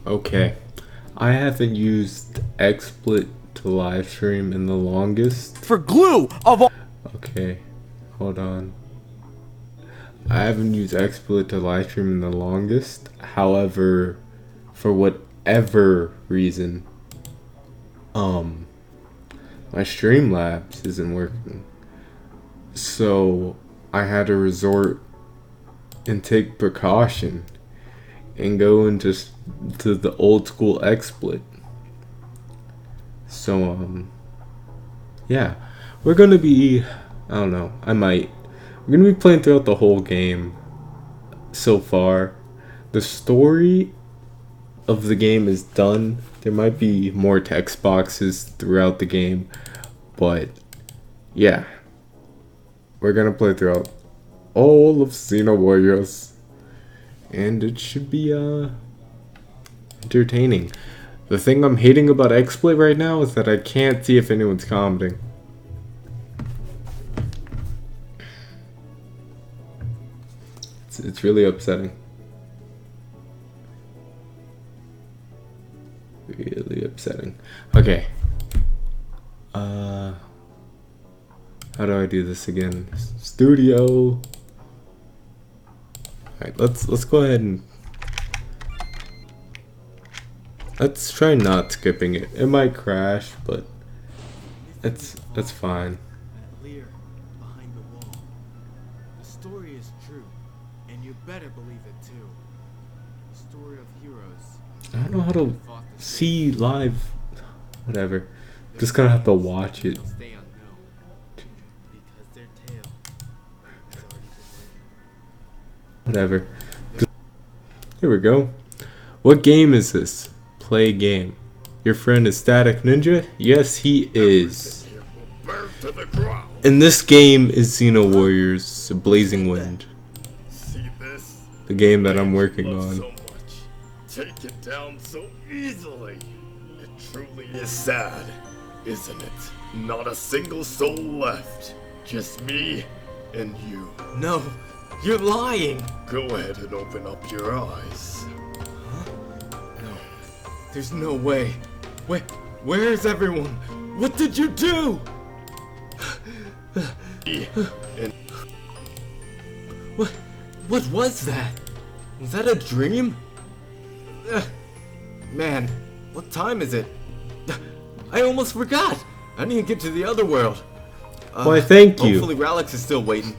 Okay. I haven't used XSplit to live stream in the longest. For glue of all. Okay, hold on. I haven't used XSplit to live stream in the longest. However, for whatever reason, my Streamlabs isn't working. So I had to resort and take precaution and go into to the old school XSplit. So yeah, we're gonna be, I don't know, we're gonna be playing throughout the whole game. So far the story of the game is done. There might be more text boxes throughout the game, but yeah, we're gonna play throughout all of Xeno Warriors, and it should be entertaining. The thing I'm hating about XSplit right now is that I can't see if anyone's commenting. It's really upsetting. Really upsetting. Okay. How do I do this again? Studio. Alright, let's go ahead and let's try not skipping it. It might crash, but that's fine. Clear behind the wall. The story is true, and you better believe it too. The story of heroes. I don't know how to see live. Whatever. Just gonna have to watch it. Stay unknown because their tale has already been Whatever. Here we go. What game is this? Play game. Your friend is Static Ninja? Yes, he is. And this game is Xeno Warriors Blazing Wind. See this? The game that I'm working on. So much. Take it down so easily. It truly is sad, isn't it? Not a single soul left. Just me and you. No, you're lying. Go ahead and open up your eyes. No, there's no way. Where's everyone? What did you do? And What was that? Was that a dream? Man, what time is it? I almost forgot. I need to get to the other world. Why, thank you. Hopefully Ralix is still waiting.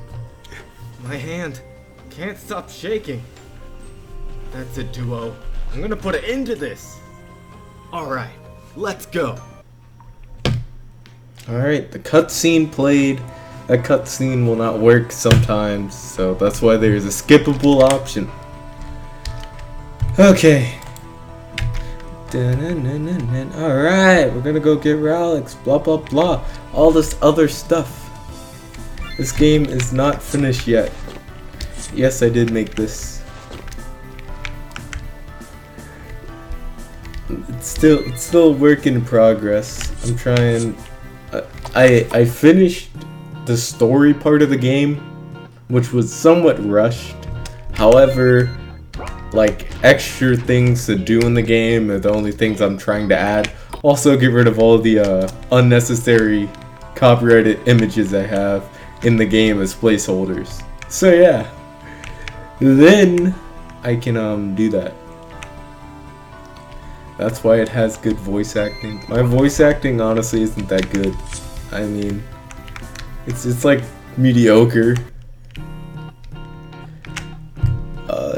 My hand can't stop shaking. That's it, Duo. I'm gonna put an end to this. Alright, let's go. Alright, the cutscene played. That cutscene will not work sometimes, so that's why there's a skippable option. Okay. Alright, we're gonna go get Ralix, blah blah blah. All this other stuff. This game is not finished yet. Yes, I did make this. It's still a work in progress. I'm trying. I finished the story part of the game, which was somewhat rushed. However, like, extra things to do in the game are the only things I'm trying to add. Also, get rid of all the unnecessary copyrighted images I have in the game as placeholders. So yeah, then I can do that. That's why it has good voice acting. My voice acting honestly isn't that good. I mean, it's like mediocre.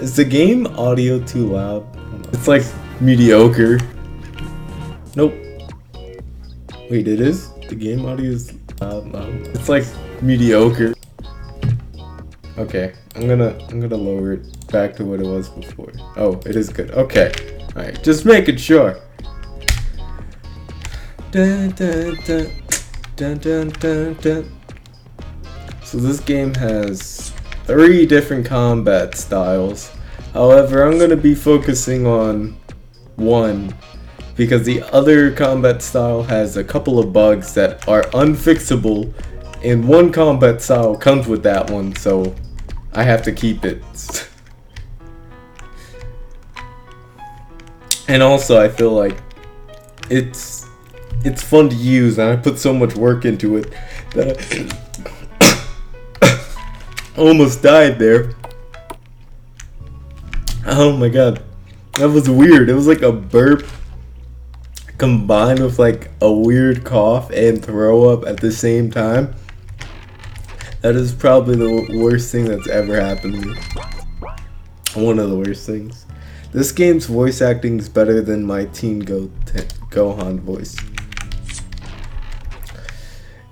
Is the game audio too loud? It's like mediocre. Nope. Wait, it is? The game audio is loud. No. It's like mediocre. Okay, I'm gonna lower it back to what it was before. Oh, it is good. Okay. Alright, just making sure. Dun, dun, dun, dun, dun, dun, dun. So this game has 3 different combat styles. However, I'm going to be focusing on one because the other combat style has a couple of bugs that are unfixable, and one combat style comes with that one, so I have to keep it. And also, I feel like it's fun to use, and I put so much work into it that I almost died there. Oh my god, that was weird. It was like a burp combined with like a weird cough and throw up at the same time. That is probably the worst thing that's ever happened to me. One of the worst things. This game's voice acting is better than my Teen Gohan voice.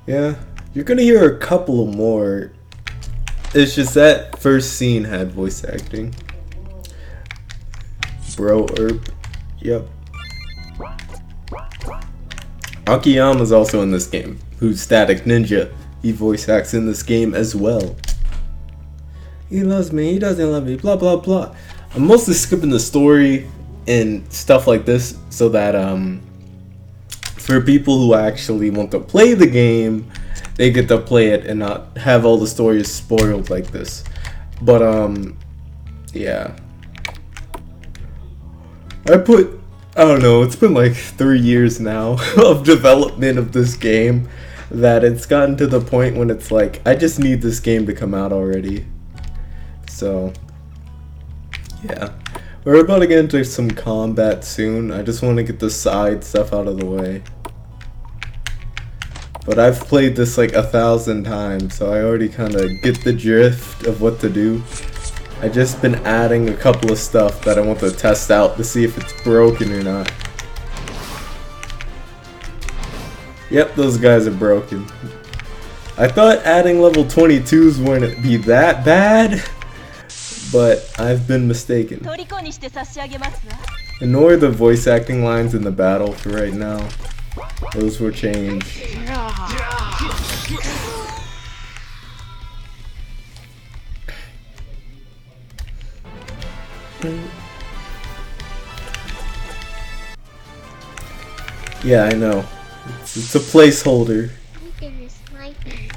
Yeah, you're gonna hear a couple more. It's just that first scene had voice acting. Bro Erp. Yep. Akiyama's also in this game, who's Static Ninja. He voice acts in this game as well. He loves me, he doesn't love me, blah blah blah. I'm mostly skipping the story and stuff like this so that for people who actually want to play the game, they get to play it and not have all the stories spoiled like this. But yeah. I don't know, it's been like 3 years now of development of this game that it's gotten to the point when it's like, I just need this game to come out already. So, yeah. We're about to get into some combat soon. I just want to get the side stuff out of the way. But I've played this like 1,000 times, so I already kind of get the drift of what to do. I just been adding a couple of stuff that I want to test out to see if it's broken or not. Yep, those guys are broken. I thought adding level 22s wouldn't be that bad, but I've been mistaken. Ignore the voice acting lines in the battle for right now. Those were changed. Yeah, I know. It's a placeholder.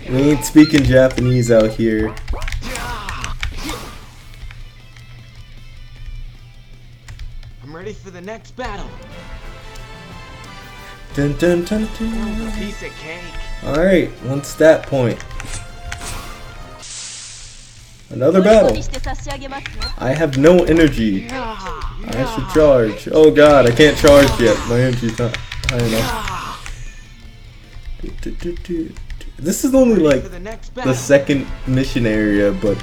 We ain't speaking Japanese out here. I'm ready for the next battle. Dun dun dun dun. Piece of cake. Alright, one stat point. Another battle. I have no energy. I should charge. Oh god, I can't charge yet. My energy's not high enough. This is only like the second mission area, but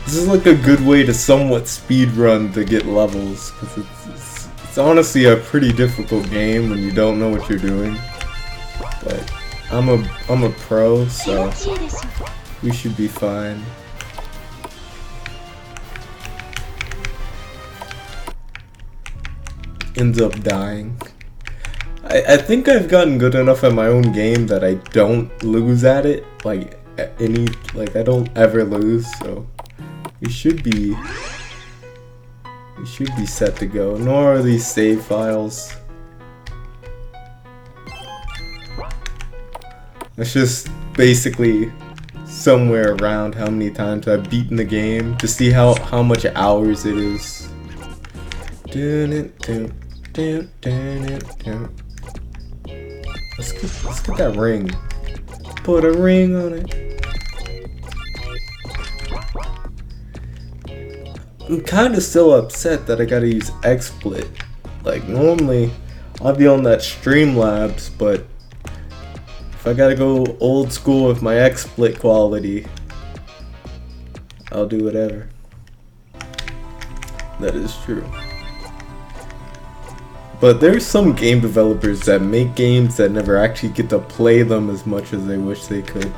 this is like a good way to somewhat speedrun to get levels. Because it's honestly a pretty difficult game when you don't know what you're doing. But I'm a pro, so we should be fine. Ends up dying. I think I've gotten good enough at my own game that I don't lose at it. Like I don't ever lose, so we should be set to go. Nor are these save files. It's just basically somewhere around how many times I've beaten the game to see how much hours it is. Let's get that ring. Put a ring on it. I'm kinda still upset that I gotta use XSplit. Like normally I'll be on that Streamlabs, but if I gotta go old school with my XSplit quality, I'll do whatever. That is true. But there's some game developers that make games that never actually get to play them as much as they wish they could.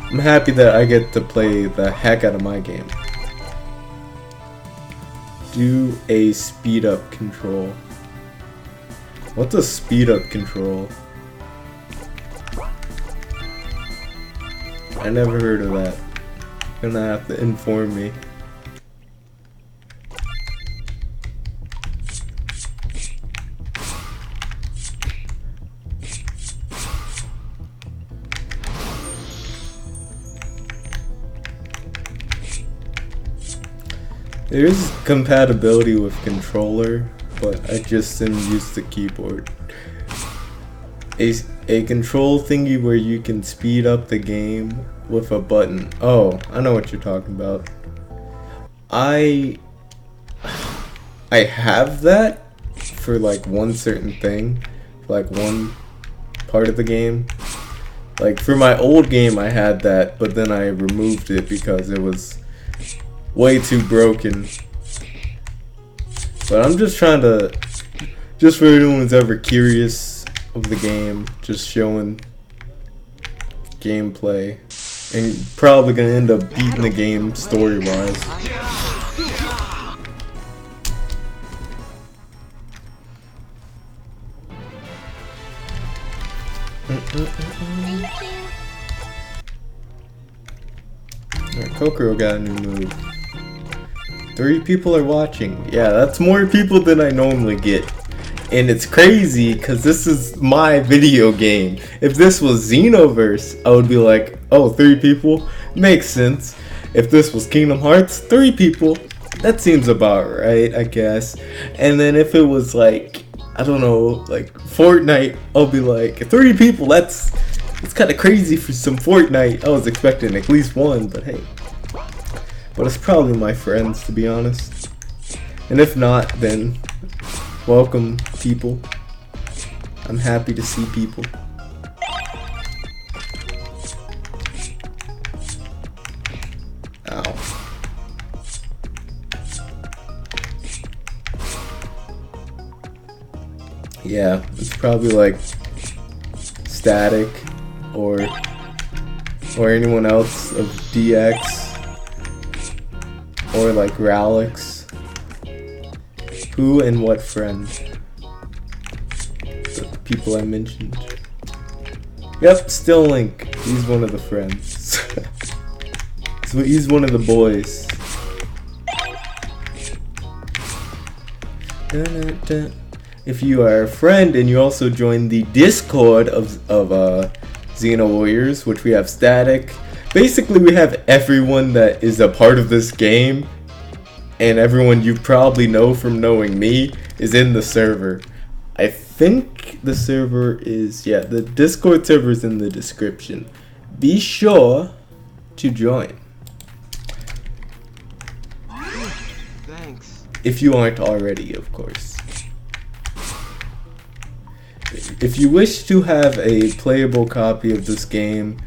I'm happy that I get to play the heck out of my game. Do a speed up control. What's a speed up control? I never heard of that. You're gonna have to inform me. There's compatibility with controller, but I just didn't use the keyboard. A control thingy where you can speed up the game with a button. Oh, I know what you're talking about. I have that for like one certain thing, like one part of the game. Like for my old game I had that, but then I removed it because it was way too broken. But I'm just trying to, just for anyone who's ever curious of the game, just showing gameplay. And probably gonna end up beating the game story-wise. Alright, Kokoro got a new move. 3 people are watching. Yeah, that's more people than I normally get. And it's crazy because this is my video game. If this was Xenoverse, I would be like, oh, 3 people? Makes sense. If this was Kingdom Hearts, 3 people. That seems about right, I guess. And then if it was like, I don't know, like Fortnite, I'll be like, 3 people, it's kind of crazy for some Fortnite. I was expecting at least 1, but hey. But it's probably my friends, to be honest. And if not, then welcome, people. I'm happy to see people. Ow. Yeah, it's probably like Static or anyone else of DX. Or like Ralix. Who and what friend? The people I mentioned. Yep, still Link. He's one of the friends. So he's one of the boys. If you are a friend and you also join the Discord of Xeno Warriors, which we have Static. Basically, we have everyone that is a part of this game, and everyone you probably know from knowing me is in the server. I think the server is, yeah, the Discord server is in the description. Be sure to join. Thanks. If you aren't already, of course. If you wish to have a playable copy of this game,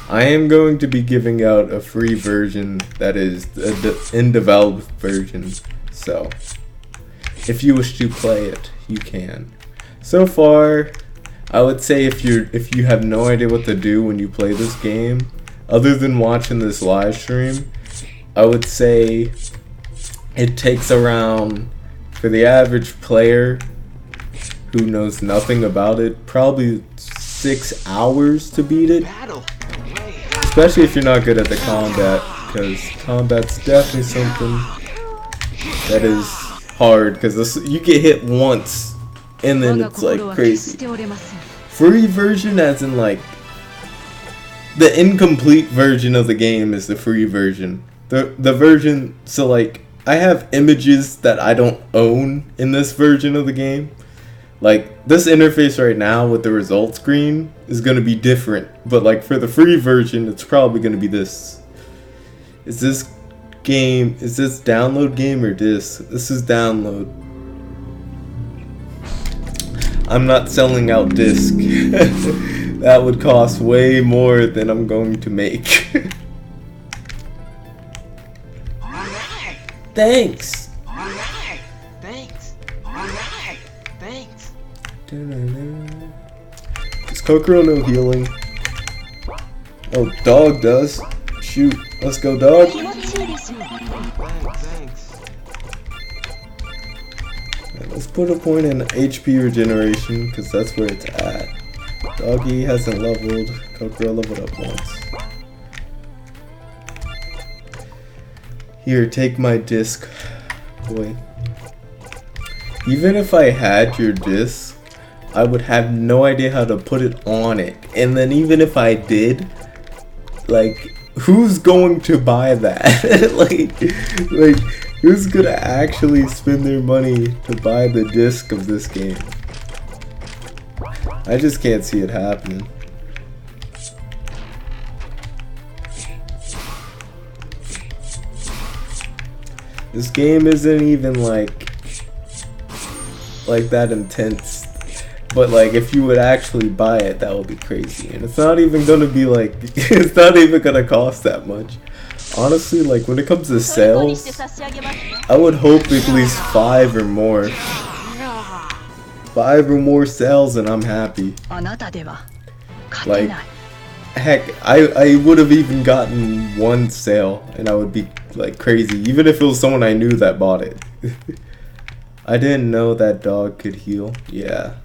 I am going to be giving out a free version that is the in-developed version. So, if you wish to play it, you can. So far, I would say if you have no idea what to do when you play this game, other than watching this live stream, I would say it takes around, for the average player who knows nothing about it, probably 6 hours to beat it. Especially if you're not good at the combat, because combat's definitely something that is hard, because you get hit once and then it's like crazy. Free version, as in like the incomplete version of the game, is the free version. The version, so like I have images that I don't own in this version of the game. Like, this interface right now with the result screen is going to be different. But, like, for the free version, it's probably going to be this. Is this download game or disc? This is download. I'm not selling out disc. That would cost way more than I'm going to make. Thanks! Does Kokoro know healing? Oh, dog does. Shoot, let's go, dog. Thanks. Right, let's put a point in HP regeneration, because that's where it's at. Doggy hasn't leveled. Kokoro leveled up once. Here, take my disc, boy. Even if I had your disc, I would have no idea how to put it on it. And then even if I did, like, who's going to buy that? like, who's gonna actually spend their money to buy the disc of this game? I just can't see it happening. This game isn't even like that intense. But like, if you would actually buy it, that would be crazy. And it's not even gonna be like, it's not even gonna cost that much. Honestly, like when it comes to sales, I would hope at least 5 or more. 5 or more sales and I'm happy. Like, heck, I would have even gotten 1 sale and I would be like crazy, even if it was someone I knew that bought it. I didn't know that dog could heal. Yeah.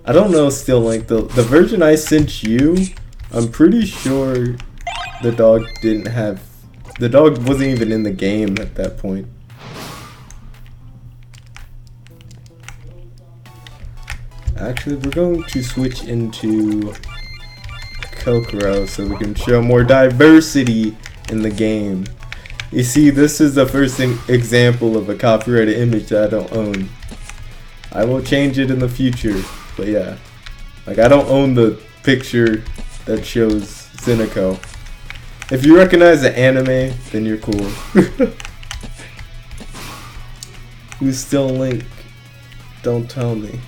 I don't know still, like the version I sent you, I'm pretty sure the dog wasn't even in the game at that point. Actually, we're going to switch into Kokoro so we can show more diversity in the game. You see, this is the first example of a copyrighted image that I don't own. I will change it in the future, but yeah. Like, I don't own the picture that shows Xeno. If you recognize the anime, then you're cool. Who's still Link? Don't tell me.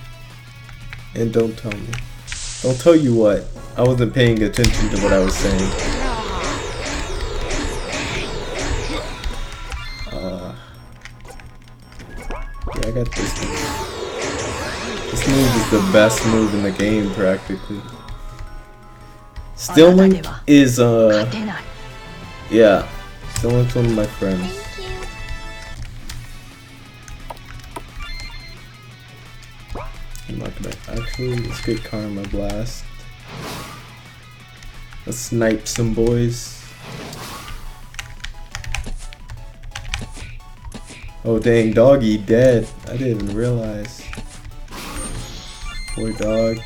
And don't tell me. Don't tell you what. I wasn't paying attention to what I was saying. Yeah, I got this one. This move is the best move in the game, practically. Still Link is, yeah. Still Link's one of my friends. I'm not gonna, actually, let's get Karma Blast. Let's snipe some boys. Oh dang, doggy dead. I didn't realize. Poor dog.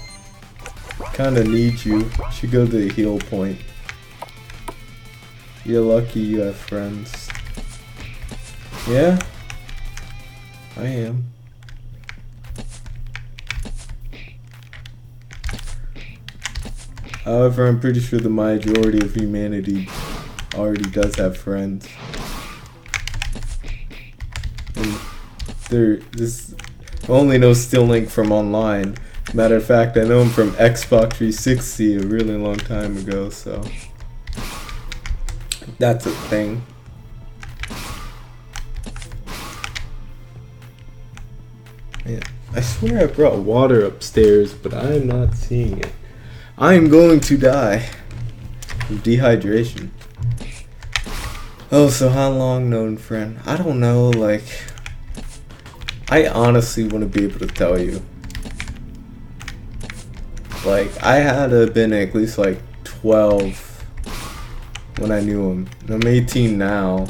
Kinda need you. Should go to the heal point. You're lucky you have friends. Yeah? I am. However, I'm pretty sure the majority of humanity already does have friends. And I only know Still Link from online. Matter of fact, I know him from Xbox 360 a really long time ago, so that's a thing. Yeah, I swear I brought water upstairs, but I am not seeing it. I am going to die from dehydration. Oh, so how long known friend? I don't know, like, I honestly wouldn't be able to tell you. Like, I had to have been at least like 12 when I knew him. I'm 18 now.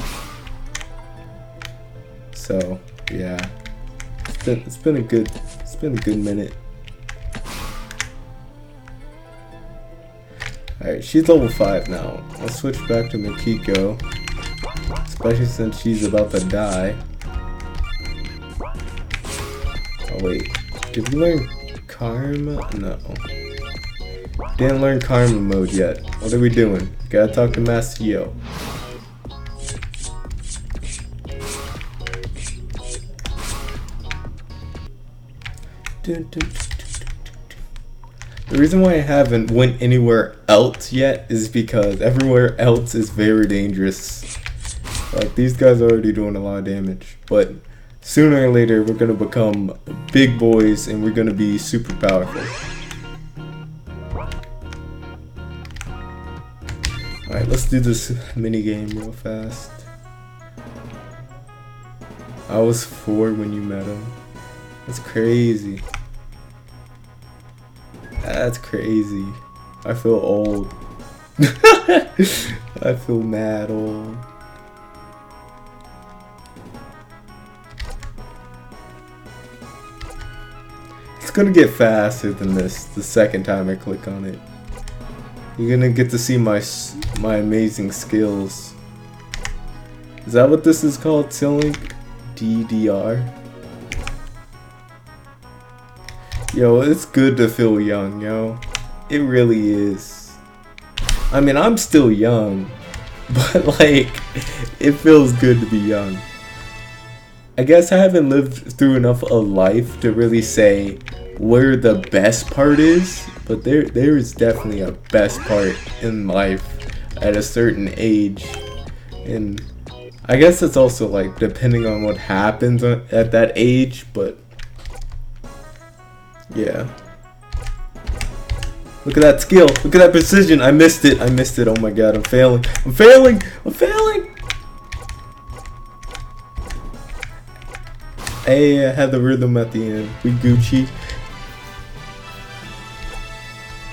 So, yeah. It's been a good minute. Alright, she's level 5 now. Let's switch back to Mikiko. Especially since she's about to die. Oh wait, did we learn Karma? No. Didn't learn Karma mode yet. What are we doing? Gotta talk to Master Yo. The reason why I haven't went anywhere else yet is because everywhere else is very dangerous. Like, these guys are already doing a lot of damage, but sooner or later we're gonna become big boys and we're gonna be super powerful. Alright, let's do this mini game real fast. I was 4 when you met him. That's crazy. That's crazy. I feel old. I feel mad old. It's gonna get faster than this the second time I click on it. You're gonna get to see my my amazing skills. Is that what this is called, Silink? DDR? Yo, it's good to feel young, yo. It really is. I mean, I'm still young, but like, it feels good to be young. I guess I haven't lived through enough of life to really say where the best part is, but there is definitely a best part in life at a certain age, and I guess it's also like depending on what happens at that age, but yeah. Look at that skill, look at that precision. I missed it, oh my god, I'm failing. Hey, I had the rhythm at the end. We Gucci.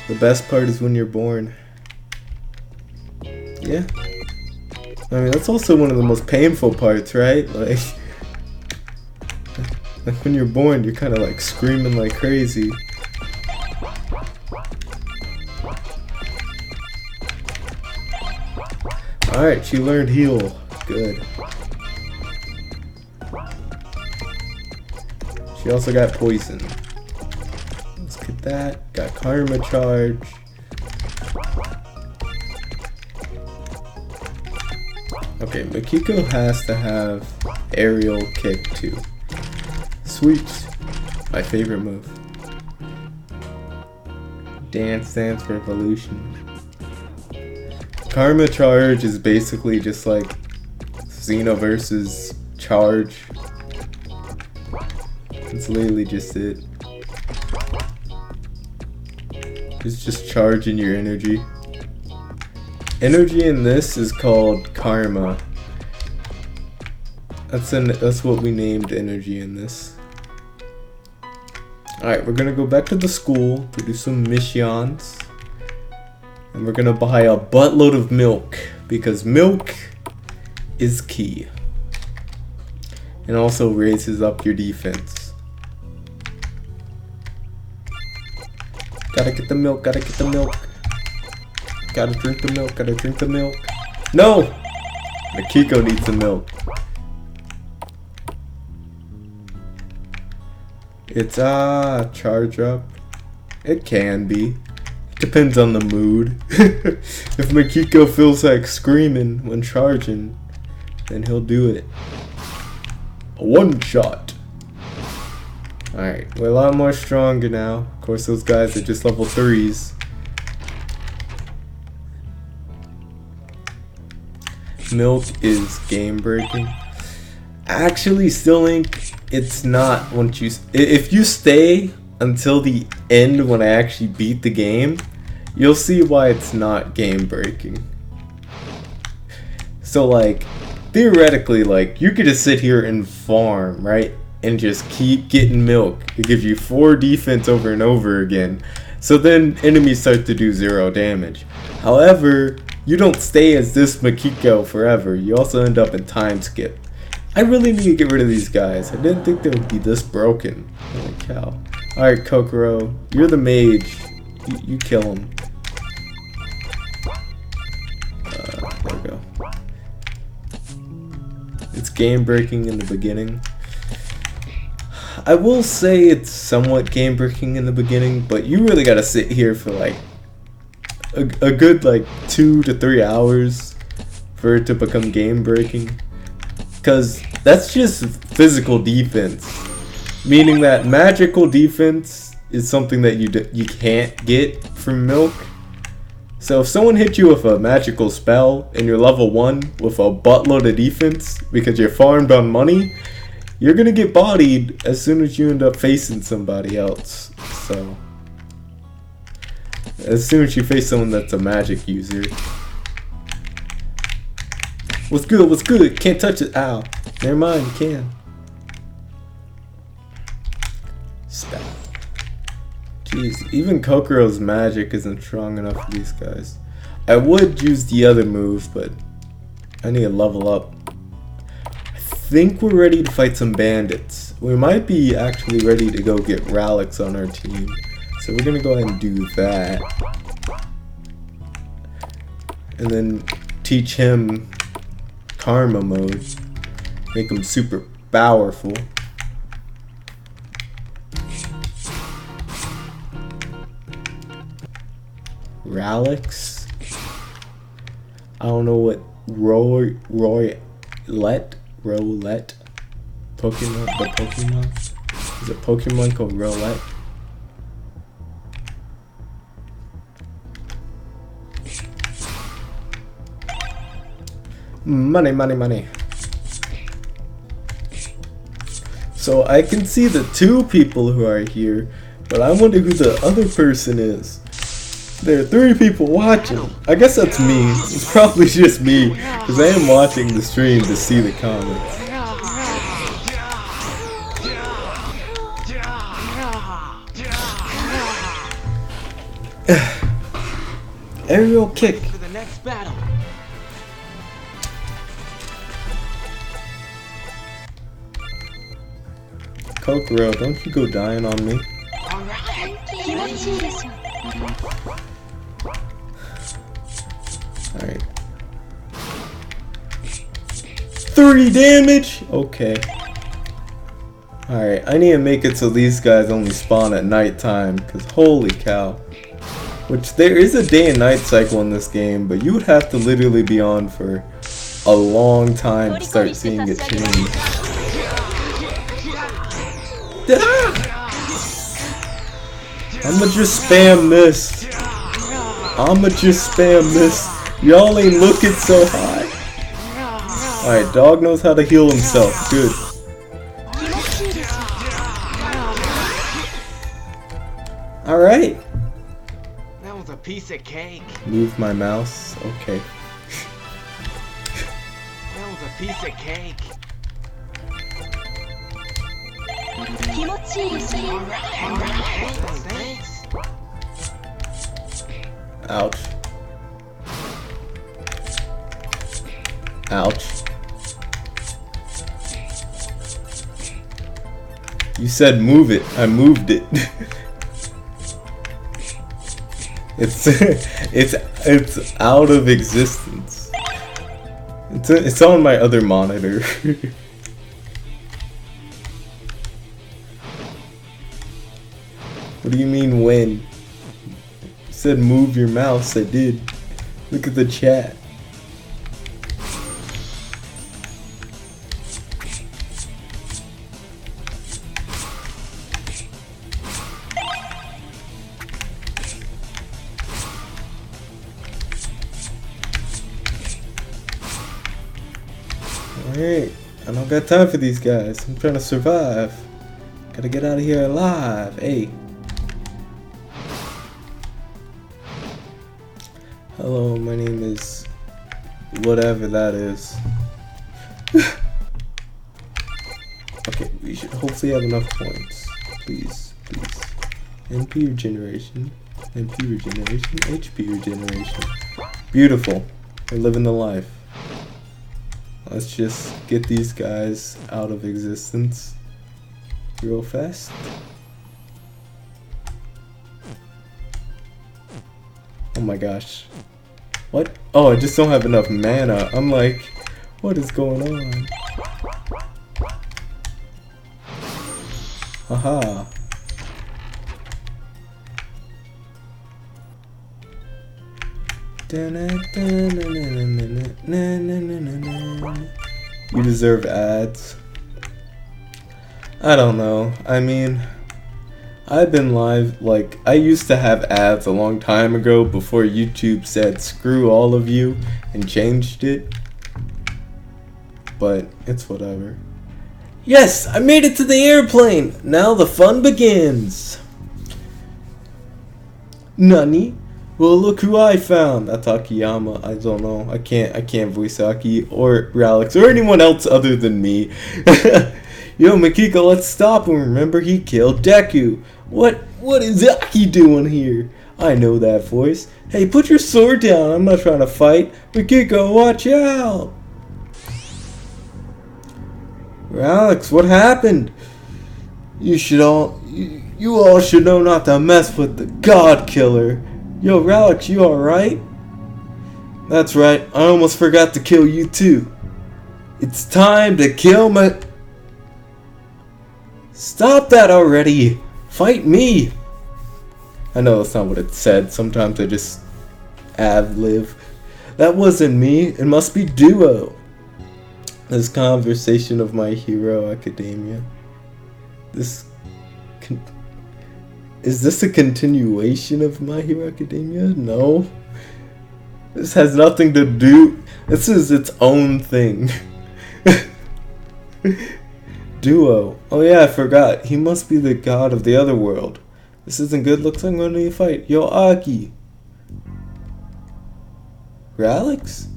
The best part is when you're born. Yeah. I mean, that's also one of the most painful parts, right? Like when you're born, you're kind of like screaming like crazy. Alright, she learned heal. Good. She also got poison. Let's get that. Got karma charge. Okay, Makiko has to have aerial kick too. Sweet. My favorite move. Dance Dance Revolution. Karma charge is basically just like Xeno versus charge. It's literally just it. It's just charging your energy. Energy in this is called karma. That's what we named energy in this. Alright, we're gonna go back to the school to do some missions. And we're gonna buy a buttload of milk, because milk is key. And also raises up your defense. Gotta get the milk, gotta get the milk. Gotta drink the milk, gotta drink the milk. No! Makiko needs the milk. It's charge up. It can be. Depends on the mood. If Makiko feels like screaming when charging, then he'll do it. A one shot. Alright, we're a lot more stronger now. Of course, those guys are just level 3s. Milk is game breaking. Actually, Stillink, it's not once you... If you stay until the end when I actually beat the game, you'll see why it's not game breaking. So like, theoretically, like, you could just sit here and farm, right? And just keep getting milk. It gives you 4 defense over and over again. So then enemies start to do 0 damage. However, you don't stay as this Makiko forever. You also end up in time skip. I really need to get rid of these guys. I didn't think they would be this broken. Holy cow. Alright, Kokoro. You're the mage. You kill him. There we go. It's game breaking in the beginning. I will say it's somewhat game breaking in the beginning, but you really gotta sit here for like a good like 2 to 3 hours for it to become game breaking. Because that's just physical defense. Meaning that magical defense is something that you can't get from milk. So if someone hits you with a magical spell and you're level 1 with a buttload of defense because you're farmed on money, you're gonna get bodied as soon as you end up facing somebody else. So as soon as you face someone that's a magic user. What's good? What's good? Can't touch it. Ow. Never mind, you can. Spell. Jeez, even Kokoro's magic isn't strong enough for these guys. I would use the other move, but I need to level up. I think we're ready to fight some bandits. We might be actually ready to go get relics on our team. So we're gonna go ahead and do that. and then teach him karma mode. Make him super powerful. Ralix? I don't know what Roulette Pokemon, the Pokemon? Is a Pokemon called Roulette? Money, money, money. So I can see the 2 people who are here, but I wonder who the other person is. There are 3 people watching. I guess that's me. It's probably just me, because I am watching the stream to see the comments. Aerial kick. For the next battle. Kokoro, don't you go dying on me. Alright. 3 damage? Okay. Alright, I need to make it so these guys only spawn at nighttime, because holy cow. Which, there is a day and night cycle in this game, but you would have to literally be on for a long time to start seeing it change. I'ma just spam this. I'ma just spam this. Y'all ain't looking so high. Alright, dog knows how to heal himself. Good. Alright. That was a piece of cake. Move my mouse. Okay. That was a piece of cake. Thanks. Ouch. Ouch. You said move it. I moved it. It's out of existence. It's on my other monitor. What do you mean when? You said move your mouse. I did. Look at the chat. Alright, I don't got time for these guys. I'm trying to survive. Gotta get out of here alive. Hey. Hello, my name is whatever that is. Okay, we should hopefully have enough points. Please, please. MP regeneration, MP regeneration, HP regeneration. Beautiful. We're living the life. Let's just get these guys out of existence real fast. Oh my gosh. What? Oh, I just don't have enough mana. I'm like, what is going on? Haha. You deserve ads. I don't know. I mean, I've been live, like, I used to have ads a long time ago before YouTube said screw all of you and changed it. But it's whatever. Yes, I made it to the airplane. Now the fun begins. Nani? Well, look who I found. That's Akiyama. I don't know. I can't voice Aki or Ralix or anyone else other than me. Yo, Makiko, let's stop him. Remember, he killed Deku. What is Aki doing here? I know that voice. Hey, put your sword down. I'm not trying to fight. Makiko, watch out. Ralix, what happened? You all should know not to mess with the God Killer. Yo, Ralix, you alright? That's right, I almost forgot to kill you too. It's time to kill my... Stop that already! Fight me! I know that's not what it said, sometimes I just ad-lib. That wasn't me, it must be Duo. This conversation of My Hero Academia. Is this a continuation of My Hero Academia? No. This has nothing to do... This is its own thing. Duo. Oh yeah, I forgot. He must be the god of the other world. This isn't good. Looks like I'm going to need a fight. Yo, Aki. Ralix?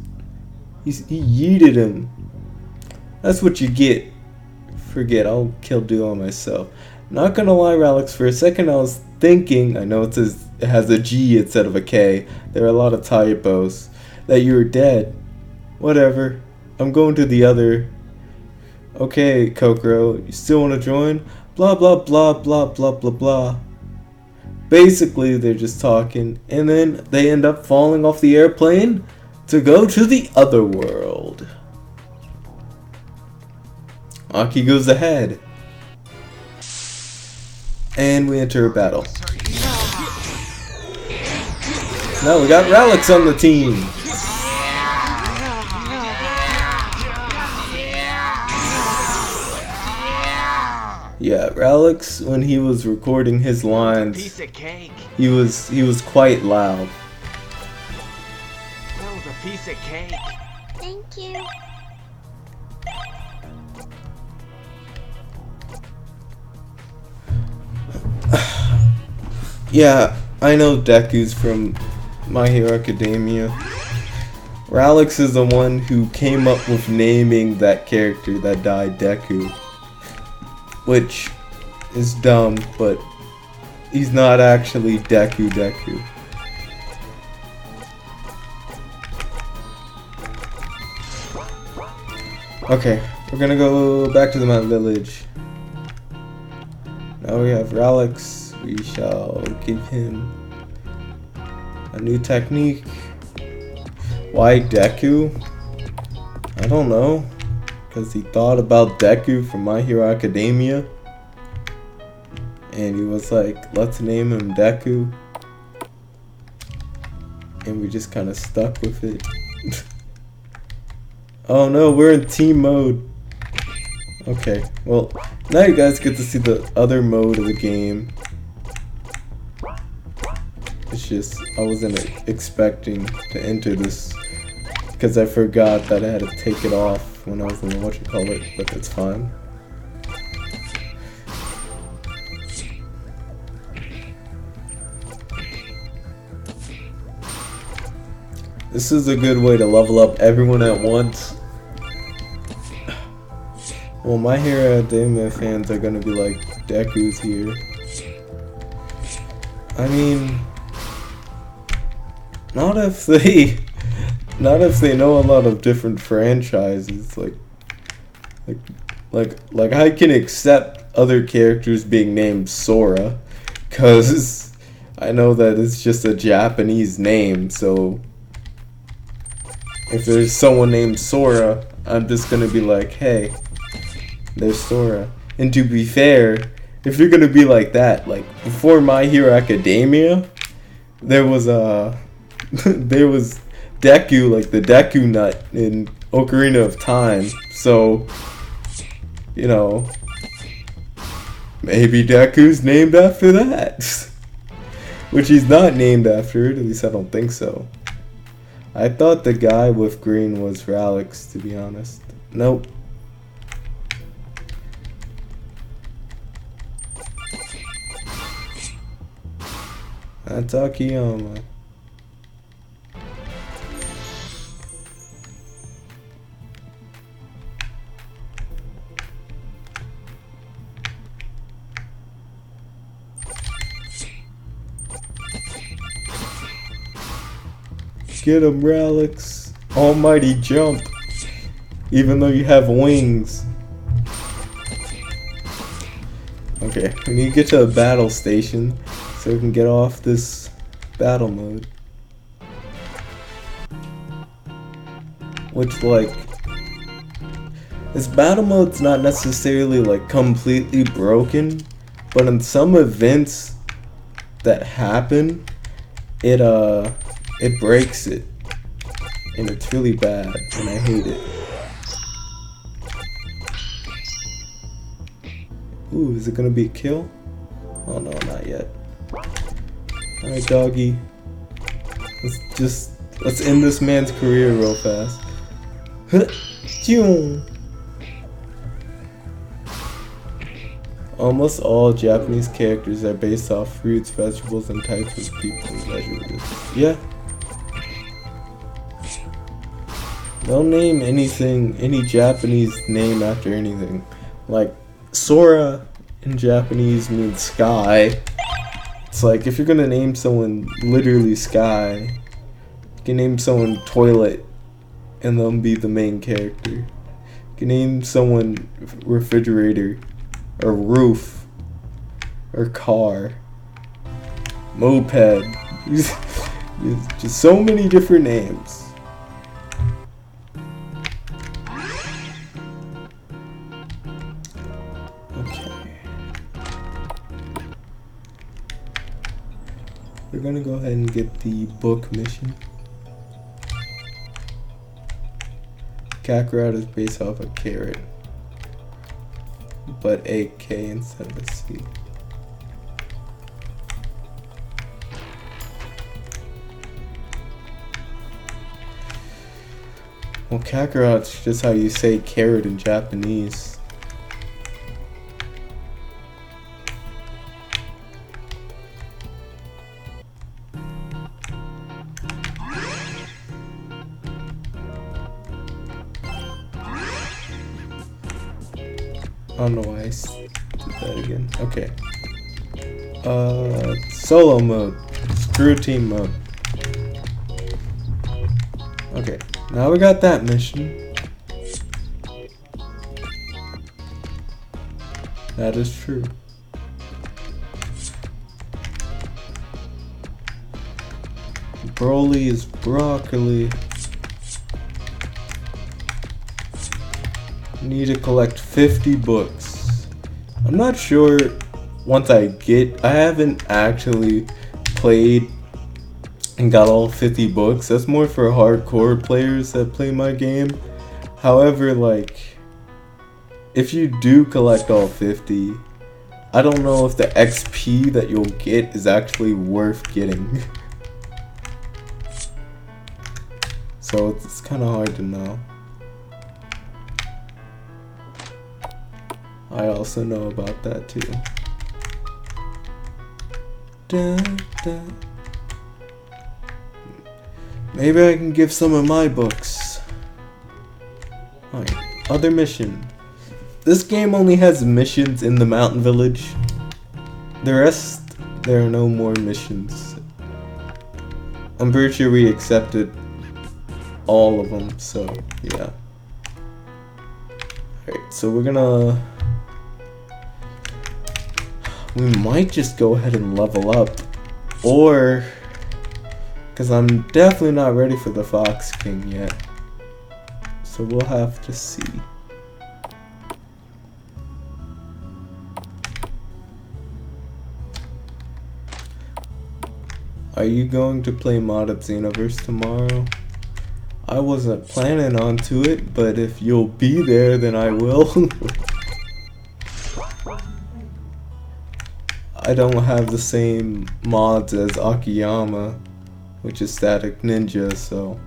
He yeeted him. That's what you get. Forget, I'll kill Duo myself. Not gonna lie, Ralix, for a second I was thinking, I know it has a G instead of a K. There are a lot of typos. That you were dead. Whatever. I'm going to the other... Okay, Kokoro, you still want to join? Blah, blah, blah, blah, blah, blah, blah. Basically, they're just talking, and then they end up falling off the airplane to go to the other world. Aki goes ahead. And we enter a battle. Now we got Ralix on the team. Yeah, Ralix, when he was recording his lines, Piece of cake. he was quite loud. That was a piece of cake. Thank you. Yeah, I know Deku's from My Hero Academia. Ralix is the one who came up with naming that character that died Deku. Which is dumb, but he's not actually Deku. Okay, we're gonna go back to the Mount Village. Now we have Ralix. We shall give him a new technique. Why Deku? I don't know. Because he thought about Deku from My Hero Academia. And he was like, let's name him Deku. And we just kind of stuck with it. Oh no, we're in team mode. Okay, well, now you guys get to see the other mode of the game. It's just, I wasn't expecting to enter this. Because I forgot that I had to take it off when I was in the whatchamacallit, but that's fine. This is a good way to level up everyone at once. Well, My Hero Academia fans are gonna be like, Deku's here. I mean, not if they know a lot of different franchises. Like I can accept other characters being named Sora, cause I know that it's just a Japanese name. So if there's someone named Sora, I'm just gonna be like, hey, there's Sora. And to be fair, if you're gonna be like that, like before My Hero Academia, there was there was Deku, like the Deku Nut in Ocarina of Time. So, you know, maybe Deku's named after that. Which he's not named after, at least I don't think so. I thought the guy with green was Ralix, to be honest. Nope. That's Akiyama. Get him, Ralix. Almighty jump. Even though you have wings. Okay, we need to get to a battle station so we can get off this battle mode. which like this battle mode's not necessarily like completely broken, but in some events that happen, it breaks it, and it's really bad, and I hate it. Ooh, is it gonna be a kill? Oh no, not yet. Alright, doggy. Let's end this man's career real fast. Almost all Japanese characters are based off fruits, vegetables, and types of people. Yeah. They'll name anything, any Japanese name after anything. Like, Sora in Japanese means sky. It's like, if you're gonna name someone literally sky, you can name someone toilet and they'll be the main character. You can name someone refrigerator, or roof, or car, moped. Just so many different names. We're gonna go ahead and get the book mission. Kakarot is based off a carrot, but a K instead of a C. Well, Kakarot's just how you say carrot in Japanese. I don't know why I did that again. Okay. Solo mode. Screw team mode. Okay. Now we got that mission. That is true. Broly is broccoli. Need to collect 50 books. I'm not sure once I haven't actually played and got all 50 books. That's more for hardcore players that play my game. However, like, if you do collect all 50, I don't know if the XP that you'll get is actually worth getting. So it's kind of hard to know. I also know about that too. Dun, dun. Maybe I can give some of my books. Alright, other mission. This game only has missions in the mountain village. The rest, there are no more missions. I'm pretty sure we accepted all of them, so yeah. Alright, so we might just go ahead and level up, or, because I'm definitely not ready for the Fox King yet, so we'll have to see. Are you going to play modded Xenoverse tomorrow? I wasn't planning on to it, but if you'll be there, then I will. I don't have the same mods as Akiyama, which is Static Ninja, so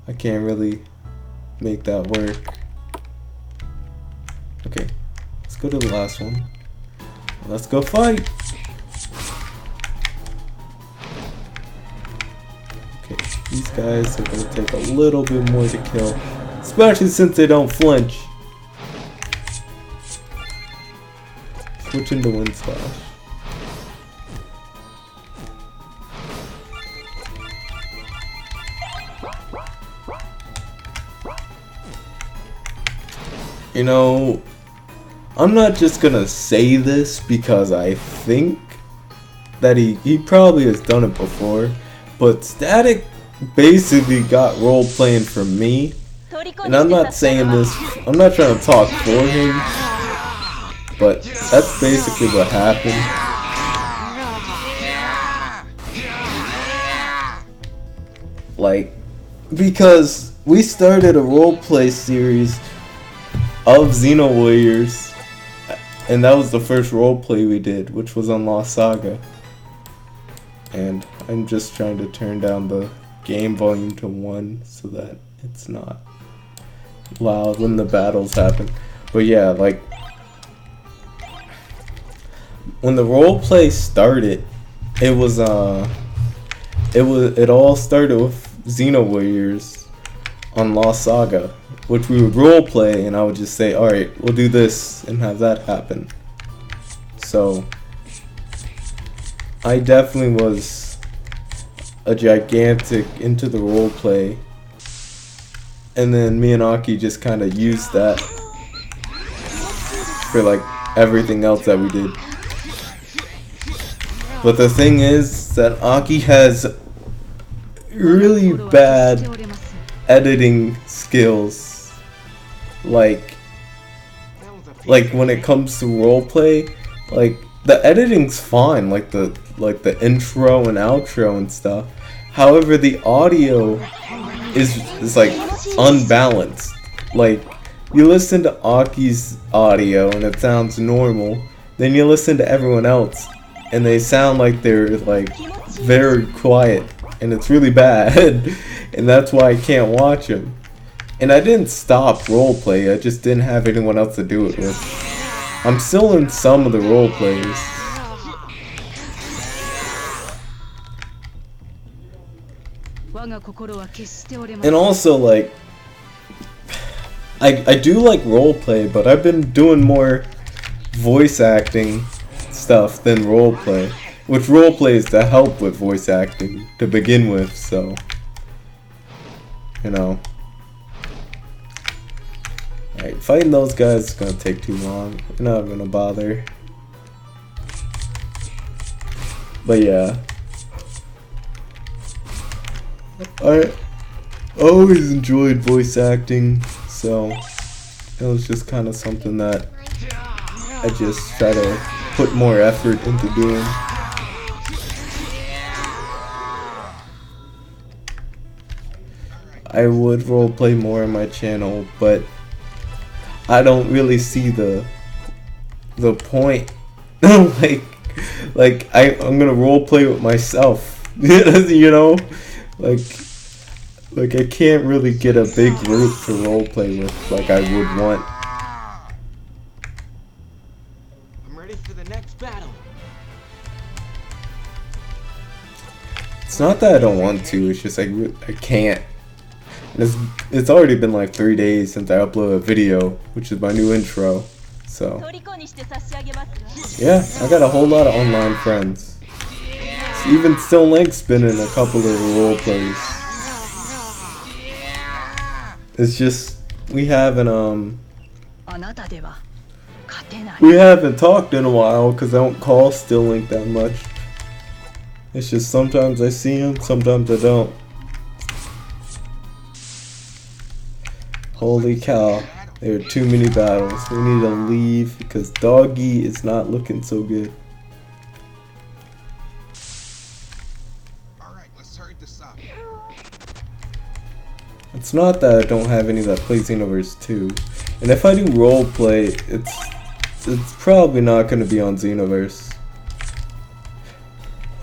I can't really make that work. Okay, let's go to the last one. Let's go fight! Okay, these guys are gonna take a little bit more to kill, especially since they don't flinch. Switch into Wind Slash. You know, I'm not just gonna say this because I think that he probably has done it before, but Static basically got role playing from me. And I'm not saying this, I'm not trying to talk for him, but that's basically what happened. Like, because we started a roleplay series of Xeno Warriors, and that was the first roleplay we did, which was on Lost Saga. And I'm just trying to turn down the game volume to 1 so that it's not loud when the battles happen. But yeah, like, when the roleplay started, it all started with Xeno Warriors on Lost Saga, which we would roleplay, and I would just say, alright, we'll do this, and have that happen. So, I definitely was a gigantic into the roleplay, and then me and Aki just kind of used that for like everything else that we did. But the thing is that Aki has really bad editing skills. Like when it comes to roleplay, like the editing's fine, like the intro and outro and stuff. However, the audio is like unbalanced. Like, you listen to Aki's audio and it sounds normal, then you listen to everyone else and they sound like they're like very quiet, and it's really bad. And that's why I can't watch them. And I didn't stop roleplay, I just didn't have anyone else to do it with. I'm still in some of the roleplays. And also, like, I do like roleplay, but I've been doing more voice acting stuff than roleplay. Which roleplay is to help with voice acting to begin with, so, you know. Alright, fighting those guys is gonna take too long. I'm not gonna bother. But yeah. I always enjoyed voice acting, so it was just kind of something that I just try to put more effort into doing. I would roleplay more on my channel, but I don't really see the point. like I'm gonna roleplay with myself. You know? Like I can't really get a big group to roleplay with like I would want. I'm ready for the next battle. It's not that I don't want to, it's just like I can't. It's already been like 3 days since I uploaded a video, which is my new intro. So yeah, I got a whole lot of online friends. Even Still Link's been in a couple of role plays. It's just we haven't talked in a while because I don't call Still Link that much. It's just sometimes I see him, sometimes I don't. Holy cow, there are too many battles. We need to leave because Doggy is not looking so good. Alright, let's hurry this up. It's not that I don't have any that play Xenoverse 2. And if I do roleplay, it's probably not going to be on Xenoverse.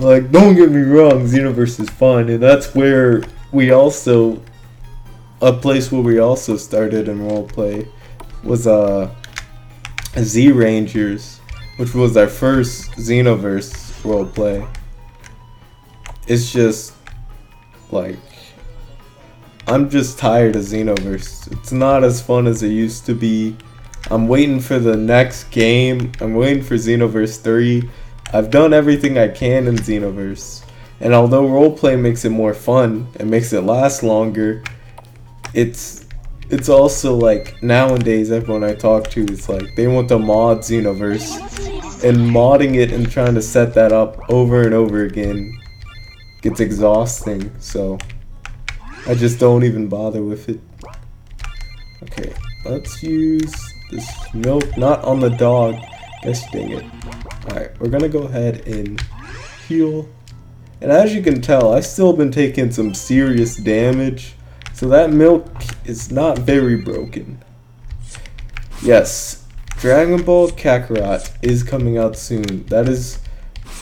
Like, don't get me wrong, Xenoverse is fun, and that's where we also... A place where we also started in roleplay was Z Rangers, which was our first Xenoverse roleplay. It's just like I'm just tired of Xenoverse. It's not as fun as it used to be. I'm waiting for the next game. I'm waiting for Xenoverse 3. I've done everything I can in Xenoverse, and although roleplay makes it more fun and makes it last longer, it's also like nowadays everyone I talk to is like they want to mod Xenoverse, and modding it and trying to set that up over and over again gets exhausting. So I just don't even bother with it. Okay, let's use this milk, not on the dog. Gosh dang it. Alright, we're gonna go ahead and heal. And as you can tell, I've still been taking some serious damage. So that milk is not very broken. Yes, Dragon Ball Kakarot is coming out soon. That is,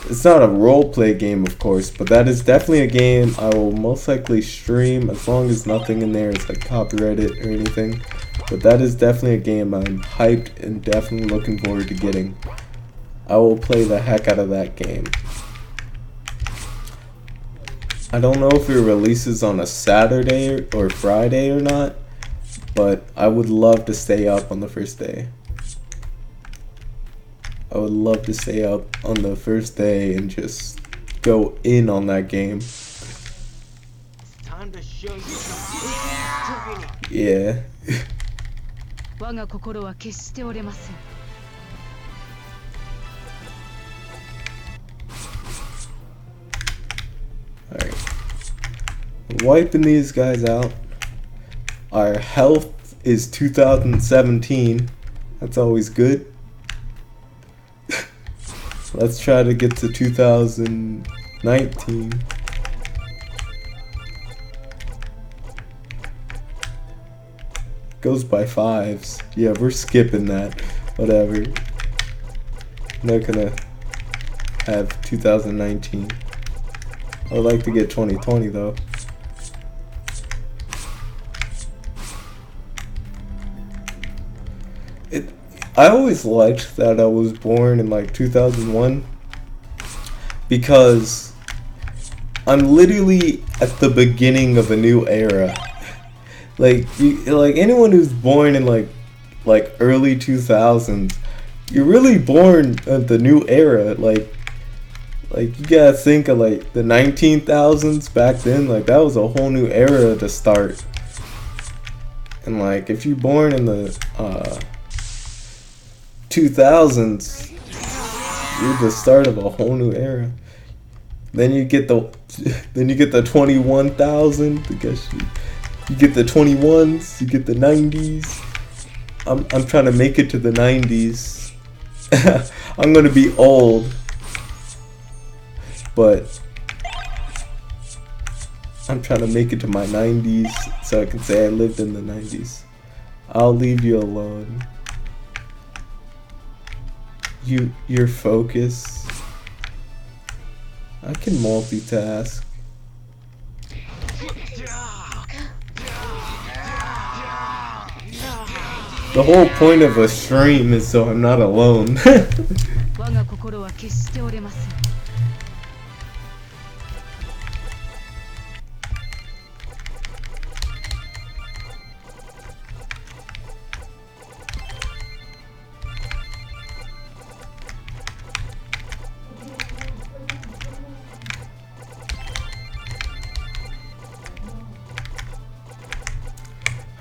it's not a roleplay game, of course, but that is definitely a game I will most likely stream as long as nothing in there is like copyrighted or anything. But that is definitely a game I'm hyped and definitely looking forward to getting. I will play the heck out of that game. I don't know if it releases on a Saturday or Friday or not, but I would love to stay up on the first day. I would love to stay up on the first day and just go in on that game. Time to show you some training. Yeah. Alright. Wiping these guys out. Our health is 2017. That's always good. Let's try to get to 2019. Goes by fives. Yeah, we're skipping that. Whatever. I'm not gonna have 2019. I would like to get 2020 though. I always liked that I was born in like 2001 because I'm literally at the beginning of a new era. Like anyone who's born in like early 2000s, you're really born at the new era. Like you gotta think of like the 19,000s back then. Like that was a whole new era to start. And like if you're born in the 2000s, you're the start of a whole new era. Then you get the 21,000. I guess you get the 21s. You get the 90s. I'm trying to make it to the 90s. I'm gonna be old, but I'm trying to make it to my 90s so I can say I lived in the 90s. I'll leave you alone. Your focus. I can multitask. The whole point of a stream is so I'm not alone.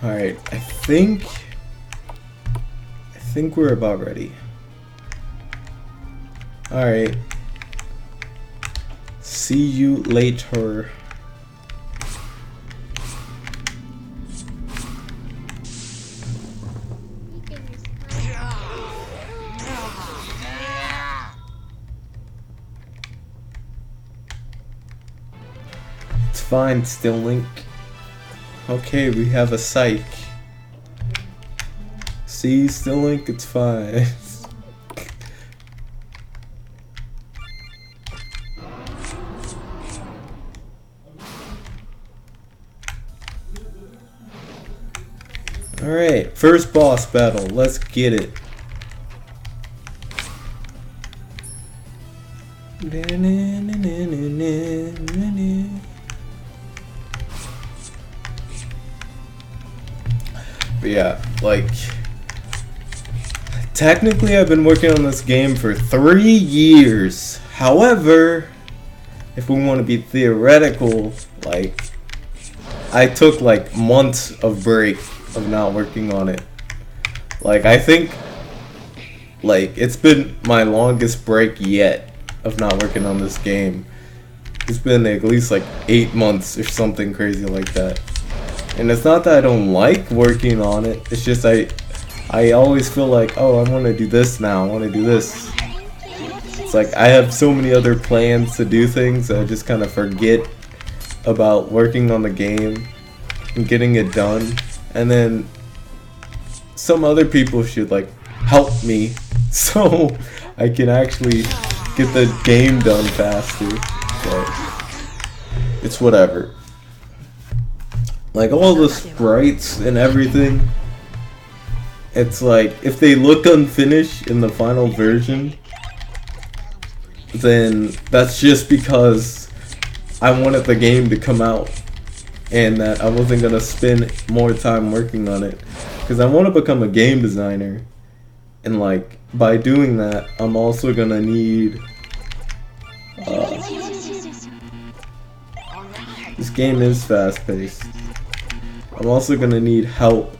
Alright, I think we're about ready. Alright. See you later. It's fine, Still Link. Okay, we have a psych. See, Still Link, it's fine. Alright, first boss battle. Let's get it. But yeah, like, technically I've been working on this game for 3 years. However, if we want to be theoretical, like, I took like months of break of not working on it. Like, I think, like, it's been my longest break yet of not working on this game. It's been at least like 8 months or something crazy like that. And it's not that I don't like working on it, it's just I always feel like, oh, I want to do this now, I want to do this. It's like I have so many other plans to do things, I just kind of forget about working on the game and getting it done. And then some other people should like help me so I can actually get the game done faster. But it's whatever. Like all the sprites and everything, it's like if they look unfinished in the final version, then that's just because I wanted the game to come out and that I wasn't gonna spend more time working on it, because I want to become a game designer, and like by doing that I'm also gonna need this game is fast paced. I'm also gonna need help.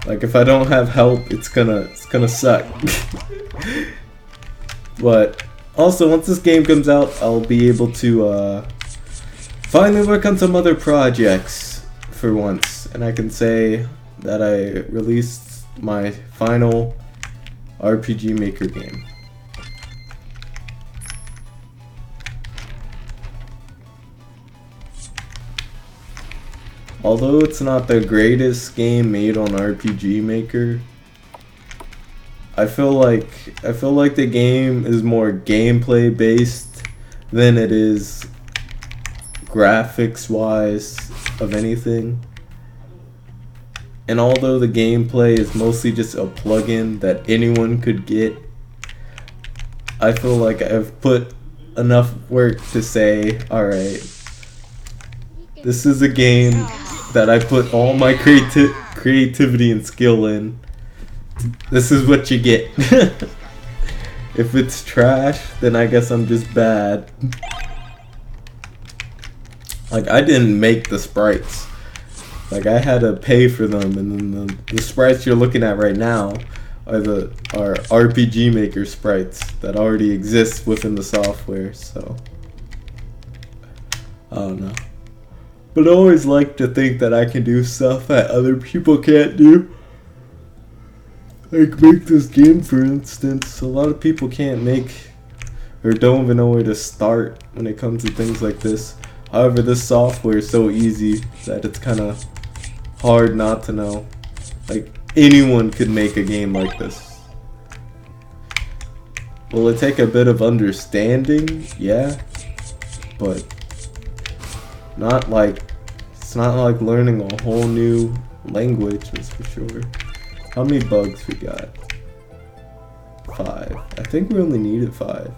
Like if I don't have help, it's gonna suck. But also, once this game comes out, I'll be able to finally work on some other projects for once, and I can say that I released my final RPG Maker game. Although it's not the greatest game made on RPG Maker, I feel like the game is more gameplay based than it is graphics wise of anything. And although the gameplay is mostly just a plugin that anyone could get, I feel like I've put enough work to say, alright, this is a game that I put all my creativity and skill in. This is what you get. If it's trash, then I guess I'm just bad. Like, I didn't make the sprites. Like, I had to pay for them, and then the sprites you're looking at right now are RPG Maker sprites that already exist within the software, so I don't know. But I always like to think that I can do stuff that other people can't do. Like make this game, for instance. A lot of people can't make or don't even know where to start when it comes to things like this. However, this software is so easy that it's kind of hard not to know. Like anyone could make a game like this. Will it take a bit of understanding? Yeah, but it's not like learning a whole new language, that's for sure. How many bugs we got? 5. I think we only needed 5.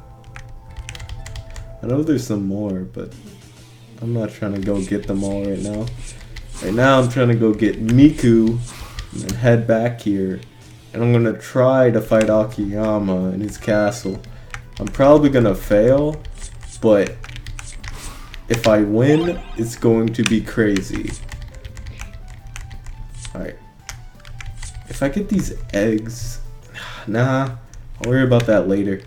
I know there's some more, but I'm not trying to go get them all right now. Right now I'm trying to go get Miku and then head back here. And I'm gonna try to fight Akiyama in his castle. I'm probably gonna fail, but if I win, it's going to be crazy. Alright. If I get these eggs... Nah, I'll worry about that later.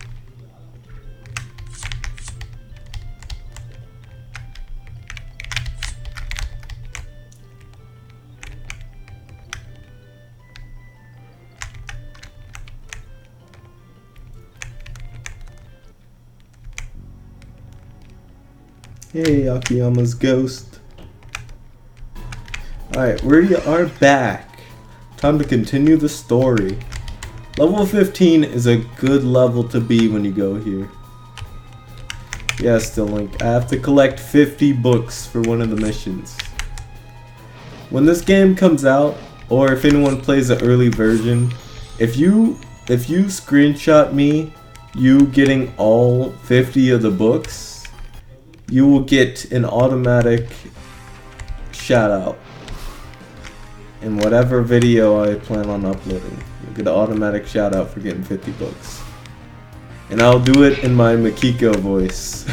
Hey, Akiyama's ghost. Alright, we are back. Time to continue the story. Level 15 is a good level to be when you go here. Yeah, still Link. I have to collect 50 books for one of the missions. When this game comes out, or if anyone plays the early version, if you screenshot me, you getting all 50 of the books, you will get an automatic shout out in whatever video I plan on uploading. You'll get an automatic shout out for getting 50 books. And I'll do it in my Makiko voice.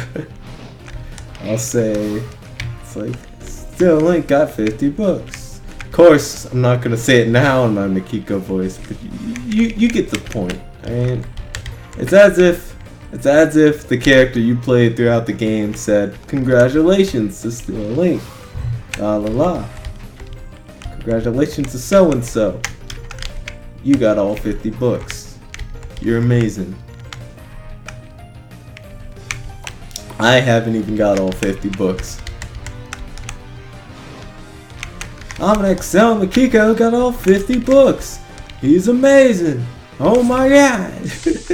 I'll say, it's like, still Link got 50 books. Of course, I'm not gonna say it now in my Makiko voice, but you get the point. I mean, it's as if It's as if the character you played throughout the game said, "Congratulations to Steal a Link. La la la. Congratulations to so and so. You got all 50 books. You're amazing." I haven't even got all 50 books. Dominic Xeno Makiko got all 50 books. He's amazing. Oh my god. It's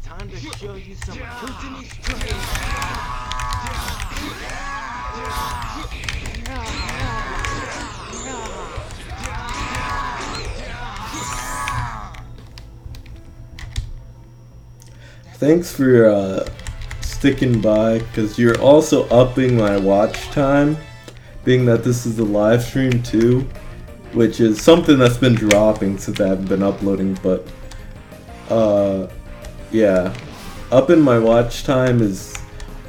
time to show you some Kutumi strength. Thanks for sticking by, because you're also upping my watch time, being that this is a live stream too, which is something that's been dropping since I haven't been uploading. But yeah, upping my watch time is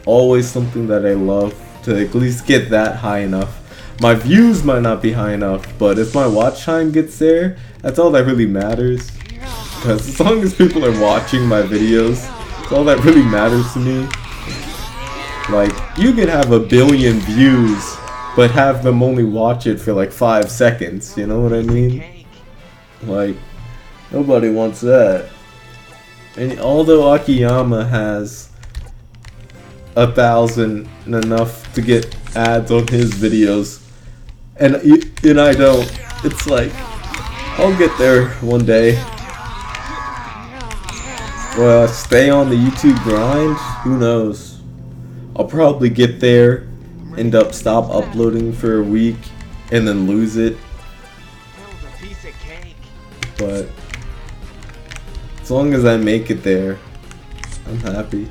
always something that I love, to at least get that high enough. My views might not be high enough, but if my watch time gets there, that's all that really matters. Because as long as people are watching my videos, that's all that really matters to me. Like, you can have 1 billion views, but have them only watch it for like 5 seconds, you know what I mean? Like, nobody wants that. And although Akiyama has 1,000 and enough to get ads on his videos, and I don't, it's like, I'll get there one day. Will I stay on the YouTube grind? Who knows? I'll probably get there, end up stop uploading for a week, and then lose it. But as long as I make it there, I'm happy.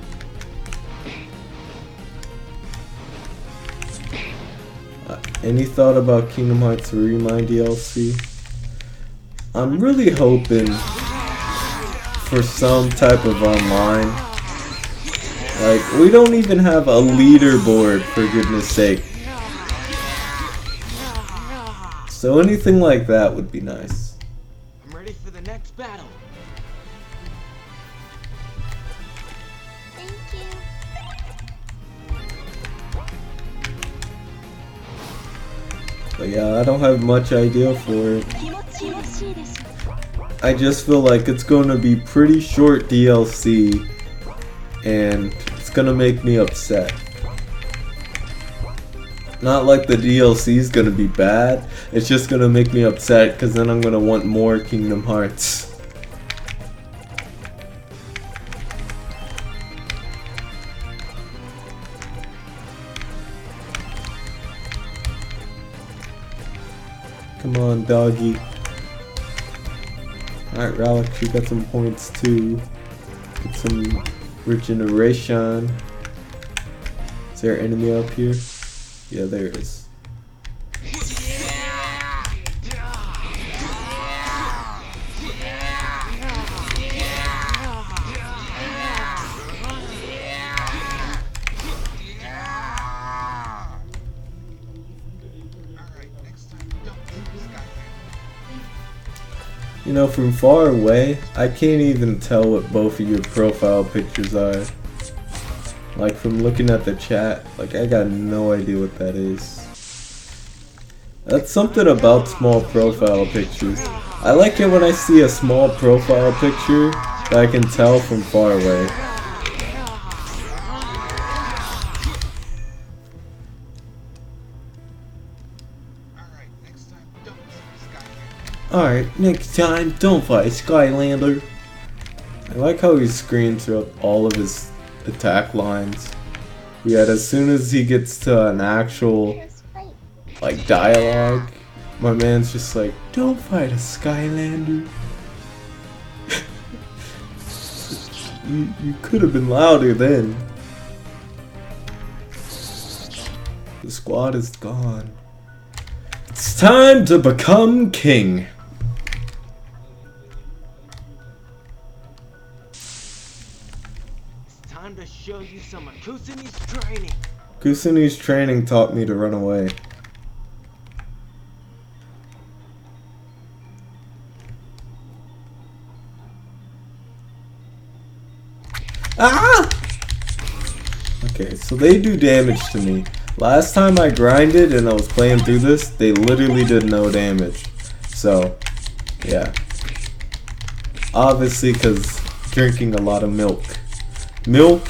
Any thought about Kingdom Hearts Remind DLC? I'm really hoping for some type of online. Like, we don't even have a leaderboard, for goodness sake. So anything like that would be nice. I'm ready for the next battle. Thank you. But yeah, I don't have much idea for it. I just feel like it's going to be pretty short DLC, and it's going to make me upset. Not like the DLC is going to be bad, it's just going to make me upset because then I'm going to want more Kingdom Hearts. Come on, doggy. Alright, Relic, you got some points too. Get some regeneration. Is there an enemy up here? Yeah, there is. You know, from far away, I can't even tell what both of your profile pictures are. Like, from looking at the chat, like, I got no idea what that is. That's something about small profile pictures. I like it when I see a small profile picture that I can tell from far away. Alright, next time, don't fight Skylander. I like how he screams throughout all of his attack lines. Yet as soon as he gets to an actual, like, dialogue, my man's just like, don't fight a Skylander. you could have been louder then. The squad is gone. It's time to become king. Time to show you some of Kusumi's training. Kusumi's training taught me to run away. Ah! Okay, so they do damage to me. Last time I grinded and I was playing through this, they literally did no damage. So, yeah. Obviously, because drinking a lot of milk. Milk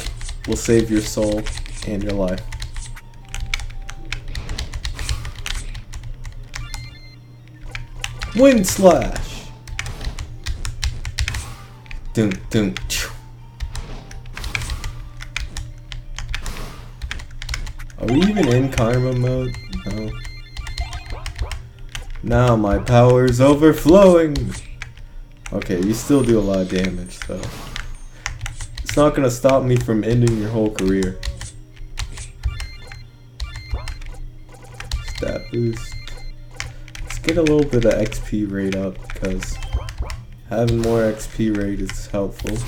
will save your soul and your life. Wind slash. Dun, dun, choo. Are we even in karma mode? No. Now my power's overflowing. Okay, you still do a lot of damage, though. It's not gonna stop me from ending your whole career. Stat boost. Let's get a little bit of XP rate up, because having more XP rate is helpful.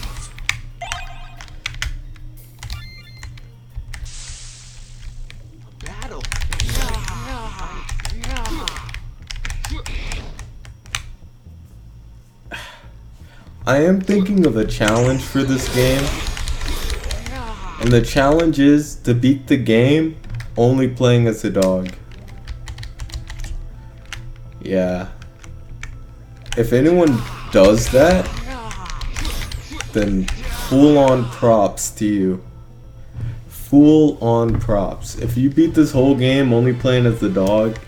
I am thinking of a challenge for this game, and the challenge is to beat the game only playing as a dog. Yeah. If anyone does that, then full on props to you. Full on props. If you beat this whole game only playing as the dog,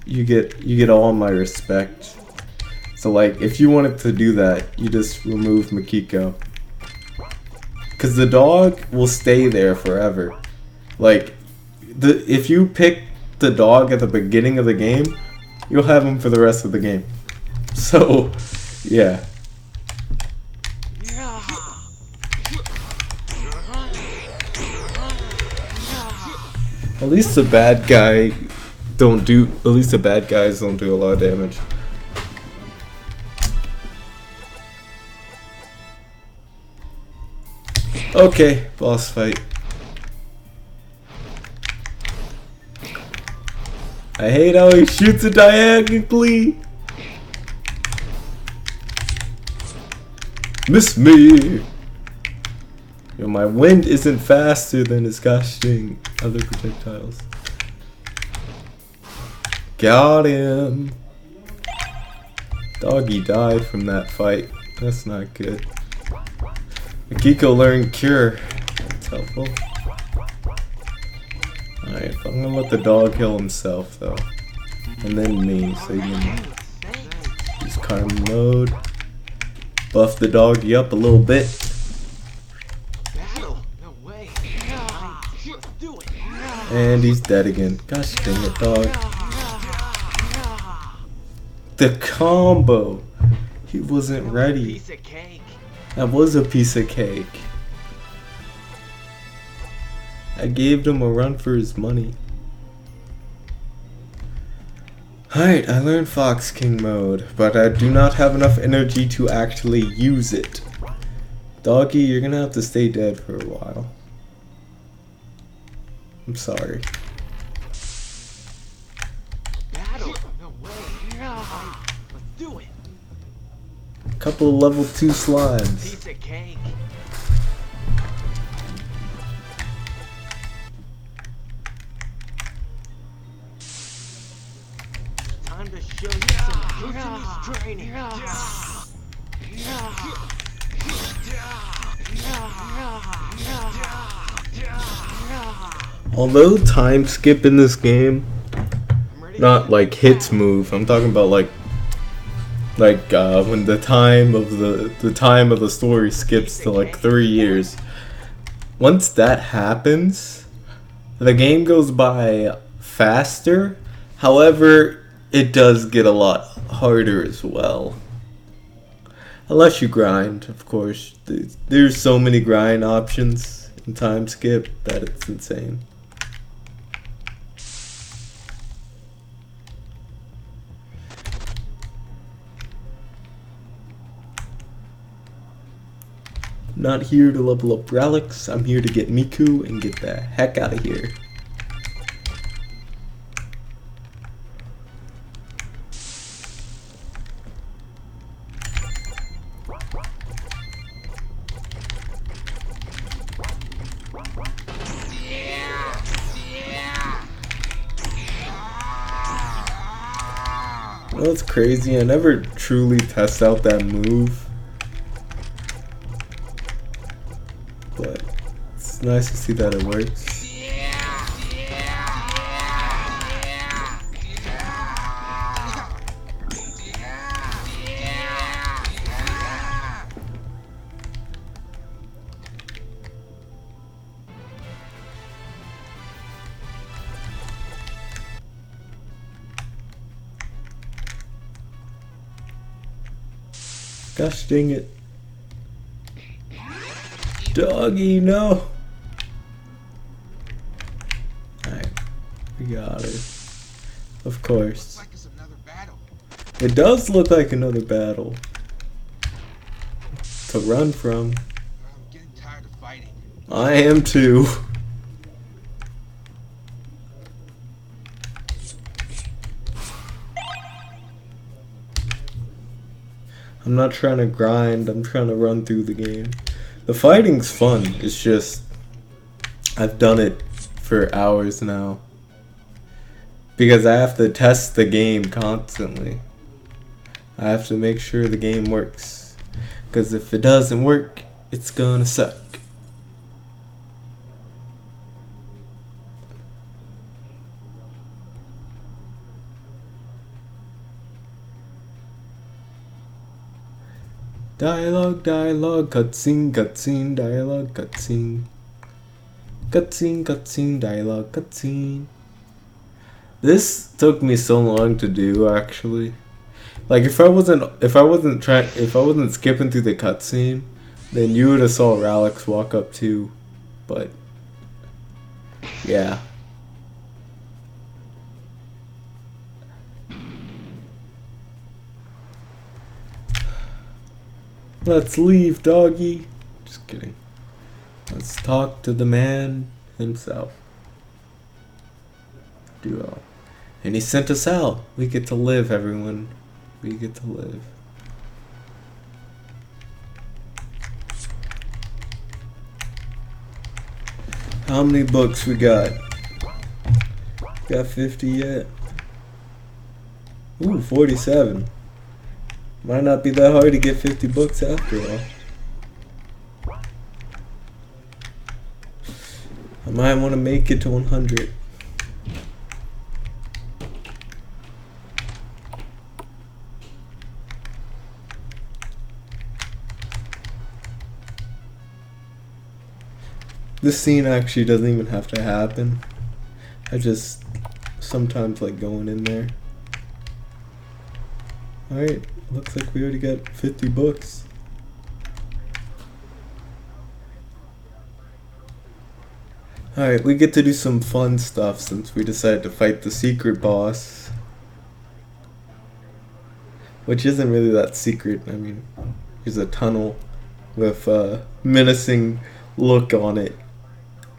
you get all my respect. So like, if you wanted to do that, you just remove Makiko. Cause the dog will stay there forever. Like, if you pick the dog at the beginning of the game, you'll have him for the rest of the game. So, yeah. At least the bad guys don't do a lot of damage. Okay, boss fight. I hate how he shoots it diagonally. Miss me. Yo, my wind isn't faster than his gushing other projectiles. Got him. Doggy died from that fight. That's not good. Makiko learned Cure. That's helpful. Alright, I'm gonna let the dog heal himself though. And then me, so you can use karma mode. Buff the doggy up a little bit. And he's dead again. Gosh dang it, dog. The combo! He wasn't ready. That was a piece of cake. I gave him a run for his money. Alright, I learned Fox King mode, but I do not have enough energy to actually use it. Doggy, you're gonna have to stay dead for a while. I'm sorry. Couple of level 2 slimes. Piece of cake. Time to show you some Hercules training. Although time skip in this game, not like hits move, I'm talking about like when the time of the story skips to like 3 years. Once that happens, the game goes by faster. However, it does get a lot harder as well. Unless you grind, of course. There's so many grind options in time skip that it's insane. Not here to level up relics, I'm here to get Miku and get the heck out of here. You know what's crazy? I never truly test out that move. But it's nice to see that it works. Gosh dang it. Doggy, no. Alright, we got it. Of course. It does look like another battle to run from. I'm getting tired of fighting. I am too. I'm not trying to grind, I'm trying to run through the game. The fighting's fun, it's just I've done it for hours now. Because I have to test the game constantly. I have to make sure the game works. Because if it doesn't work, it's gonna suck. Dialogue, dialogue, cutscene, cutscene, dialogue, cutscene. Cutscene, cutscene, dialogue, cutscene. This took me so long to do, actually. Like if I wasn't skipping through the cutscene, then you would have saw Ralix walk up too. But yeah. Let's leave, doggy. Just kidding. Let's talk to the man himself. Duo. And he sent us out. We get to live, everyone. We get to live. How many books we got? Got 50 yet? Ooh, 47. Might not be that hard to get 50 books after all. I might want to make it to 100. This scene actually doesn't even have to happen. I just sometimes like going in there. Alright, looks like we already got 50 books. Alright, we get to do some fun stuff since we decided to fight the secret boss. Which isn't really that secret. I mean, there's a tunnel with a menacing look on it.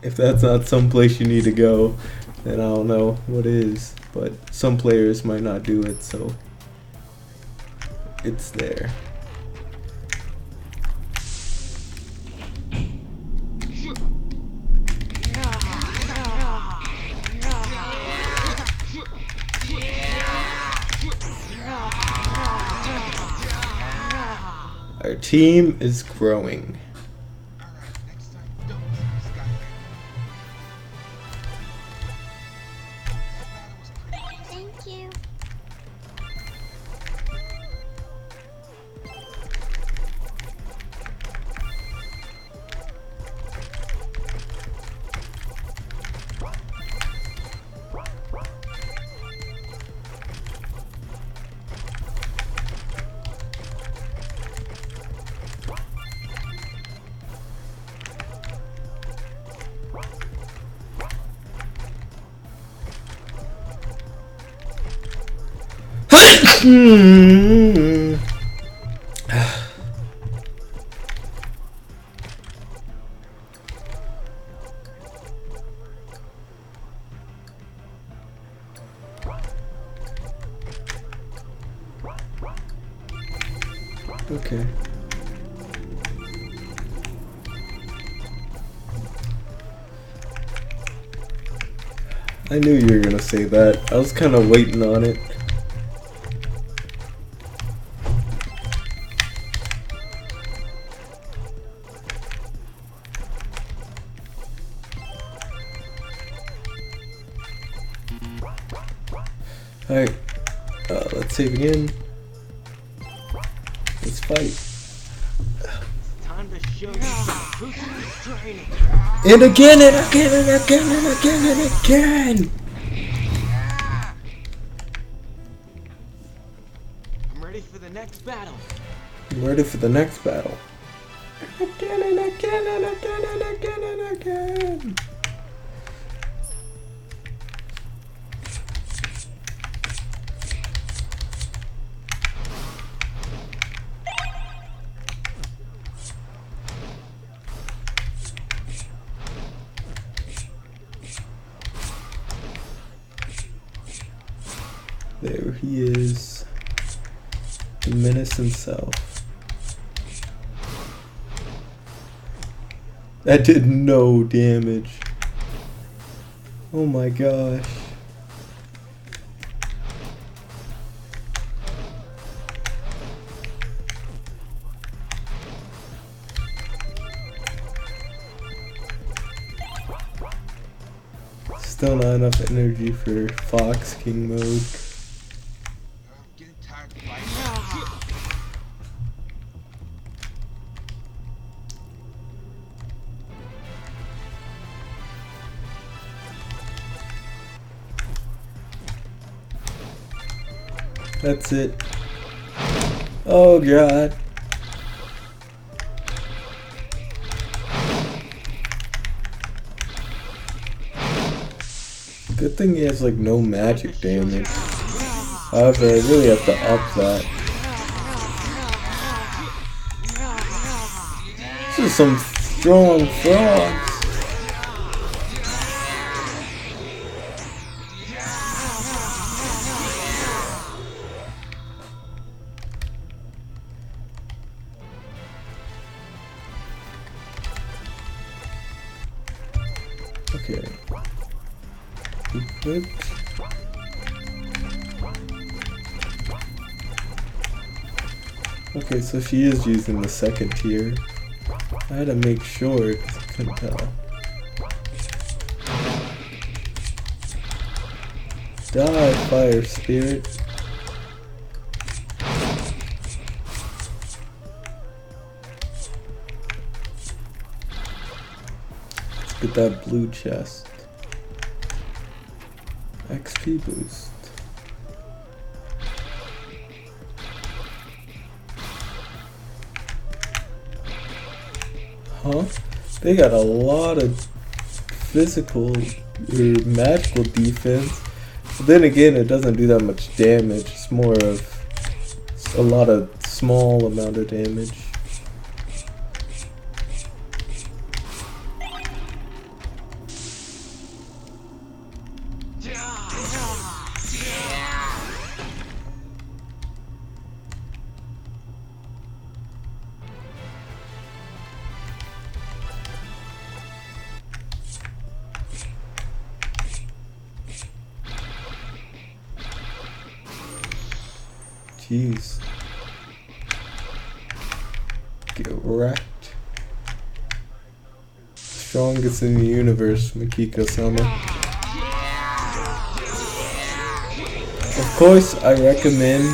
If that's not someplace you need to go, then I don't know what is. But some players might not do it, so it's there. Our team is growing. Thank you. Okay. I knew you were gonna say that. I was kind of waiting on it. Alright, let's save again. Let's fight. Time to show you some crucible training. And again and again and again and again and again! I'm ready for the next battle. I'm ready for the next battle. Again and again and again and again and again! There he is, the menace himself. That did no damage. Oh my gosh. Still not enough energy for Fox King mode. I'm getting tired of fighting. That's it. Oh god. Good thing he has like no magic damage. However, I really have to up that. This is some strong frogs. Okay. Equip. Okay, so she is using the second tier. I had to make sure because I couldn't tell. Die, fire spirit. Let's get that blue chest. XP boost. Huh? They got a lot of physical or magical defense. But then again, it doesn't do that much damage. It's more of a lot of small amount of damage. Jeez. Get wrecked. Strongest in the universe, Makiko-sama. Of course, I recommend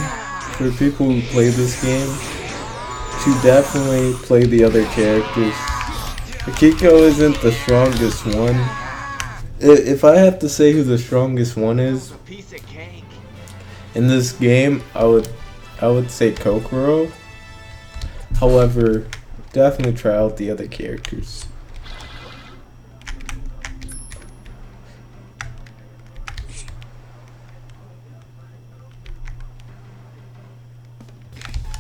for people who play this game to definitely play the other characters. Makiko isn't the strongest one. If I have to say who the strongest one is A piece of cake. in this game, I would say Kokoro. However, definitely try out the other characters.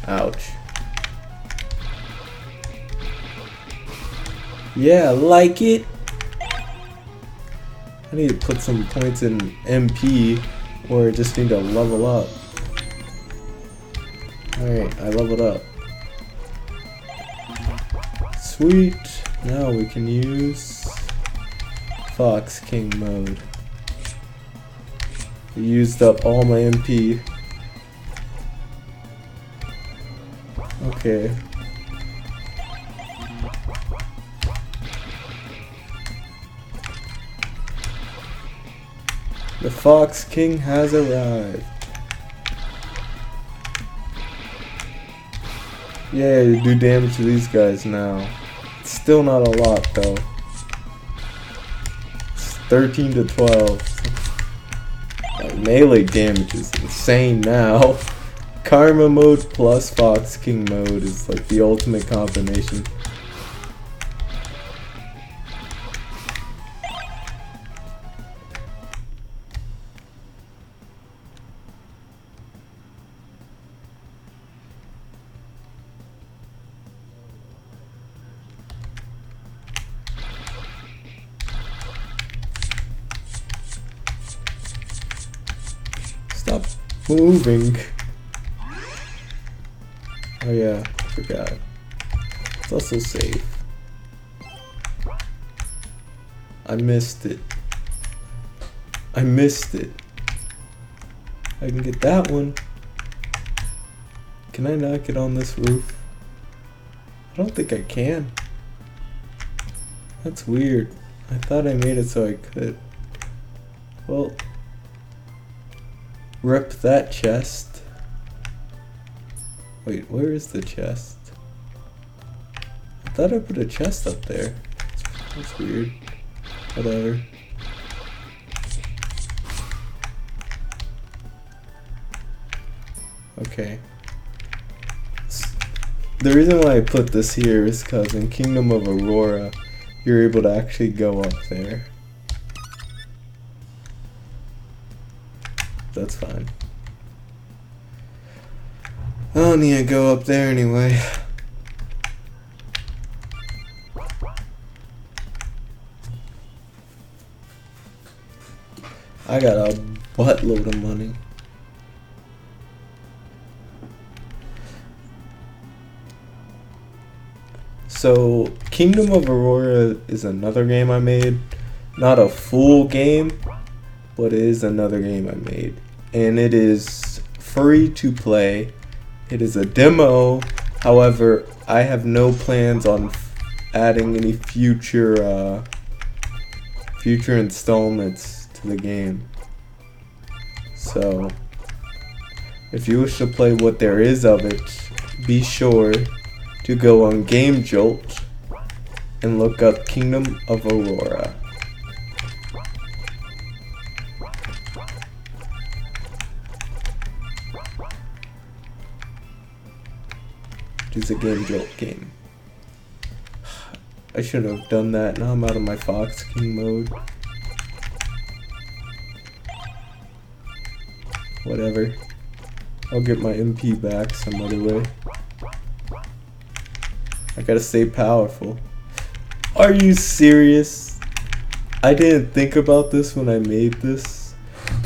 Ouch. Yeah, like it. I need to put some points in MP, or I just need to level up. Alright, I leveled up. Sweet. Now we can use Fox King mode. I used up all my MP. Okay. The Fox King has arrived. Yeah, do damage to these guys now. It's still not a lot though. It's 13 to 12. Like, melee damage is insane now. Karma mode plus Fox King mode is like the ultimate combination. Stop moving. Oh yeah, forgot. It's also safe. I missed it. I missed it. I can get that one. Can I not get on this roof? I don't think I can. That's weird. I thought I made it so I could. Well, rip that chest. Wait, where is the chest? I thought I put a chest up there. That's weird. Whatever. Okay. The reason why I put this here is because in Kingdom of Aurora, you're able to actually go up there. That's fine. I don't need to go up there anyway. I got a buttload of money. So, Kingdom of Aurora is another game I made. Not a full game, but it is another game I made. And it is free to play. It is a demo. However, I have no plans on adding any future installments to the game. So, if you wish to play what there is of it, be sure to go on Game Jolt and look up Kingdom of Aurora. It's a Game Jolt game. I should have done that. Now I'm out of my Fox King mode. Whatever. I'll get my MP back some other way. I gotta stay powerful. Are you serious? I didn't think about this when I made this.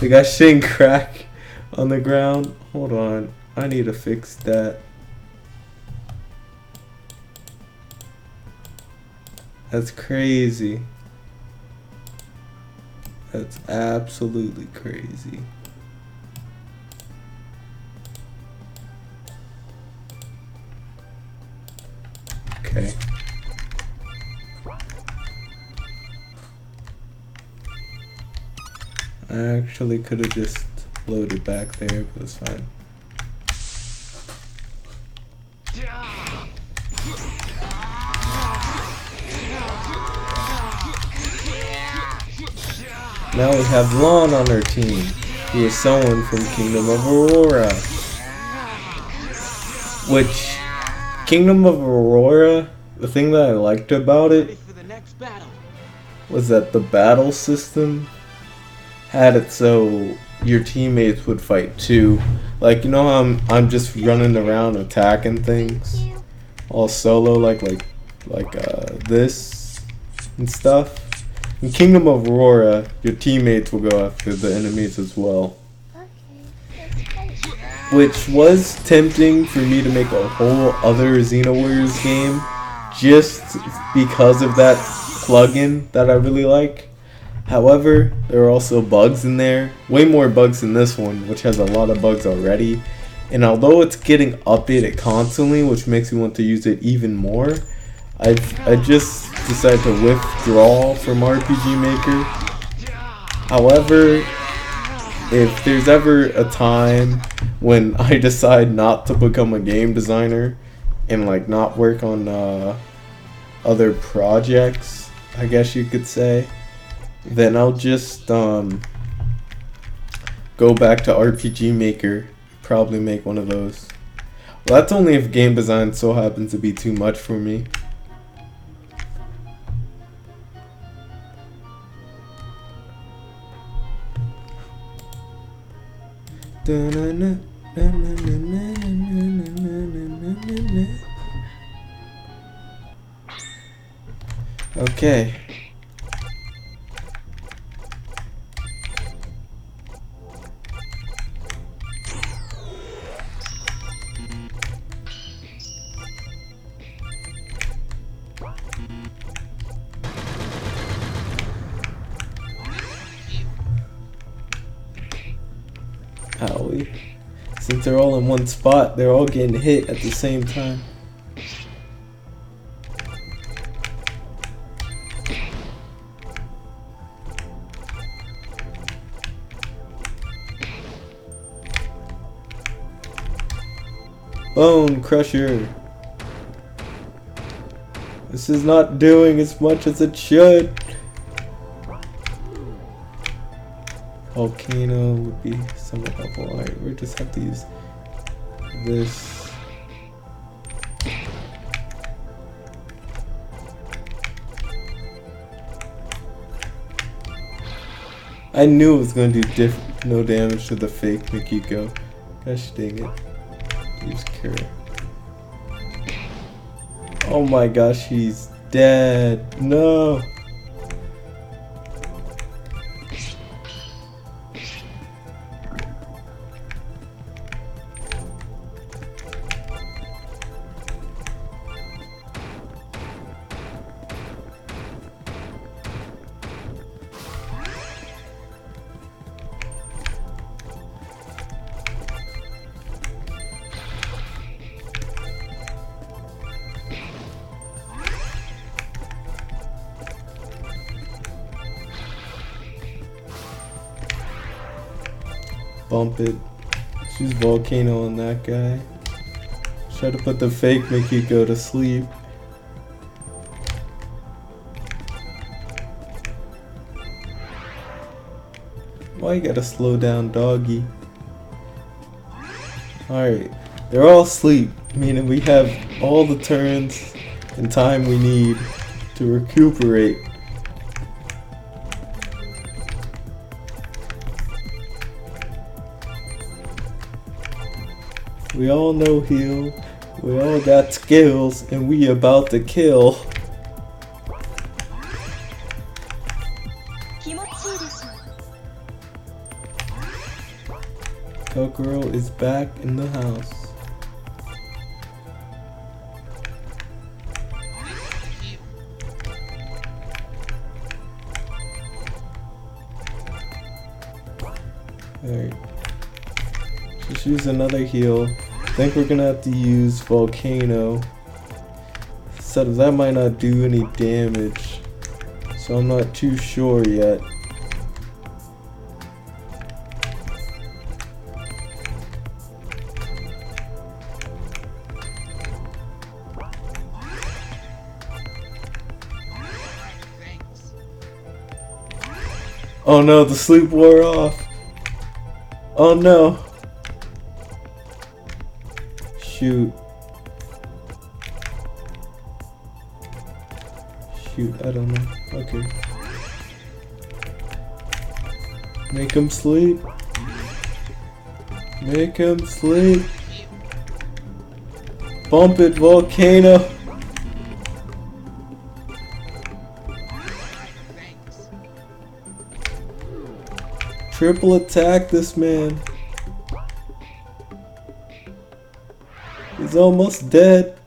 Like, I shouldn't crack on the ground. Hold on. I need to fix that. That's crazy. That's absolutely crazy. Okay. I actually could have just loaded back there, but it's fine. Now we have Lon on our team. He is someone from Kingdom of Aurora. Which, Kingdom of Aurora, the thing that I liked about it was that the battle system had it so your teammates would fight too. Like, you know how I'm just running around attacking things all solo like this and stuff. In Kingdom of Aurora, your teammates will go after the enemies as well. Which was tempting for me to make a whole other Xeno game just because of that plugin that I really like. However, there are also bugs in there, way more bugs than this one, which has a lot of bugs already. And although it's getting updated constantly, which makes me want to use it even more, I just decided to withdraw from RPG Maker. However, if there's ever a time when I decide not to become a game designer and like not work on other projects, I guess you could say, then I'll just go back to RPG Maker, probably make one of those. Well, that's only if game design so happens to be too much for me. Okay. Owie. Since they're all in one spot, they're all getting hit at the same time. Bone Crusher. This is not doing as much as it should. Volcano would be somewhat helpful. Alright, we just have to use this. I knew it was going to do no damage to the fake Mikiko. Gosh dang it. Use cure. Oh my gosh, he's dead. No! Bump it. Let's use Volcano on that guy. Try to put the fake Mikiko to sleep. Why you gotta slow down, doggy? Alright, they're all asleep, meaning we have all the turns and time we need to recuperate. We all know heal, we all got skills, and we about to kill. Kokoro is back in the house. Alright. Just use another heal. I think we're gonna have to use Volcano. So that might not do any damage. So I'm not too sure yet. Oh no, the sleep wore off. Oh no. Shoot. Shoot, I don't know. Okay. Make him sleep. Make him sleep. Bump it, Volcano. Triple attack this man. He's almost dead.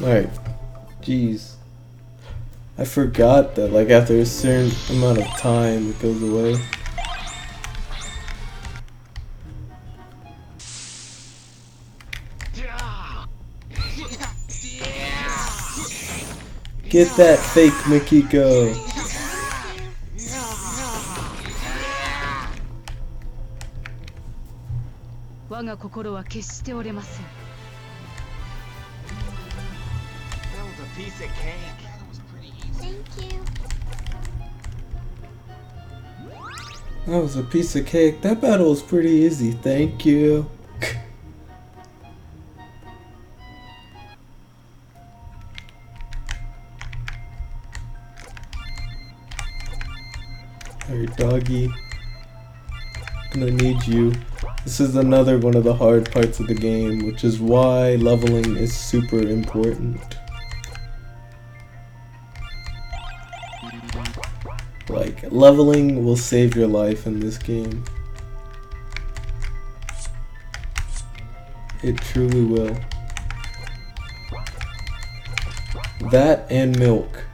Alright. Jeez. I forgot that, like, after a certain amount of time, it goes away. Get that fake Makiko! 我が心は決して折れません。 That was a piece of cake. That was pretty easy. Thank you. That was a piece of cake. That battle was pretty easy. Thank you. Alright, doggy. Gonna need you. This is another one of the hard parts of the game, which is why leveling is super important. Like, leveling will save your life in this game. It truly will. That and milk.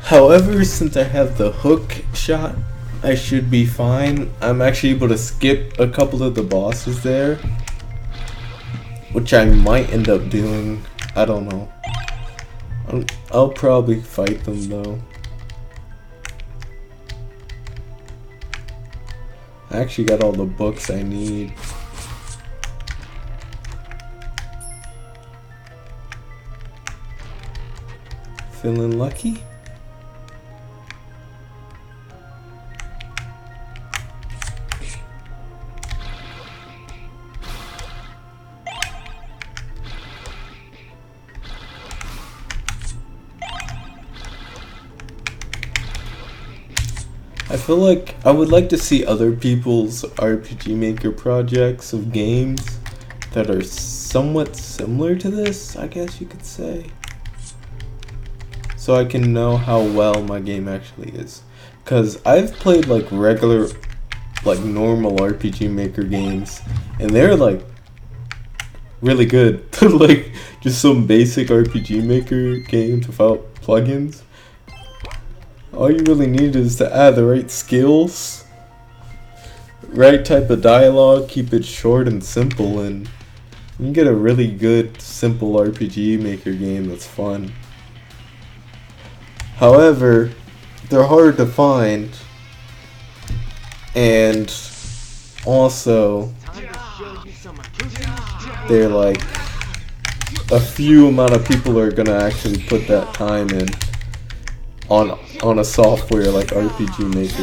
However, since I have the hook shot, I should be fine. I'm actually able to skip a couple of the bosses there, which I might end up doing. I don't know. I'll probably fight them though. I actually got all the books I need. Feeling lucky? I feel like I would like to see other people's RPG Maker projects of games that are somewhat similar to this, I guess you could say. So I can know how well my game actually is. Cause I've played like regular, like normal RPG Maker games, and they're like really good. Like just some basic RPG Maker games without plugins. All you really need is to add the right skills, right type of dialogue, keep it short and simple, and you can get a really good, simple RPG Maker game that's fun. However, they're hard to find, and also, they're like, a few amount of people are gonna actually put that time in on a software like RPG Maker.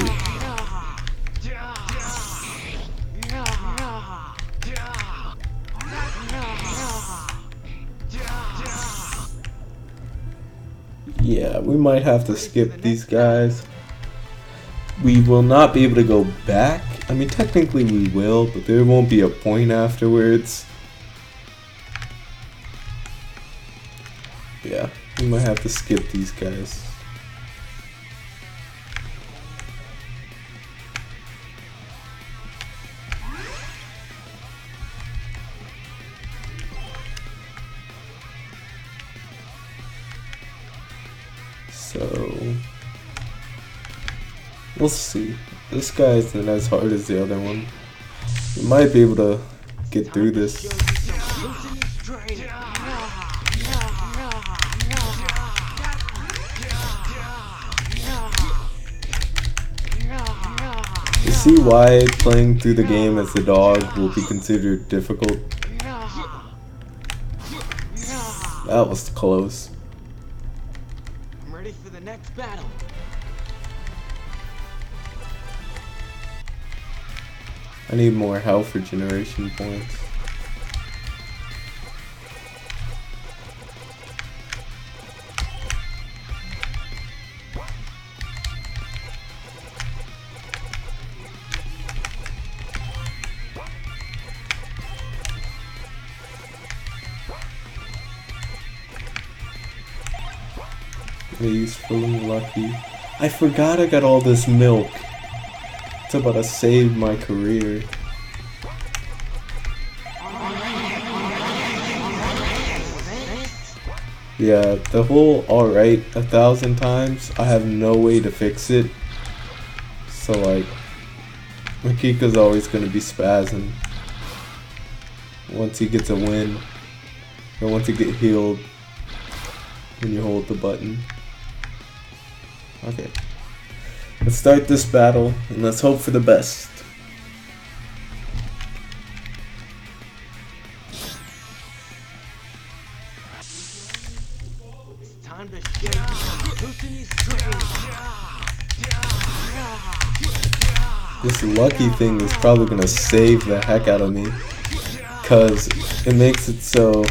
Yeah, we might have to skip these guys. We will not be able to go back. I mean, technically we will, but there won't be a point afterwards. Yeah, we might have to skip these guys. So, we'll see. This guy isn't as hard as the other one. You might be able to get through this. You see why playing through the game as the dog will be considered difficult? That was close. I'm ready for the next battle. I need more health regeneration points. Please, feeling lucky. I forgot I got all this milk. It's about to save my career. Yeah, the whole alright 1,000 times, I have no way to fix it. So like, Makika's always gonna be spazzing once he gets a win, or once he get healed when you hold the button. Okay, let's start this battle and let's hope for the best. Time to shake Hootie's strength. This lucky thing is probably gonna save the heck out of me, cause it makes it so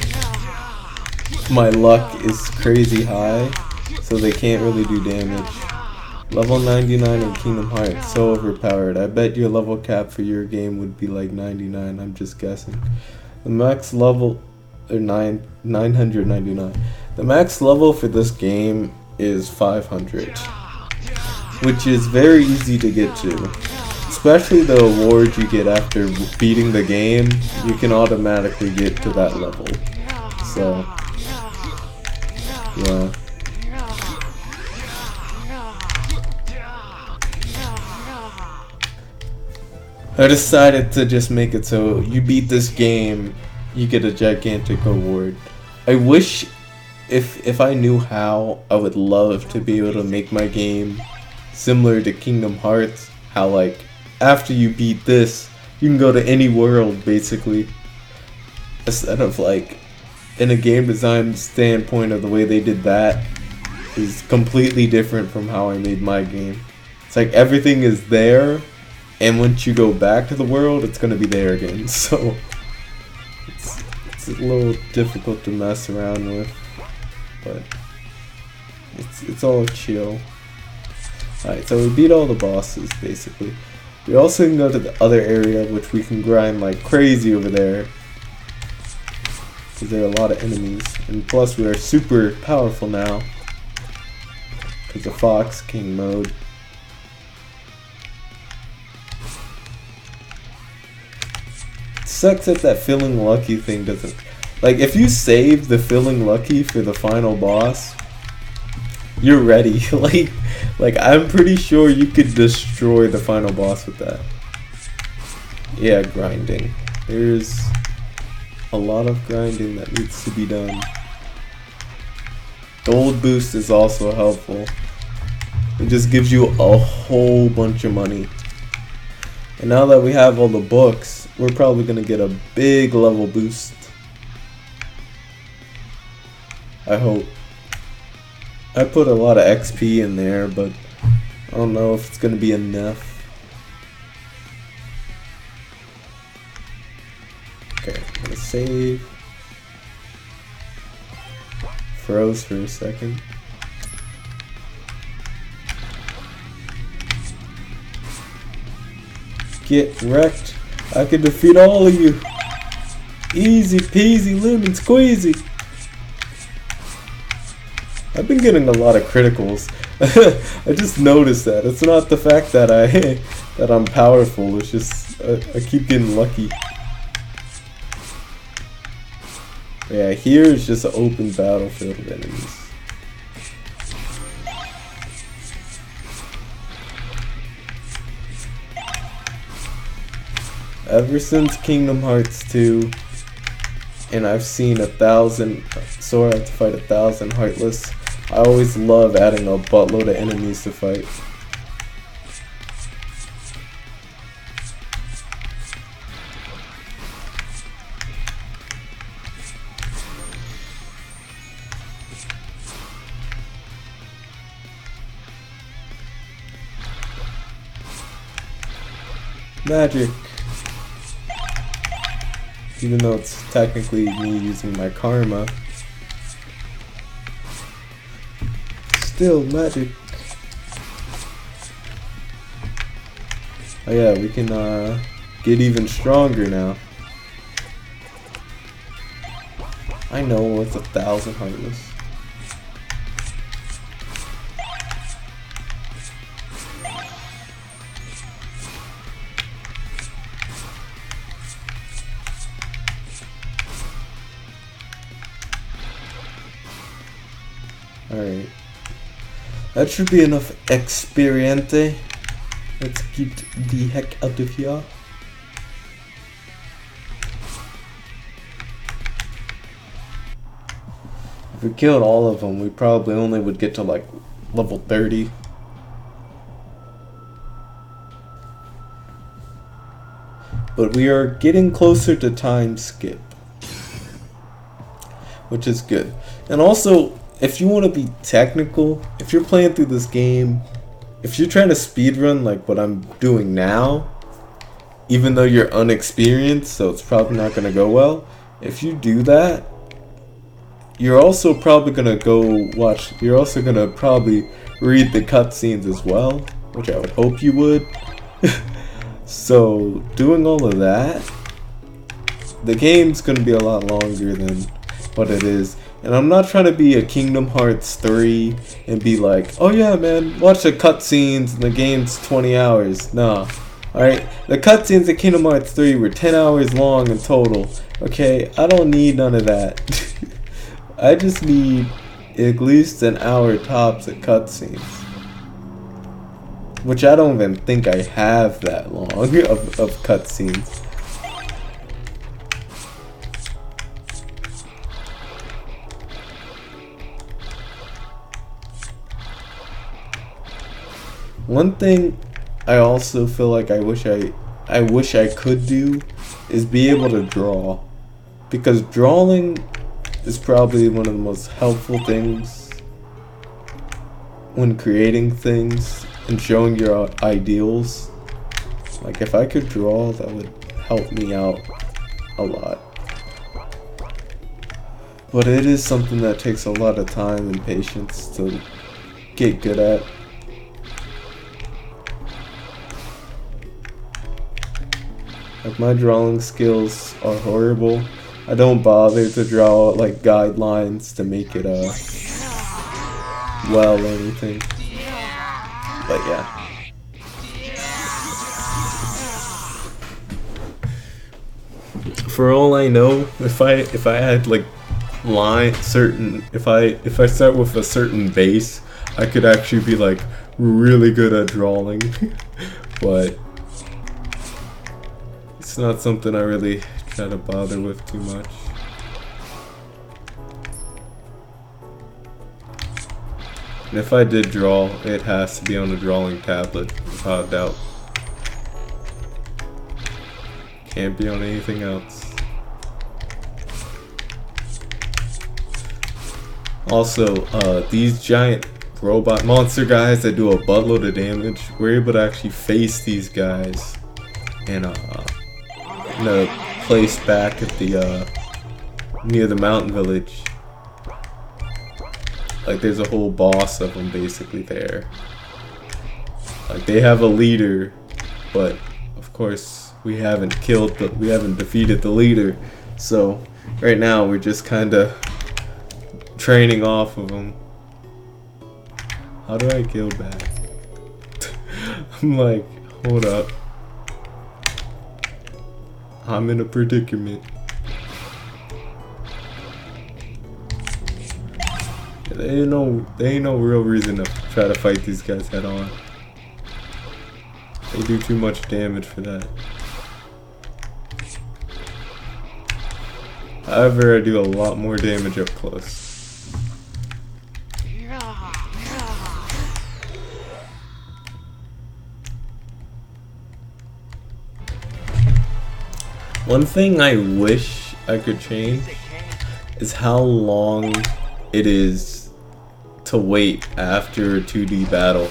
my luck is crazy high, so they can't really do damage. Level 99 in Kingdom Hearts, so overpowered. I bet your level cap for your game would be like 99, I'm just guessing. The max level, or 999. The max level for this game is 500, which is very easy to get to. Especially the awards you get after beating the game, you can automatically get to that level. So, yeah. I decided to just make it so you beat this game, you get a gigantic award. I wish if I knew how, I would love to be able to make my game similar to Kingdom Hearts. How like, after you beat this, you can go to any world basically. Instead of like, in a game design standpoint of the way they did that is completely different from how I made my game. It's like everything is there, and once you go back to the world, it's gonna be there again. So it's a little difficult to mess around with, but it's all chill. Alright, so we beat all the bosses basically. We also can go to the other area, which we can grind like crazy over there, because there are a lot of enemies, and plus we are super powerful now because of Fox King mode. Sucks that that feeling lucky thing doesn't, like, if you save the feeling lucky for the final boss, you're ready. like I'm pretty sure you could destroy the final boss with that. Yeah, grinding. There's a lot of grinding that needs to be done. Gold boost is also helpful. It just gives you a whole bunch of money. And now that we have all the books, we're probably gonna get a big level boost. I hope. I put a lot of XP in there, but I don't know if it's gonna be enough. Okay, I'm gonna save. Froze for a second. Get wrecked. I can defeat all of you. Easy peasy lemon squeezy. I've been getting a lot of criticals. I just noticed that. It's not the fact that I'm powerful. It's just I keep getting lucky. Yeah, here is just an open battlefield of enemies. Ever since Kingdom Hearts 2, and I've seen 1,000, Sora have to fight 1,000 Heartless, I always love adding a buttload of enemies to fight. Magic. Even though it's technically me using my karma. Still magic. Oh yeah, we can get even stronger now. I know it's 1,000 Heartless. Alright. That should be enough experiente. Let's get the heck out of here. If we killed all of them, we probably only would get to like level 30. But we are getting closer to time skip, which is good. And also, if you want to be technical, if you're playing through this game, if you're trying to speedrun like what I'm doing now, even though you're unexperienced, so it's probably not going to go well, if you do that, you're also probably going to you're also going to probably read the cutscenes as well, which I would hope you would. So, doing all of that, the game's going to be a lot longer than what it is. And I'm not trying to be a Kingdom Hearts 3 and be like, oh yeah man, watch the cutscenes and the game's 20 hours. Nah. Alright, the cutscenes in Kingdom Hearts 3 were 10 hours long in total. Okay, I don't need none of that. I just need at least an hour tops of cutscenes. Which I don't even think I have that long of cutscenes. One thing I also feel like I wish I could do is be able to draw, because drawing is probably one of the most helpful things when creating things and showing your ideals. Like if I could draw, that would help me out a lot. But it is something that takes a lot of time and patience to get good at. Like my drawing skills are horrible. I don't bother to draw like guidelines to make it well or anything. But yeah. For all I know, if I had like if I start with a certain base, I could actually be like really good at drawing. But it's not something I really try to bother with too much. And if I did draw, it has to be on a drawing tablet, without a doubt. Can't be on anything else. Also, these giant robot monster guys that do a buttload of damage, we're able to actually face these guys in a place back at the near the mountain village. Like there's a whole boss of them basically there. Like they have a leader, but of course we haven't defeated the leader. So right now we're just kind of training off of them. How do I kill back? I'm like, hold up. I'm in a predicament. There ain't no real reason to try to fight these guys head on. They do too much damage for that. However, I do a lot more damage up close. One thing I wish I could change is how long it is to wait after a 2D battle.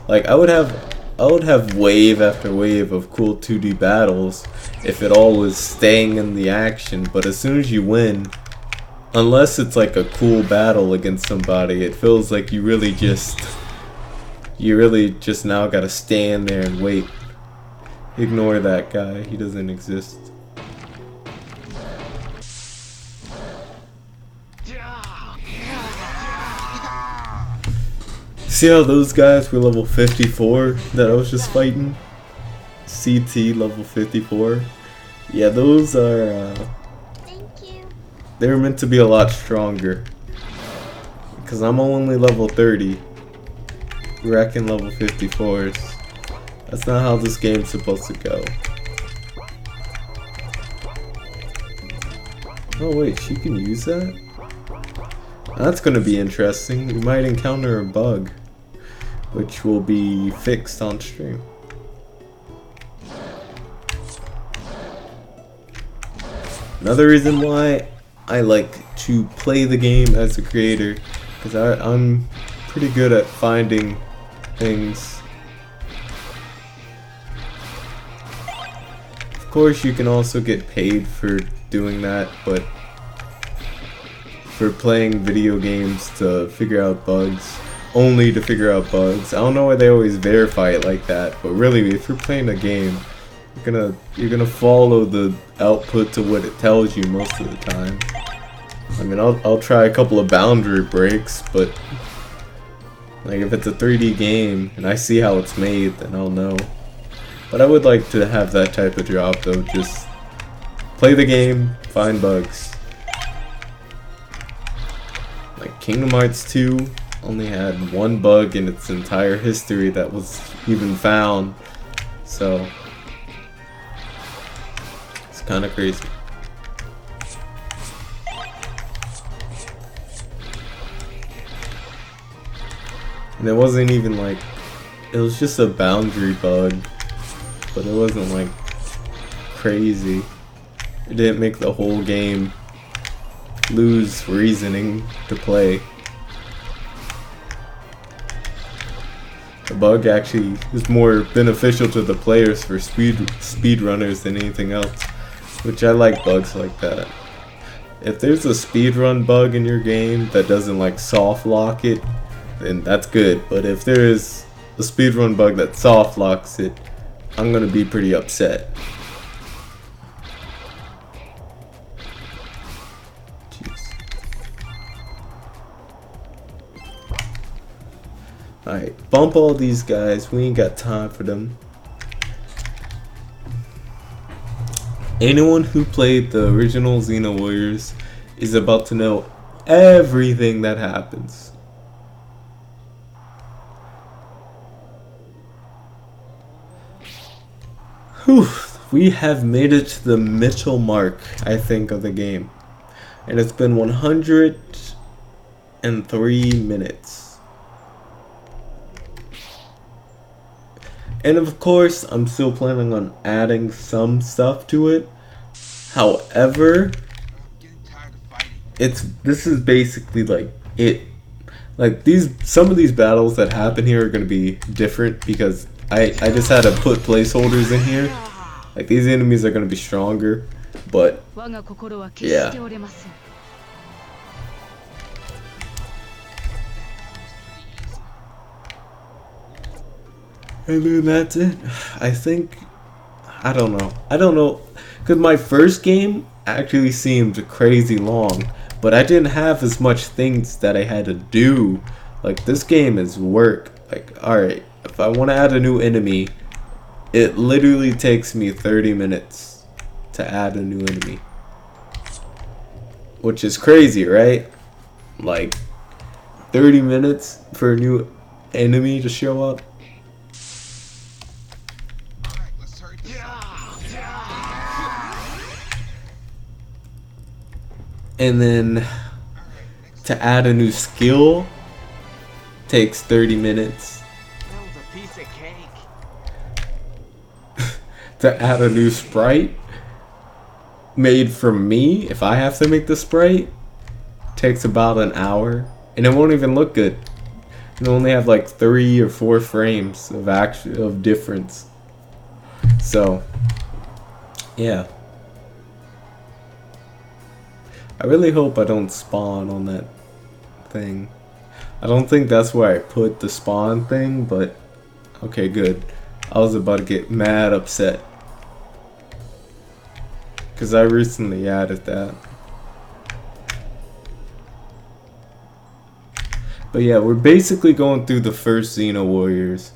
Like I would have wave after wave of cool 2D battles if it all was staying in the action, but as soon as you win, unless it's like a cool battle against somebody, it feels like you really just now gotta stand there and wait. Ignore that guy, he doesn't exist. See how those guys were level 54 that I was just fighting? CT level 54. Yeah, those are Thank you. they were meant to be a lot stronger. Because I'm only level 30. Wrecking level 54s. That's not how this game's supposed to go. Oh wait, she can use that? That's gonna be interesting. We might encounter a bug, which will be fixed on stream. Another reason why I like to play the game as a creator, because I'm pretty good at finding things. Of course, you can also get paid for doing that, but for playing video games to figure out bugs, only to figure out bugs. I don't know why they always verify it like that, but really, if you're playing a game, you're gonna follow the output to what it tells you most of the time. I mean, I'll try a couple of boundary breaks, but like if it's a 3D game and I see how it's made, then I'll know. But I would like to have that type of job though, just play the game, find bugs. Like Kingdom Hearts 2 only had one bug in its entire history that was even found, so it's kind of crazy. And it wasn't even like, it was just a boundary bug, but it wasn't like crazy. It didn't make the whole game lose reasoning to play. The bug actually is more beneficial to the players for speedrunners than anything else, which I like bugs like that. If there's a speedrun bug in your game that doesn't like soft lock it, then that's good. But if there is a speedrun bug that soft locks it, I'm gonna be pretty upset. Jeez. Alright, bump all these guys. We ain't got time for them. Anyone who played the original Xeno Warriors is about to know everything that happens. Whew, we have made it to the middle mark, I think, of the game. And it's been 103 minutes. And of course, I'm still planning on adding some stuff to it. However, this is basically like it. Like some of these battles that happen here are gonna be different because I just had to put placeholders in here. Like these enemies are gonna be stronger, but yeah. And then that's it. I think, I don't know, because my first game actually seemed crazy long, but I didn't have as much things that I had to do. Like this game is work. Like, alright, if I want to add a new enemy, it literally takes me 30 minutes to add a new enemy, which is crazy, right? Like 30 minutes for a new enemy to show up. And then to add a new skill takes 30 minutes. That was a piece of cake. To add a new sprite made from me, if I have to make the sprite, takes about an hour. And it won't even look good. It'll only have like 3 or 4 frames of difference. So, yeah. I really hope I don't spawn on that thing. I don't think that's where I put the spawn thing, but okay, good. I was about to get mad upset because I recently added that. But yeah, we're basically going through the first Xeno Warriors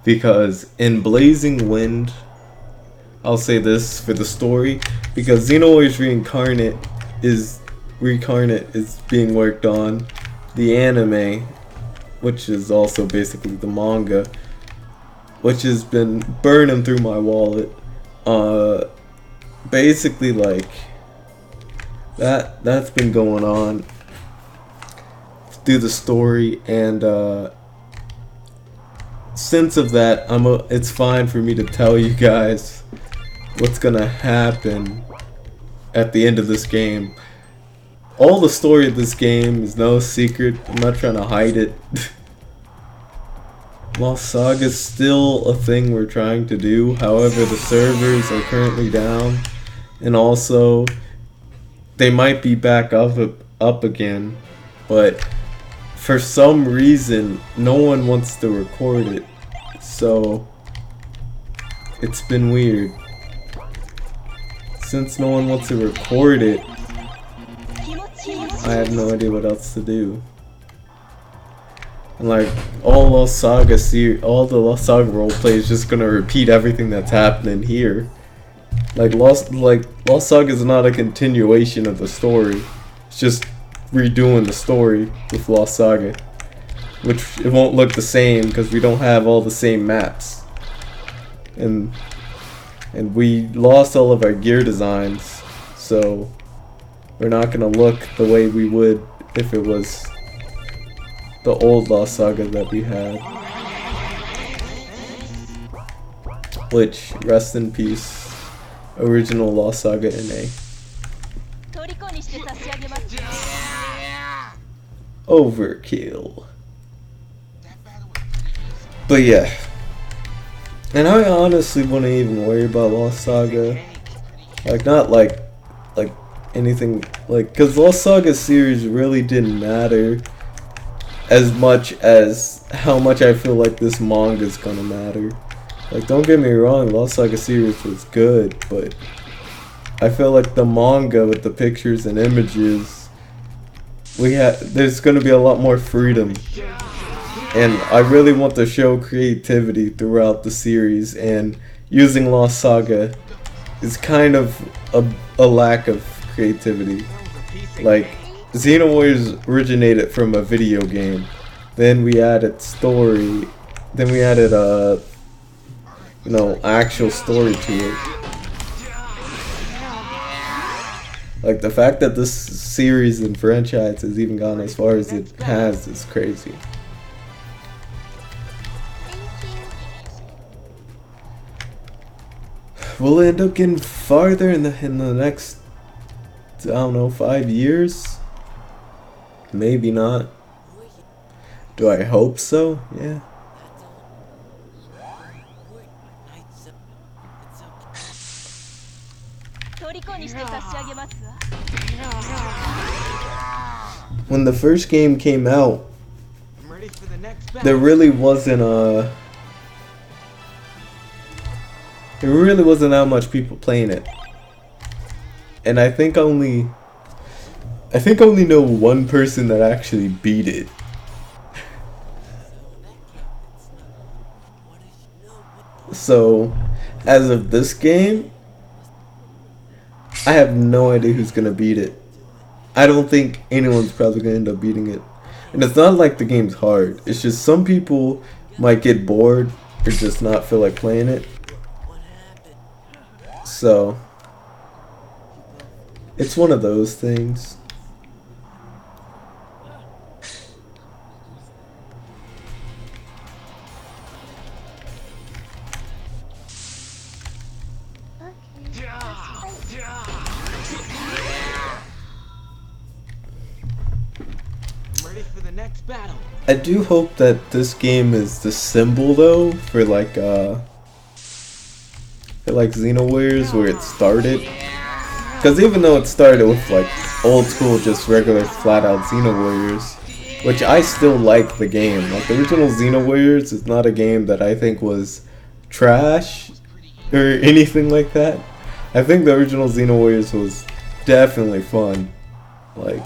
because in Blazing Wind, I'll say this for the story, because Xeno Warriors Reincarnate is being worked on, the anime, which is also basically the manga, which has been burning through my wallet. Basically, like, that's been going on through the story, and since of that, it's fine for me to tell you guys what's gonna happen at the end of this game. All the story of this game is no secret. I'm not trying to hide it. Lost Saga is still a thing we're trying to do. However, the servers are currently down, and also they might be back up again, but for some reason no one wants to record it, so it's been weird. Since no one wants to record it, I have no idea what else to do. And like all the Lost Saga roleplay is just gonna repeat everything that's happening here. Like Lost Saga is not a continuation of the story. It's just redoing the story with Lost Saga, which it won't look the same because we don't have all the same maps, and we lost all of our gear designs, so we're not gonna look the way we would if it was the old Lost Saga that we had. Which, rest in peace, original Lost Saga NA. Overkill. But yeah. And I honestly wouldn't even worry about Lost Saga. Like, not like anything, like, cause Lost Saga series really didn't matter as much as how much I feel like this manga is gonna matter. Like, don't get me wrong, Lost Saga series was good, but I feel like the manga with the pictures and images, there's gonna be a lot more freedom. And I really want to show creativity throughout the series, and using Lost Saga is kind of a lack of creativity. Like, Xeno Warriors originated from a video game, then we added story, then we added actual story to it. Like, the fact that this series and franchise has even gone as far as it has is crazy. We'll end up getting farther in the next, I don't know, 5 years? Maybe not. Do I hope so? Yeah. When the first game came out, there really wasn't that much people playing it, and I think only know one person that actually beat it. So, as of this game, I have no idea who's gonna beat it. I don't think anyone's probably gonna end up beating it. And it's not like the game's hard. It's just some people might get bored or just not feel like playing it. So, it's one of those things. I do hope that this game is the symbol though for like Xeno Warriors, where it started. Because even though it started with like old school, just regular flat out Xeno Warriors, which I still like the game. Like, the original Xeno Warriors is not a game that I think was trash or anything like that. I think the original Xeno Warriors was definitely fun. Like,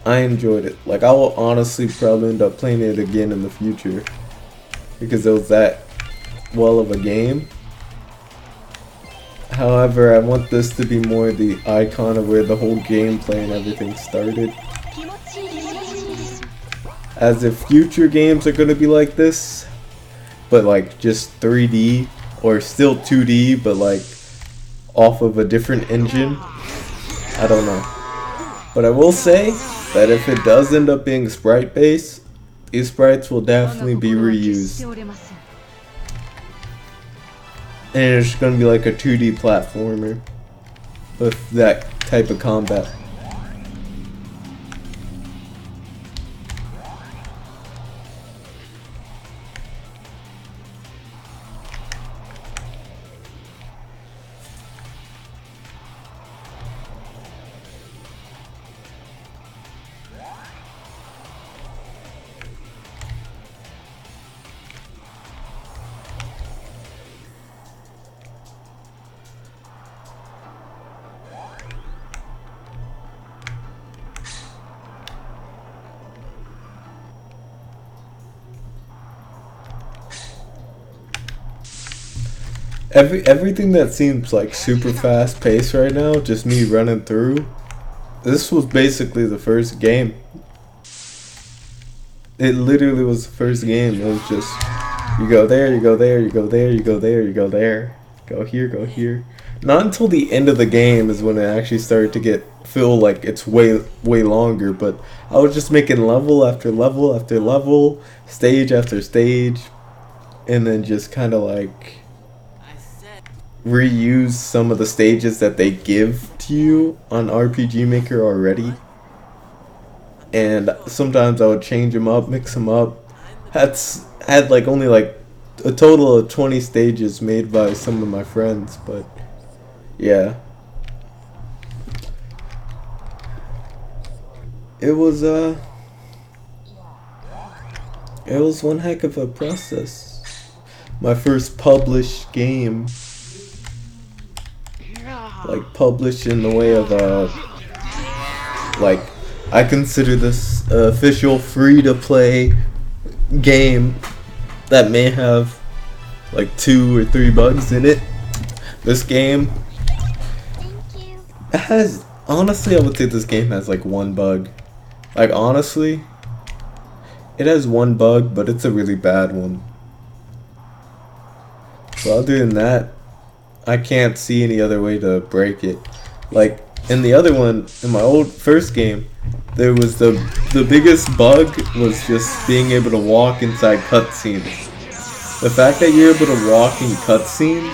I enjoyed it. Like, I will honestly probably end up playing it again in the future because it was that well of a game. However, I want this to be more the icon of where the whole gameplay and everything started. as if future games are gonna be like this, but like just 3D or still 2D, but like off of a different engine. I don't know. But I will say that if it does end up being sprite based, these sprites will definitely be reused. And it's gonna be like a 2D platformer with that type of combat. Everything that seems like super fast paced right now, just me running through, this was basically the first game. It literally was the first game. It was just, you go there, you go there, you go there, you go there, you go there, go here, go here. Not until the end of the game is when it actually started to feel like it's way longer, but I was just making level after level after level, stage after stage, and then just kind of like reuse some of the stages that they give to you on RPG Maker already. And sometimes I would change them up, mix them up. Had like only like a total of 20 stages made by some of my friends, but yeah. It was one heck of a process. My first published game. Like published in the way of like I consider this official free-to-play game that may have like 2 or 3 bugs in it. This game it has, honestly I would say this game has like 1 bug. Like honestly, it has 1 bug, but it's a really bad one. So other than that, I can't see any other way to break it. Like in the other one, in my old first game, there was the biggest bug was just being able to walk inside cutscenes. The fact that you're able to walk in cutscenes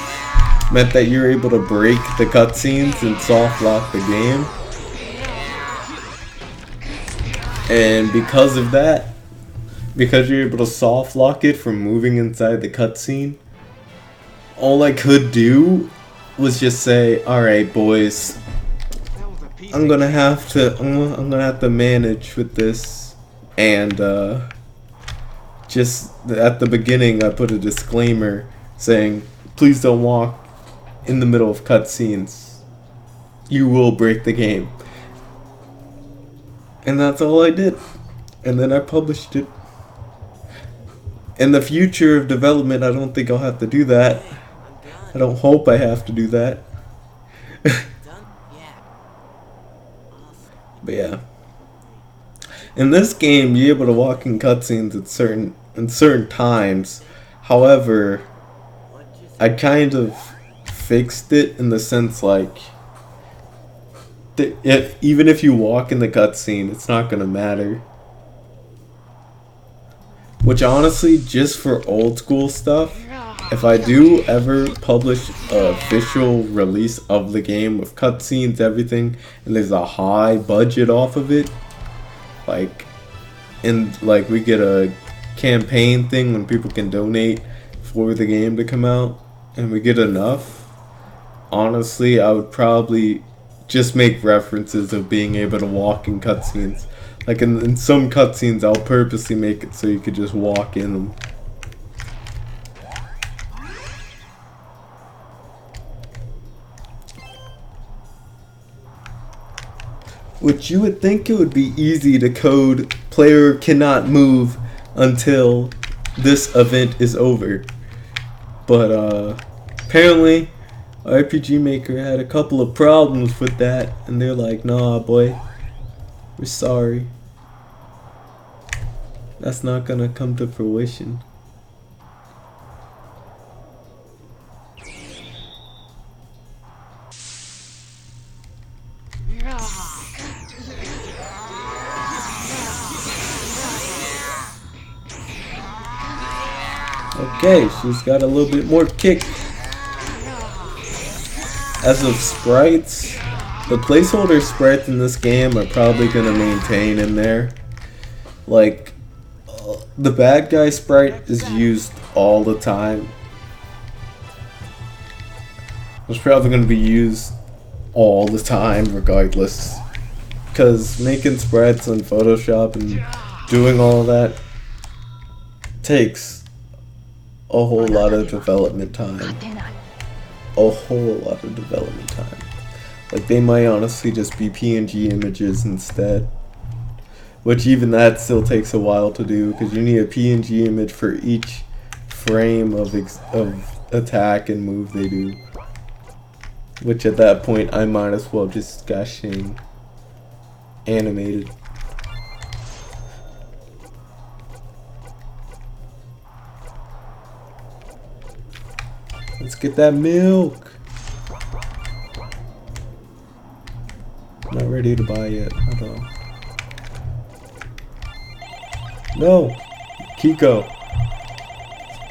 meant that you're able to break the cutscenes and soft lock the game. And because of that, because you're able to soft lock it from moving inside the cutscene, all I could do was just say, "Alright, boys, I'm gonna have to manage with this." And just at the beginning, I put a disclaimer saying, "Please don't walk in the middle of cutscenes. You will break the game." And that's all I did. And then I published it. In the future of development, I don't think I'll have to do that. I don't hope I have to do that. But yeah. In this game, you're able to walk in cutscenes at certain times. However, I kind of fixed it in the sense like even if you walk in the cutscene, it's not gonna matter. Which honestly, just for old school stuff, if I do ever publish an official release of the game with cutscenes, everything, and there's a high budget off of it, like we get a campaign thing when people can donate for the game to come out, and we get enough, honestly, I would probably just make references of being able to walk in cutscenes. Like in some cutscenes, I'll purposely make it so you could just walk in them. Which you would think it would be easy to code player cannot move until this event is over. But apparently RPG Maker had a couple of problems with that, and they're like, "Nah, boy, we're sorry." That's not gonna come to fruition. Okay, she's got a little bit more kick. As of sprites, the placeholder sprites in this game are probably gonna maintain in there. Like, the bad guy sprite is used all the time. It's probably gonna be used all the time regardless. Because making sprites in Photoshop and doing all that takes a whole lot of development time. A whole lot of development time. Like, they might honestly just be PNG images instead. Which even that still takes a while to do, because you need a PNG image for each frame of attack and move they do. Which at that point, I might as well just gashing animated. Let's get that milk. Not ready to buy yet. Hold on. No! Kiko.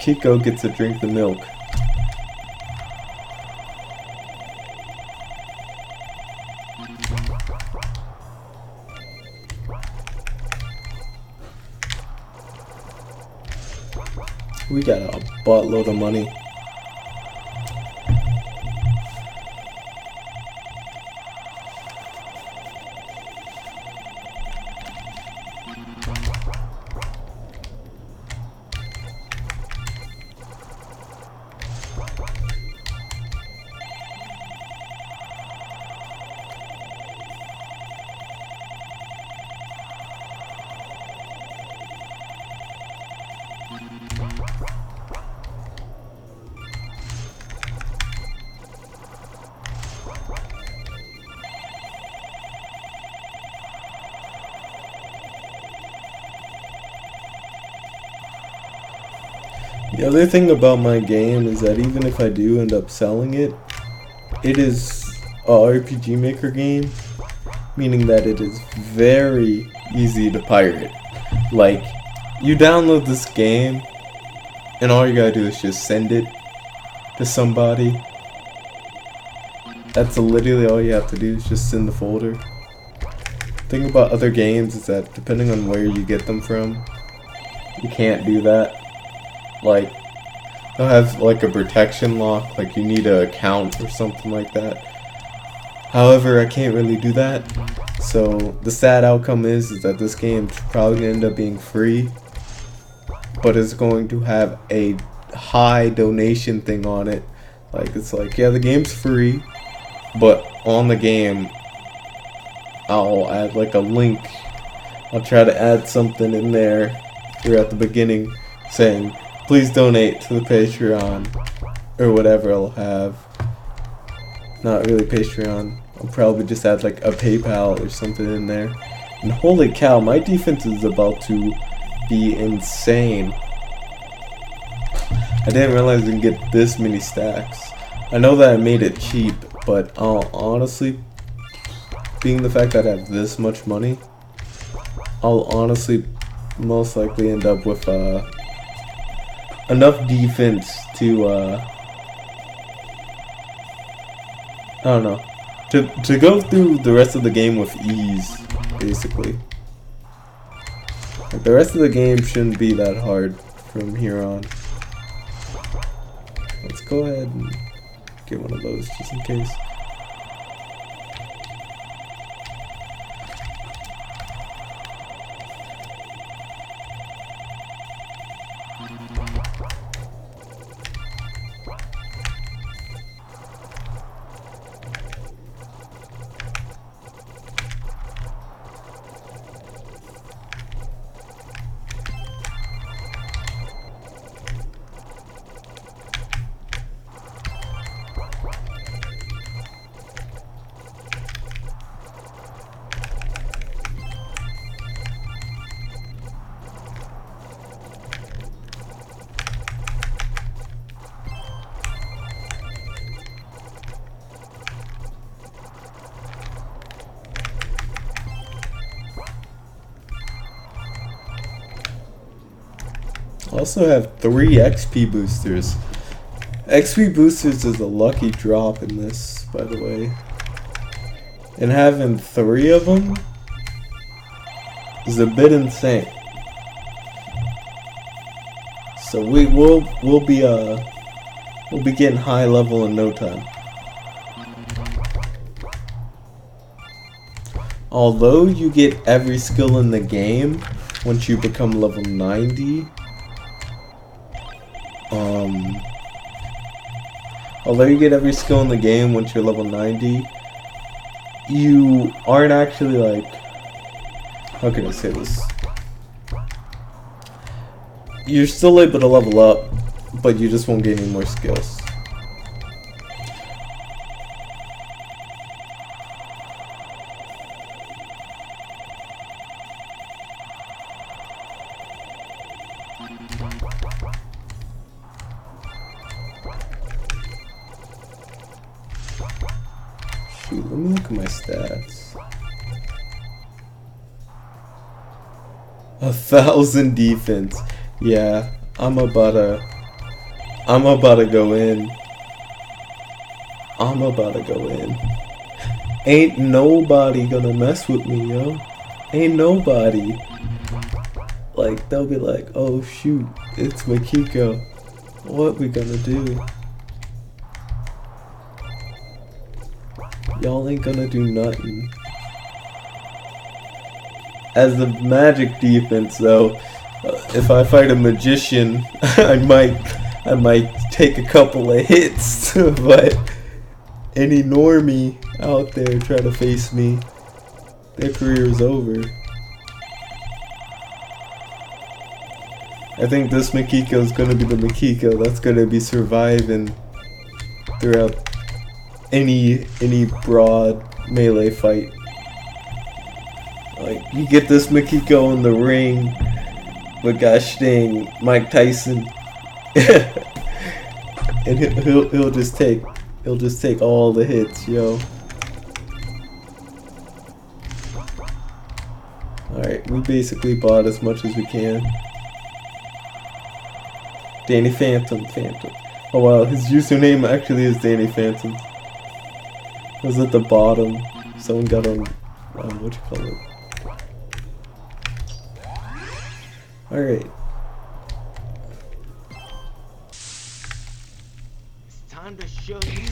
Kiko gets to drink the milk. We got a buttload of money. The other thing about my game is that even if I do end up selling it, it is a RPG Maker game, meaning that it is very easy to pirate. Like, you download this game, and all you gotta do is just send it to somebody. That's literally all you have to do, is just send the folder. The thing about other games is that depending on where you get them from, you can't do that. Like, they'll have like a protection lock, like you need an account or something like that. However, I can't really do that. So the sad outcome is that this game's probably gonna end up being free, but it's going to have a high donation thing on it. Like, it's like, yeah, the game's free, but on the game, I'll add like a link. I'll try to add something in there here at the beginning saying, please donate to the Patreon, or whatever I'll have. Not really Patreon. I'll probably just add like a PayPal or something in there. And holy cow, my defense is about to be insane. I didn't realize I could get this many stacks. I know that I made it cheap, but honestly, being the fact that I have this much money, I'll honestly most likely end up with enough defense to I don't know, to go through the rest of the game with ease, basically. Like, the rest of the game shouldn't be that hard from here on. Let's go ahead and get one of those just in case. Also have 3 XP boosters. XP boosters is a lucky drop in this, by the way. And having 3 of them is a bit insane. So we'll be getting high level in no time. Although you get every skill in the game once you become level 90. Although you get every skill in the game once you're level 90, you aren't actually like, how can I say this? You're still able to level up, but you just won't gain any more skills. Shoot, let me look at my stats. 1,000 defense. Yeah, I'm about to go in. Ain't nobody gonna mess with me, yo. Ain't nobody. Like, they'll be like, oh shoot, it's Makiko. What we gonna do? Y'all ain't gonna do nothing. As the magic defense though, if I fight a magician, I might take a couple of hits, but any normie out there try to face me, their career is over. I think this Makiko is gonna be the Makiko that's gonna be surviving throughout any broad melee fight. Like, you get this Makiko in the ring, but gosh dang, Mike Tyson, and he'll just take all the hits, yo. All right, we basically bought as much as we can. Danny Phantom. Oh wow, his username actually is Danny Phantom. It was at the bottom. Someone got on, what you call it? Alright. It's time to show you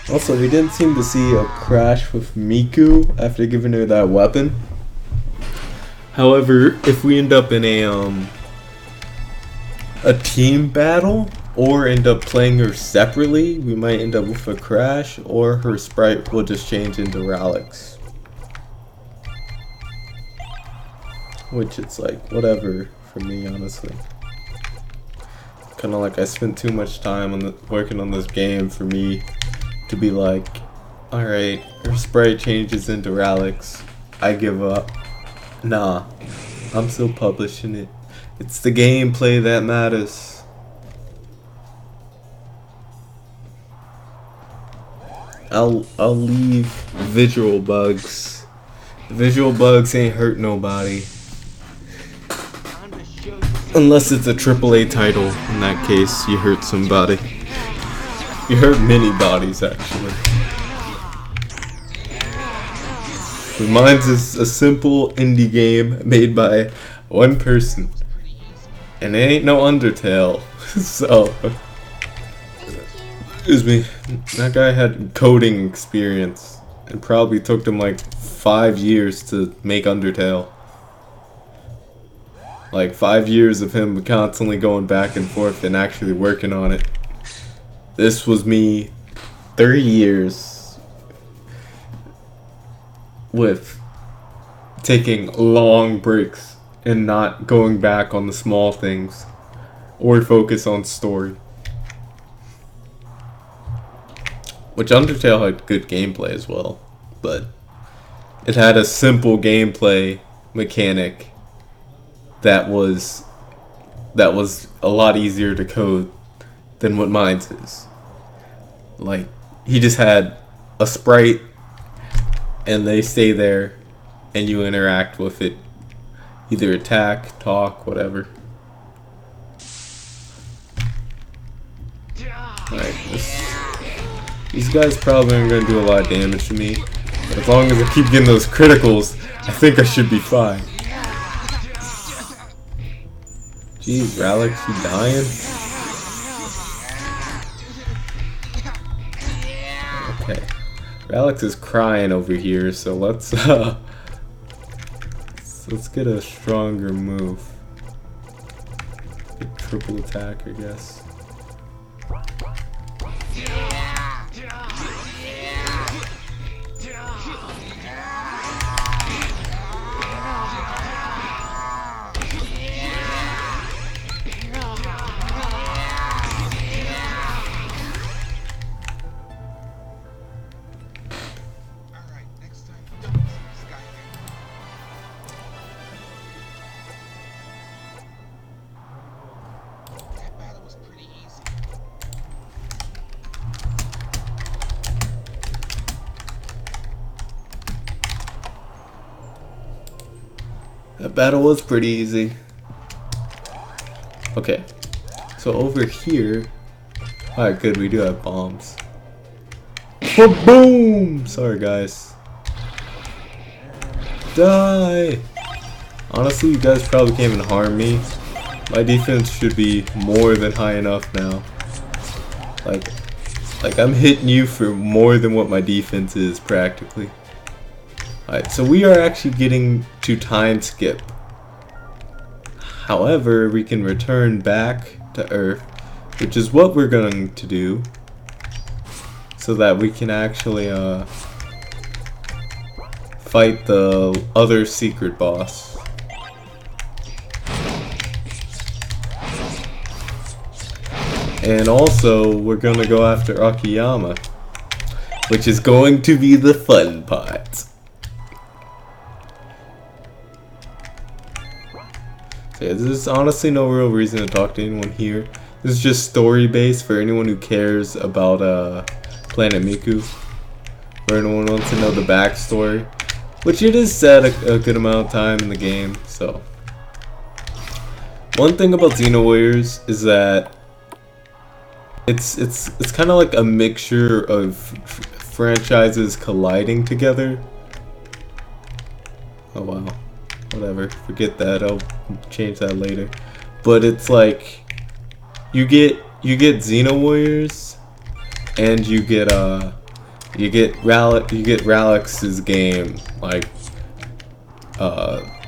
Also, we didn't seem to see a crash with Miku after giving her that weapon. However, if we end up in a team battle, or end up playing her separately, we might end up with a crash, or her sprite will just change into Ralix. Which it's like, whatever for me, honestly. Kinda like I spent too much time on working on this game for me to be like, alright, her sprite changes into Ralix, I give up. Nah, I'm still publishing it. It's the gameplay that matters. I'll leave visual bugs. Visual bugs ain't hurt nobody. Unless it's a AAA title. In that case, you hurt somebody. You hurt many bodies, actually. Mine's is a simple indie game made by one person. And it ain't no Undertale. So, excuse me, that guy had coding experience. It probably took him like 5 years to make Undertale. Like 5 years of him constantly going back and forth and actually working on it. This was me 3 years with taking long breaks and not going back on the small things or focus on story. Which Undertale had good gameplay as well, but it had a simple gameplay mechanic that was a lot easier to code than what mine is. Like, he just had a sprite and they stay there and you interact with it either attack, talk, whatever. Alright, these guys probably aren't going to do a lot of damage to me. But as long as I keep getting those criticals, I think I should be fine. Jeez, Ralex, you dying? Okay. Ralex is crying over here, so let's get a stronger move. A triple attack, I guess. That battle was pretty easy. Okay, so over here, alright, good, we do have bombs. Boom! Sorry, guys. Die! Honestly, you guys probably can't even harm me. My defense should be more than high enough now. Like I'm hitting you for more than what my defense is, practically. Alright, so we are actually getting to time skip. However, we can return back to Earth, which is what we're going to do, so that we can actually fight the other secret boss. And also, we're going to go after Akiyama, which is going to be the fun part. So yeah, there's honestly no real reason to talk to anyone here. This is just story based for anyone who cares about Planet Miku, or anyone wants to know the backstory, which it is said a good amount of time in the game. So one thing about Xeno Warriors is that it's kind of like a mixture of franchises colliding together. Oh wow. Whatever, forget that, I'll change that later. But it's like you get Xeno Warriors, and you get Ralex's game, like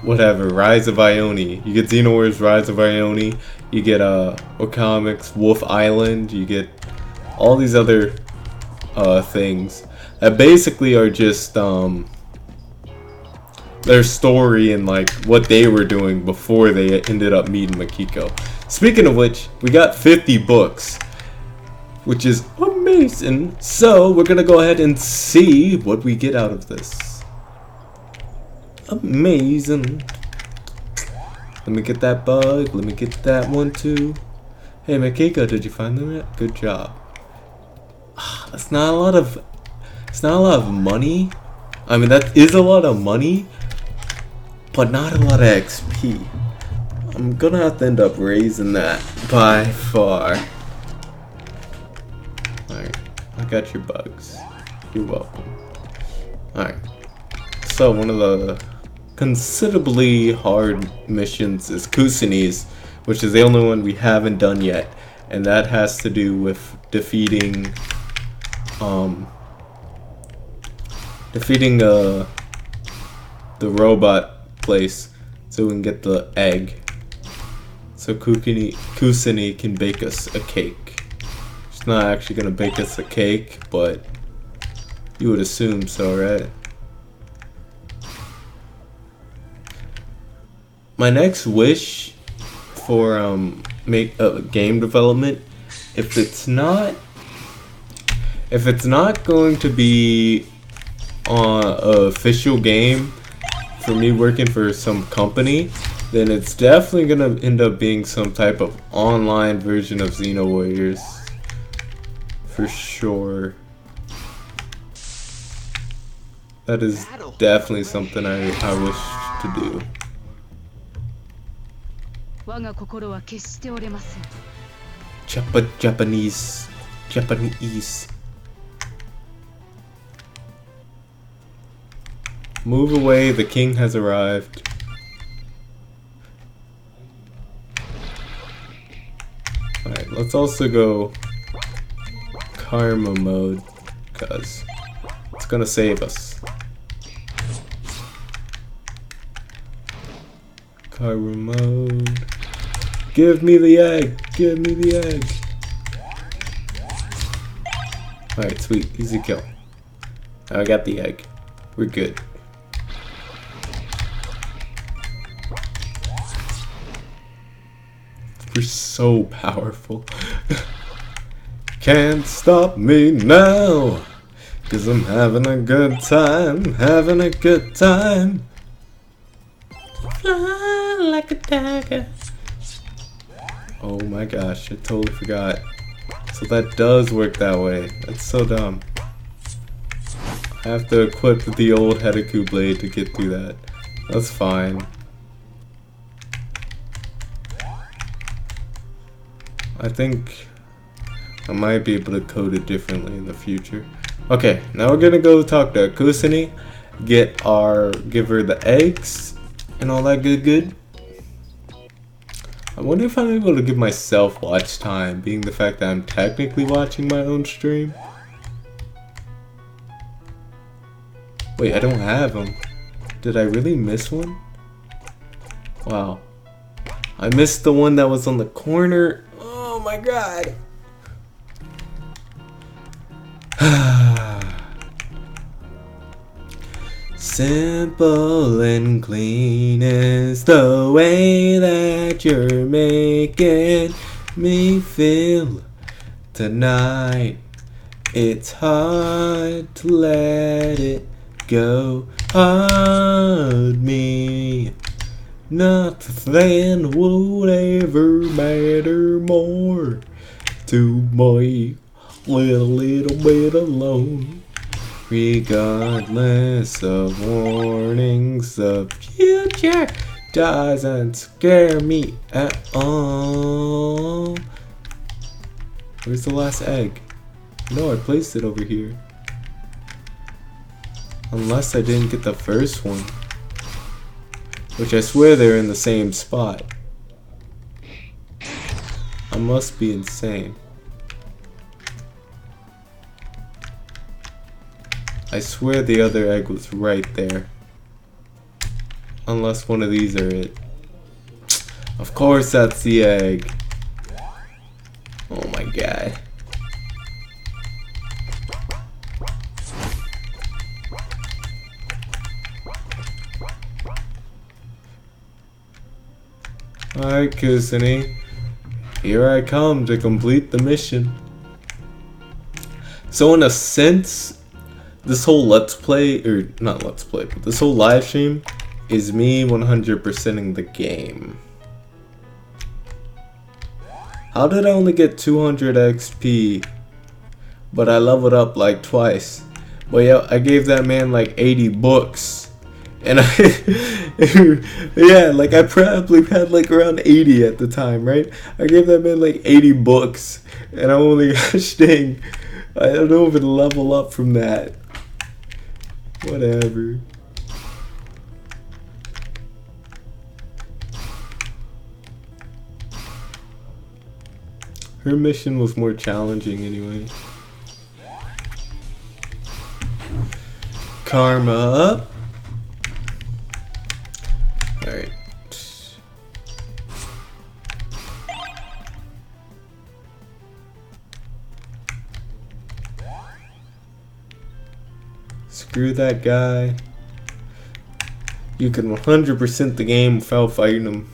whatever, Rise of Ione. You get Xeno Warriors Rise of Ione, you get Wakamex Wolf Island, you get all these other things that basically are just their story and like what they were doing before they ended up meeting Makiko. Speaking of which, we got 50 books, which is amazing. So we're gonna go ahead and see what we get out of this. Amazing. Let me get that bug. Let me get that one too. Hey Makiko, did you find them yet? Good job. It's not a lot of money. I mean, that is a lot of money, but not a lot of XP. I'm gonna have to end up raising that by far. Alright, I got your bugs. You're welcome. Alright, so one of the considerably hard missions is Kusini's, which is the only one we haven't done yet, and that has to do with defeating the robot place so we can get the egg, so Kusini can bake us a cake. She's not actually gonna bake us a cake, but you would assume so, right? My next wish for game development, if it's not going to be an official game for me working for some company, then it's definitely gonna end up being some type of online version of Xeno Warriors, for sure. That is definitely something I wish to do. 我が心は決して折れません。 Japanese. Move away, the king has arrived. Alright, let's also go karma mode, cause it's gonna save us. Karma mode. Give me the egg! Give me the egg! Alright, sweet. Easy kill. I got the egg. We're good. We're so powerful. Can't stop me now, 'cause I'm having a good time, having a good time. Fly like a dagger. Oh my gosh, I totally forgot. So that does work that way. That's so dumb. I have to equip the old Hedeku blade to get through that. That's fine. I think I might be able to code it differently in the future. Okay, now we're gonna go talk to Kusini, give her the eggs and all that good. I wonder if I'm able to give myself watch time, being the fact that I'm technically watching my own stream. Wait, I don't have them. Did I really miss one? Wow. I missed the one that was on the corner. Oh my god. Simple and clean is the way that you're making me feel tonight. It's hard to let it go. Hold me. Nothing would ever matter more to me. Live a little bit alone. Regardless of warnings, the future doesn't scare me at all. Where's the last egg? No, I placed it over here. Unless I didn't get the first one. Which I swear they're in the same spot. I must be insane. I swear the other egg was right there. Unless one of these are it. Of course that's the egg. Oh my god. Alright, Kusini. Here I come to complete the mission. So in a sense, this whole let's play, or not let's play, but this whole live stream is me 100%ing the game. How did I only get 200 XP, but I leveled up like twice? But yeah, I gave that man like 80 books. And yeah, like I probably had like around 80 at the time, right? I gave that man like 80 books, and I only got Sting. I don't even level up from that. Whatever. Her mission was more challenging anyway. Karma up. Alright. Screw that guy. You can 100% the game without fighting him.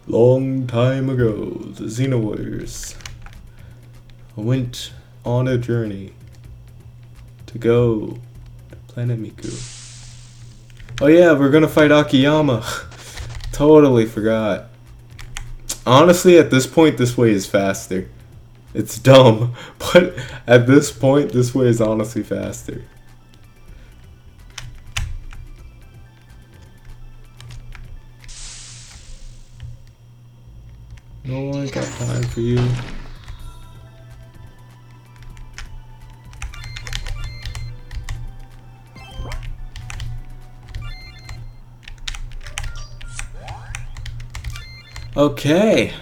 Long time ago, the Xeno warriors went on a journey to go to Planet Miku. Oh yeah, we're gonna fight Akiyama. totally forgot. Honestly, at this point, this way is faster. It's dumb, but at this point, this way is honestly faster. No one got time for you. Okay.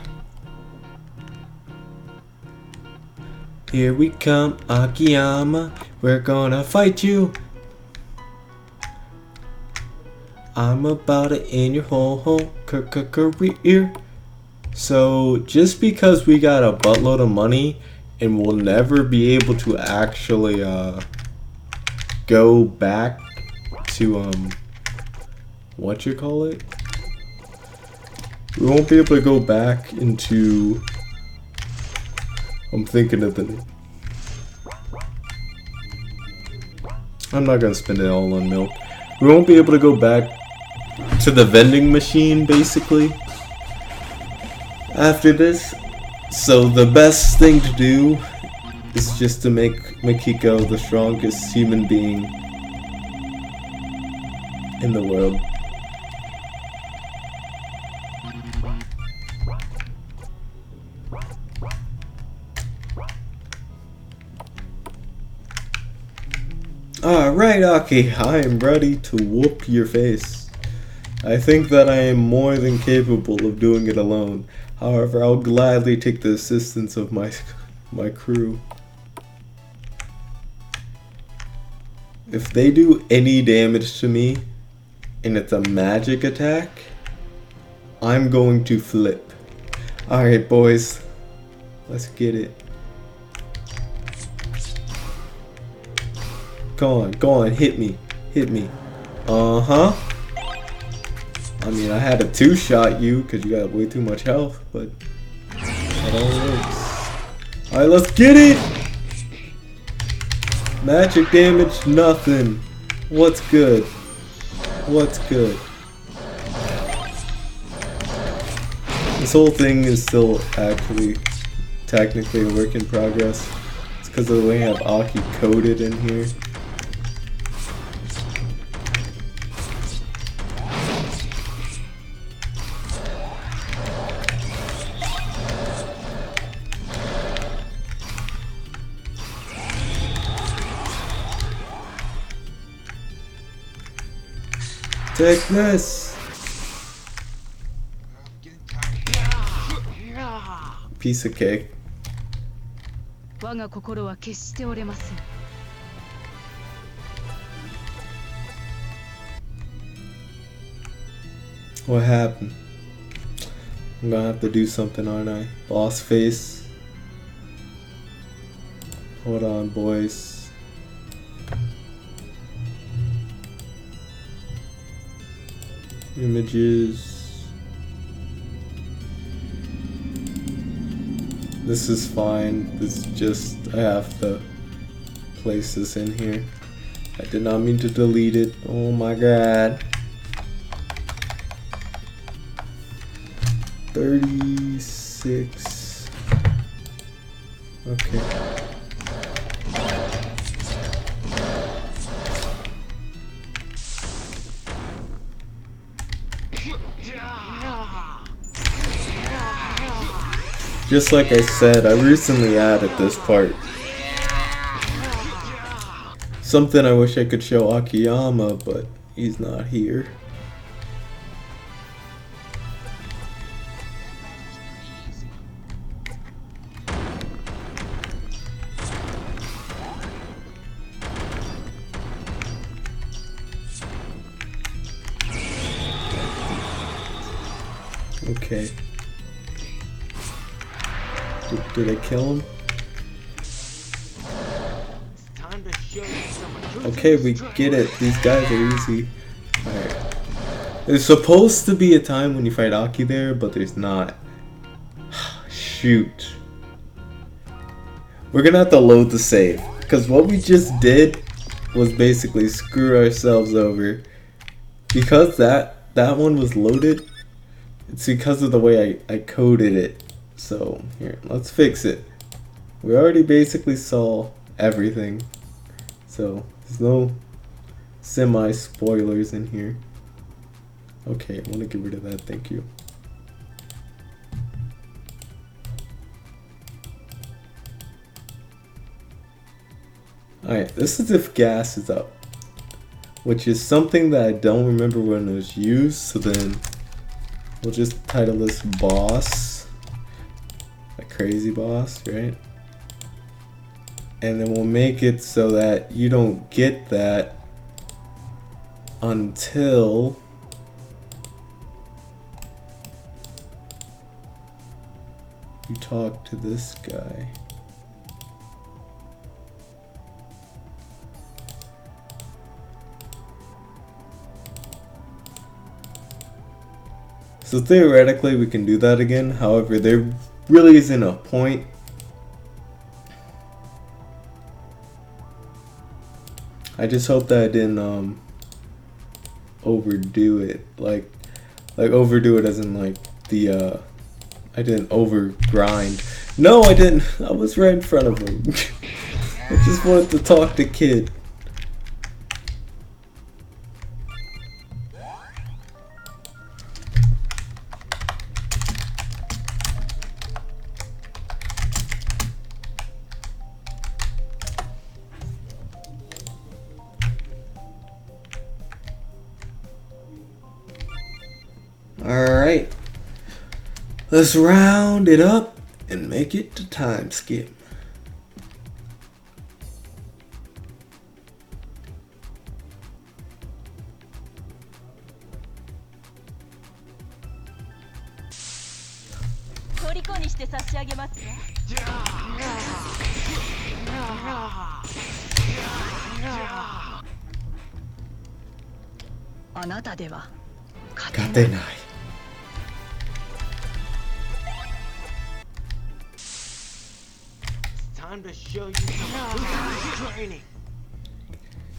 Here we come, Akiyama. We're gonna fight you. I'm about to end your whole career. So just because we got a buttload of money and we'll never be able to actually go back to what you call it? We won't be able to go back into, I'm thinking of the, I'm not gonna spend it all on milk. We won't be able to go back to the vending machine basically after this. So the best thing to do is just to make Makiko the strongest human being in the world. Alright, Aki, I am ready to whoop your face. I think that I am more than capable of doing it alone. However, I'll gladly take the assistance of my crew. If they do any damage to me, and it's a magic attack, I'm going to flip. Alright, boys, let's get it. Go on, hit me. Uh-huh. I mean, I had to two-shot you because you got way too much health, but that all works. Alright, let's get it! Magic damage, nothing. What's good? This whole thing is still actually technically a work in progress. It's because of the way I have Aki coded in here. Take this! Piece of cake. What happened? I'm gonna have to do something, aren't I? Boss face. Hold on, boys. Images. This is fine. It's just I have to place this in here. I did not mean to delete it. Oh my god. 36. Okay. Just like I said, I recently added this part. Something I wish I could show Akiyama, but he's not here. Okay. Did I kill him? Okay, we get it. These guys are easy. Alright. There's supposed to be a time when you fight Aki there, but there's not. Shoot. We're gonna have to load the save. Because what we just did was basically screw ourselves over. Because that one was loaded, It's because of the way I coded it. So, here, let's fix it. We already basically saw everything. So, there's no semi-spoilers in here. Okay, I want to get rid of that, thank you. Alright, this is if gas is up. Which is something that I don't remember when it was used, so then we'll just title this boss. A crazy boss, right? And then we'll make it so that you don't get that until you talk to this guy. So theoretically we can do that again, however there really isn't a point. I just hope that I didn't overdo it, like overdo it as in like the I didn't over grind. No, I didn't. I was right in front of him. I just wanted to talk to Kid. Alright, let's round it up and make it to time skip.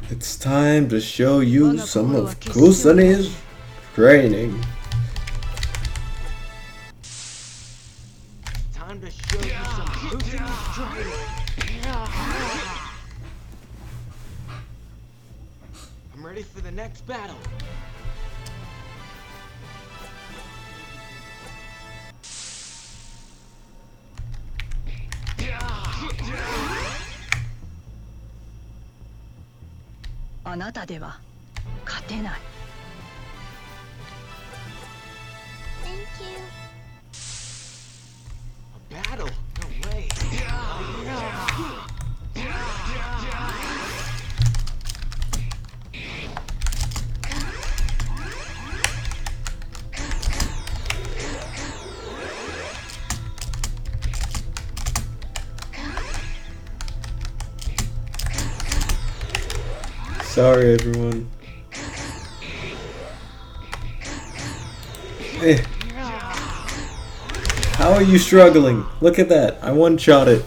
It's time to show you some of Kusane's training. Time to show you some Kusane's training. I'm ready for the next battle. Thank you. A battle? No way. Sorry, everyone. Eh. How are you struggling? Look at that. I one-shot it.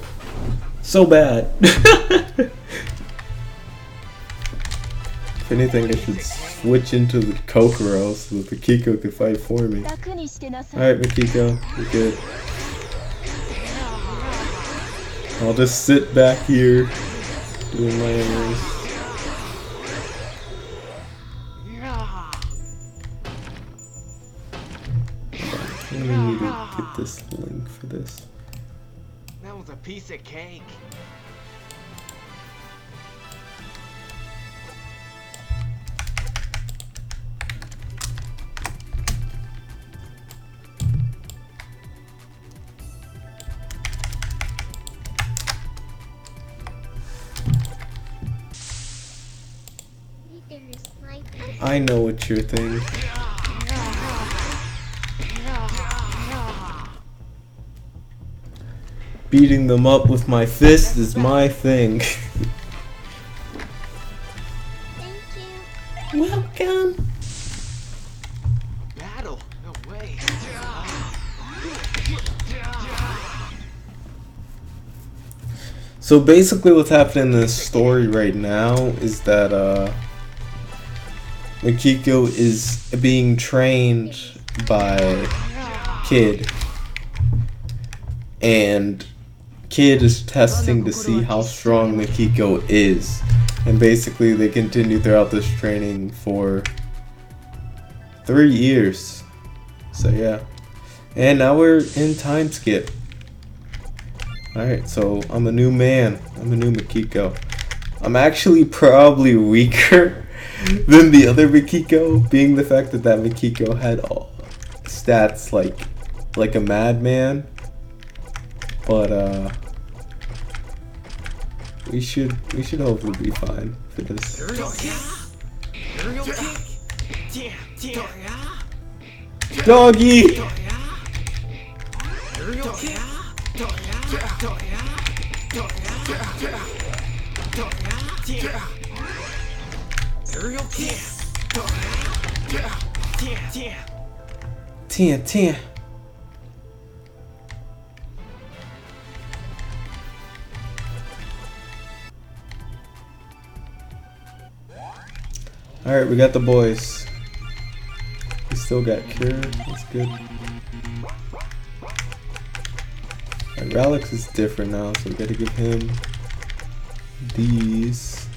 So bad. If anything, I should switch into the Kokoro so that Makiko could fight for me. Alright, Makiko. You're good. I'll just sit back here doing my own race. I need to get this link for this. That was a piece of cake. I know what your thing. Beating them up with my fist is my thing. Thank you. Welcome. Battle? No way. So basically what's happening in this story right now is that Makiko is being trained by Kid. And Kid is testing to see how strong Mikiko is. And basically they continue throughout this training for 3 years. So yeah. And now we're in time skip. Alright, so I'm a new man. I'm a new Mikiko. I'm actually probably weaker than the other Mikiko, being the fact that Mikiko had all stats like a madman. But we should hopefully be fine for this. Doggy! Tien. Alright, we got the boys. We still got Cure, that's good. Alright, Ralix is different now, so we gotta give him these.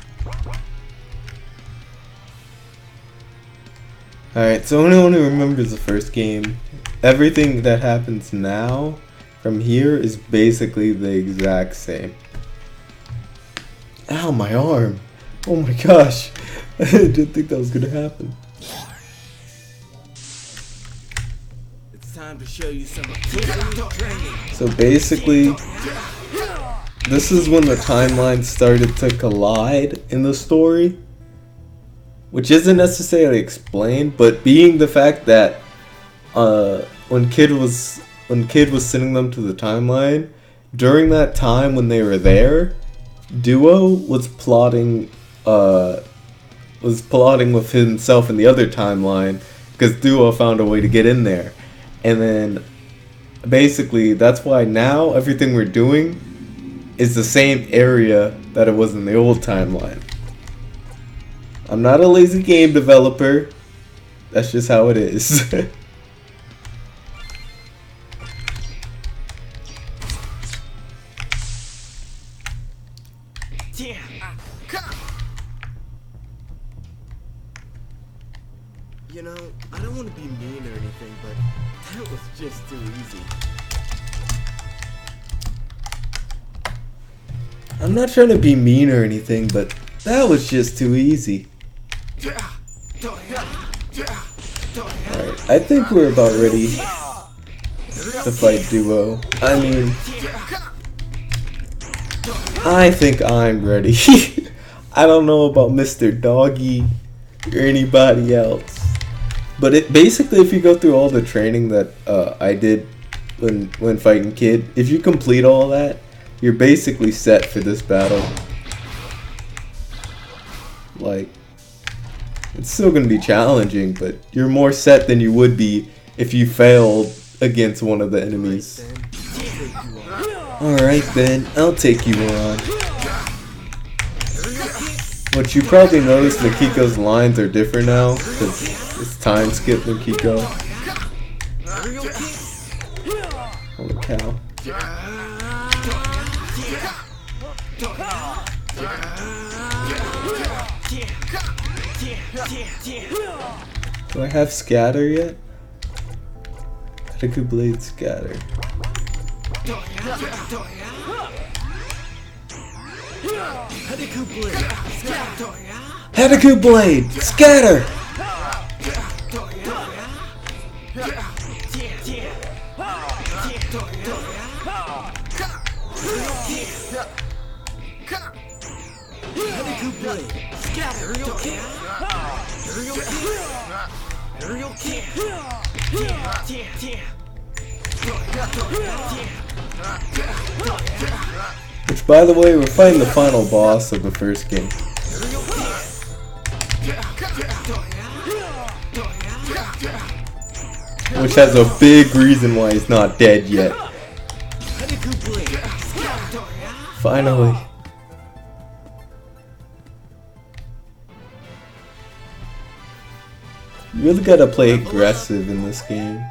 Alright, so anyone who remembers the first game, everything that happens now from here is basically the exact same. Ow, my arm! Oh my gosh! I didn't think that was gonna happen. It's time to show you some training. So basically, this is when the timeline started to collide in the story, which isn't necessarily explained, but being the fact that when Kid was sending them to the timeline, during that time when they were there, Duo was plotting with himself in the other timeline because Duo found a way to get in there. And then basically that's why now everything we're doing is the same area that it was in the old timeline. I'm not a lazy game developer. That's just how it is. You know, I don't want to be mean or anything, but that was just too easy. I'm not trying to be mean or anything, but that was just too easy. Alright, I think we're about ready to fight Duo. I mean, I think I'm ready. I don't know about Mr. Doggy or anybody else. But basically, if you go through all the training that I did when fighting Kid, if you complete all that, you're basically set for this battle. Like, it's still going to be challenging, but you're more set than you would be if you failed against one of the enemies. Alright then, I'll take you on. But you probably noticed Mikiko's lines are different now, because it's time skip Mikiko. Holy cow. Do I have scatter yet? Hataku Blade scatter. Hataku Blade scatter! Which, by the way, we're fighting the final boss of the first game. Which has a big reason why he's not dead yet. Finally. You really gotta play aggressive in this game.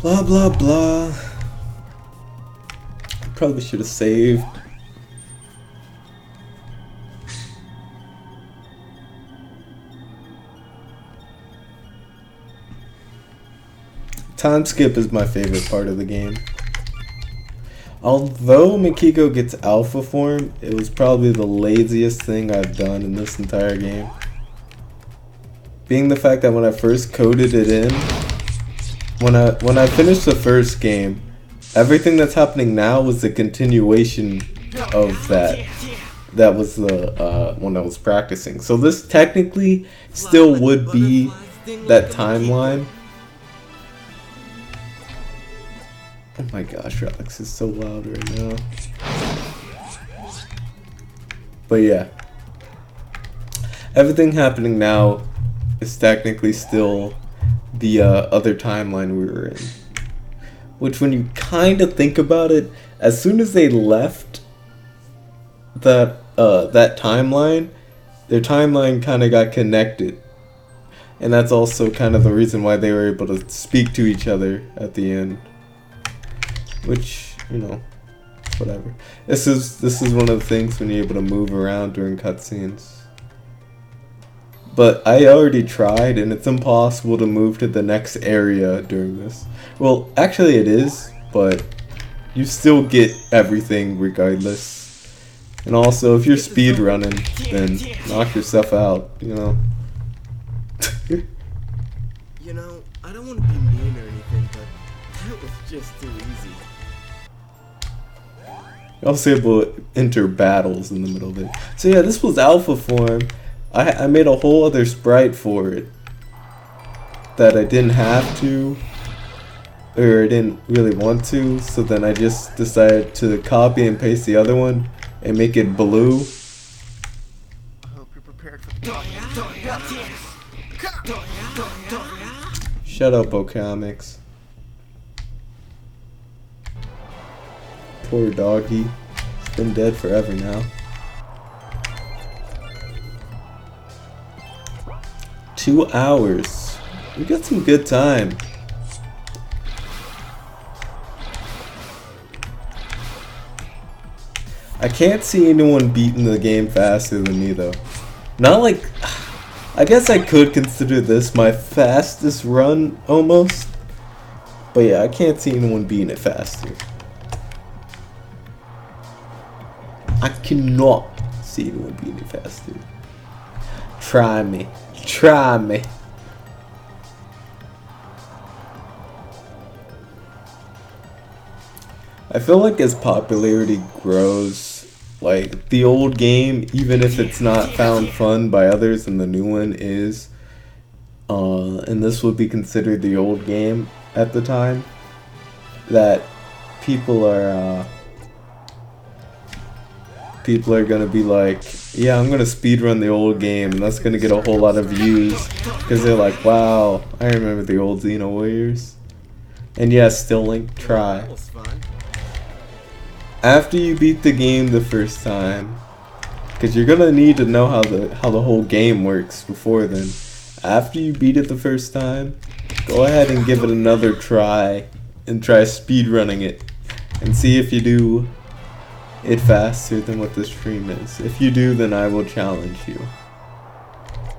Blah blah blah. Probably should have saved. Time skip is my favorite part of the game. Although Mikiko gets alpha form, it was probably the laziest thing I've done in this entire game. Being the fact that when I first coded it in, when I finished the first game, everything that's happening now was the continuation of that. That was the when I was practicing. So this technically still would be that timeline. Oh my gosh, Alex is so loud right now. But yeah. Everything happening now is technically still the other timeline we were in. Which, when you kind of think about it, as soon as they left that timeline, their timeline kind of got connected. And that's also kind of the reason why they were able to speak to each other at the end. Which, you know, whatever. This is one of the things when you're able to move around during cutscenes. But I already tried, and it's impossible to move to the next area during this. Well, actually it is, but you still get everything regardless. And also, if you're speed running, then knock yourself out, you know. You know, I don't want to be mean or anything, but that was just too easy. You're also able to enter battles in the middle of it. So yeah, this was alpha form. I made a whole other sprite for it that I didn't have to, or I didn't really want to, so then I just decided to copy and paste the other one and make it blue. I hope you're prepared for Shut up, O'Comics. Poor doggy. He's been dead forever now. 2 hours. We got some good time. I can't see anyone beating the game faster than me though. Not like... I guess I could consider this my fastest run almost. But yeah, I can't see anyone beating it faster. I cannot see anyone beating it faster. Try me. Try me. I feel like as popularity grows, like the old game, even if it's not found fun by others and the new one is, and this would be considered the old game at the time, that people are gonna be like, yeah, I'm gonna speedrun the old game, and that's gonna get a whole lot of views, because they're like, wow, I remember the old Xeno Warriors. And yeah, still link, try. That was fun. After you beat the game the first time, because you're gonna need to know how the whole game works before then. After you beat it the first time, go ahead and give it another try, and try speedrunning it, and see if you do it faster than what the stream is. If you do, then I will challenge you.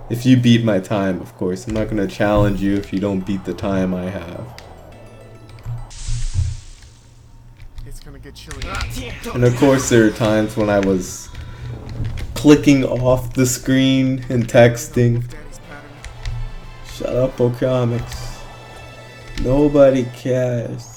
If you beat my time, of course. I'm not going to challenge you if you don't beat the time I have. It's gonna get chilly. And of course there are times when I was clicking off the screen and texting. Daddy's pattern. Shut up, O'Comics. Nobody cares.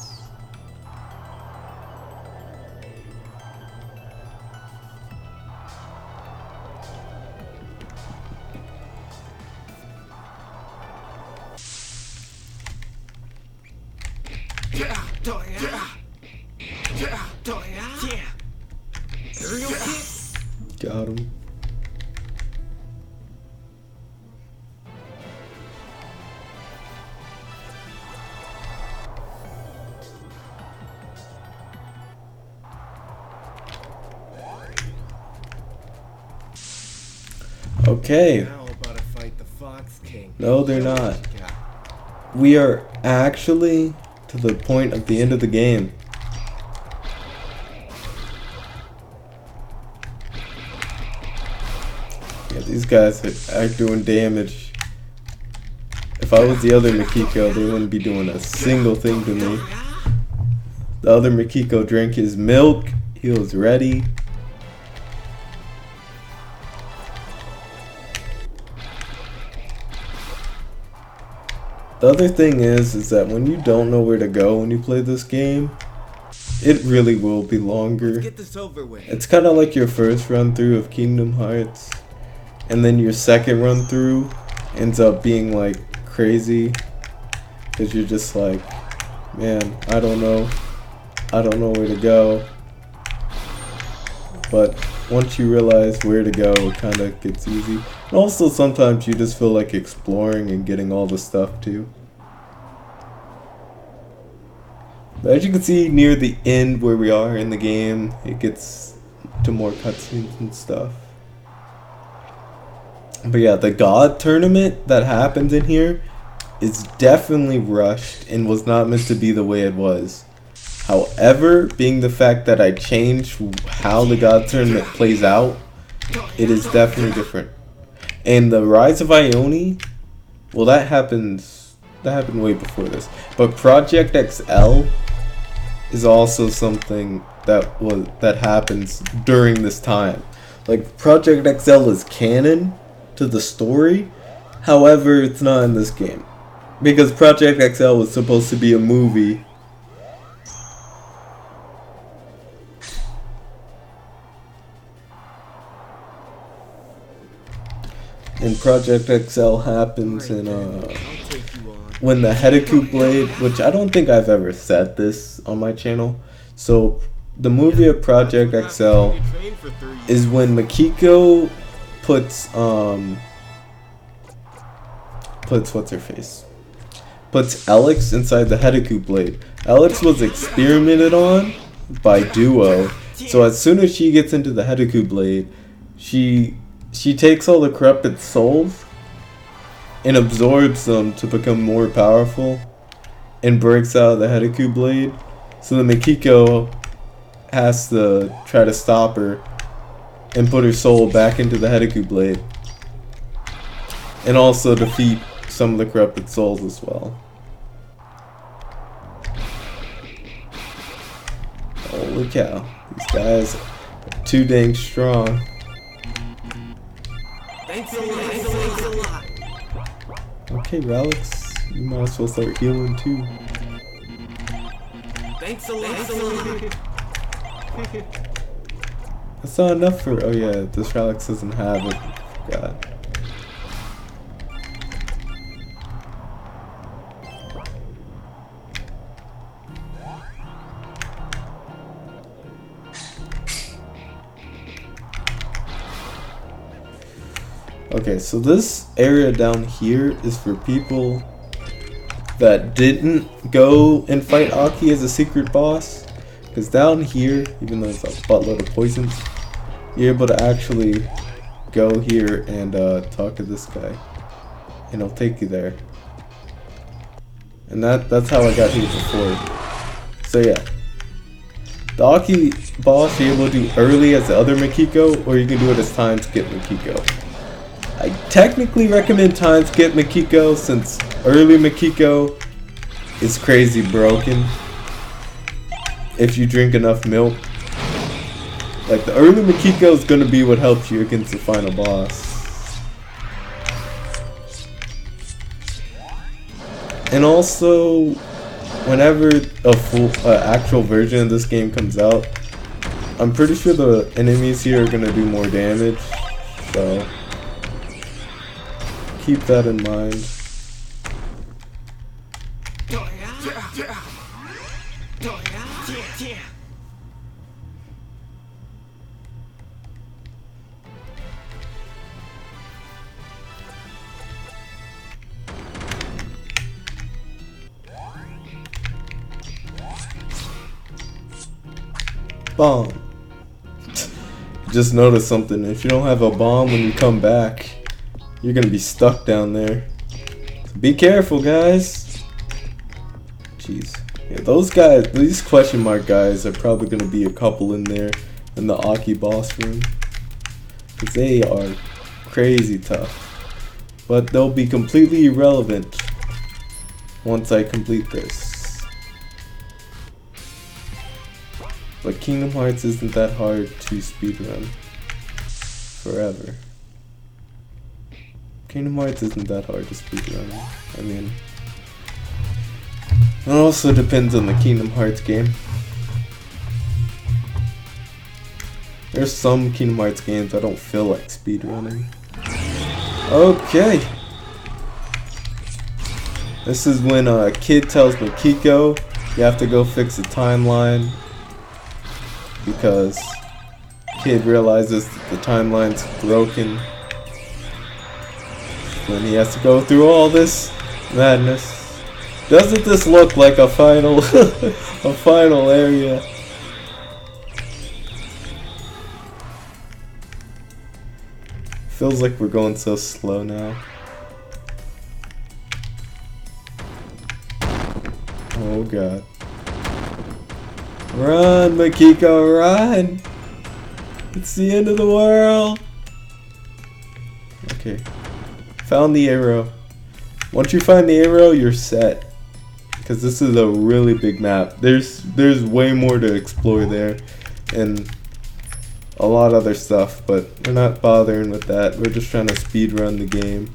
Got him. Okay. Now about to fight the Fox King. No, they're not. Yeah. We are actually, to the point of the end of the game. Yeah, these guys are doing damage. If I was the other Mikiko, they wouldn't be doing a single thing to me. The other Mikiko drank his milk. He was ready. The other thing is that when you don't know where to go when you play this game, it really will be longer. Get this over with. It's kind of like your first run through of Kingdom Hearts, and then your second run through ends up being like crazy, because you're just like, man, I don't know where to go. But once you realize where to go, it kind of gets easy. And also sometimes you just feel like exploring and getting all the stuff too. But as you can see near the end where we are in the game, it gets to more cutscenes and stuff. But yeah, the God tournament that happens in here is definitely rushed and was not meant to be the way it was. However, being the fact that I changed how the God tournament plays out, it is definitely different. And the Rise of Ione, well, that happened way before this. But Project XL is also something that happens during this time. Like, Project XL is canon to the story, however, it's not in this game. Because Project XL was supposed to be a movie. And Project XL happens in when the Hedeku Blade, which I don't think I've ever said this on my channel. So the movie of Project XL is when Mikiko puts what's her face? Puts Alex inside the Hedeku Blade. Alex was experimented on by Duo. So as soon as she gets into the Hedeku Blade, she takes all the corrupted souls and absorbs them to become more powerful and breaks out of the Hedeku Blade. So the Mikiko has to try to stop her and put her soul back into the Hedeku Blade. And also defeat some of the corrupted souls as well. Holy cow. These guys are too dang strong. Thanks a lot. Okay, Relics, you might as well start healing too. Thanks a lot. That's not enough for. Oh yeah, this Relics doesn't have it. God. Okay, so this area down here is for people that didn't go and fight Aki as a secret boss. Because down here, even though it's a buttload of poisons, you're able to actually go here and talk to this guy. And he'll take you there. And that's how I got here before. So yeah. The Aki boss you're able to do early as the other Mikiko, or you can do it as time skip Mikiko. I technically recommend time skip Mikiko since early Mikiko is crazy broken if you drink enough milk. Like, the early Mikiko is going to be what helps you against the final boss. And also, whenever a full actual version of this game comes out, I'm pretty sure the enemies here are going to do more damage, so keep that in mind. Bomb. Just noticed something. If you don't have a bomb when you come back, you're gonna be stuck down there. So be careful, guys. Jeez. Yeah, those guys, these question mark guys, are probably gonna be a couple in there in the Aki boss room, because they are crazy tough. But they'll be completely irrelevant once I complete this. But Kingdom Hearts isn't that hard to speedrun forever. Kingdom Hearts isn't that hard to speedrun. I mean, it also depends on the Kingdom Hearts game. There's some Kingdom Hearts games I don't feel like speedrunning. Okay. This is when a kid tells Makiko you have to go fix the timeline, because kid realizes that the timeline's broken. When he has to go through all this madness. Doesn't this look like a final a final area? Feels like we're going so slow now. Oh god. Run, Makiko, run! It's the end of the world! Okay. Found the arrow. Once you find the arrow, you're set. Because this is a really big map. There's way more to explore there. And a lot of other stuff, but we're not bothering with that. We're just trying to speedrun the game.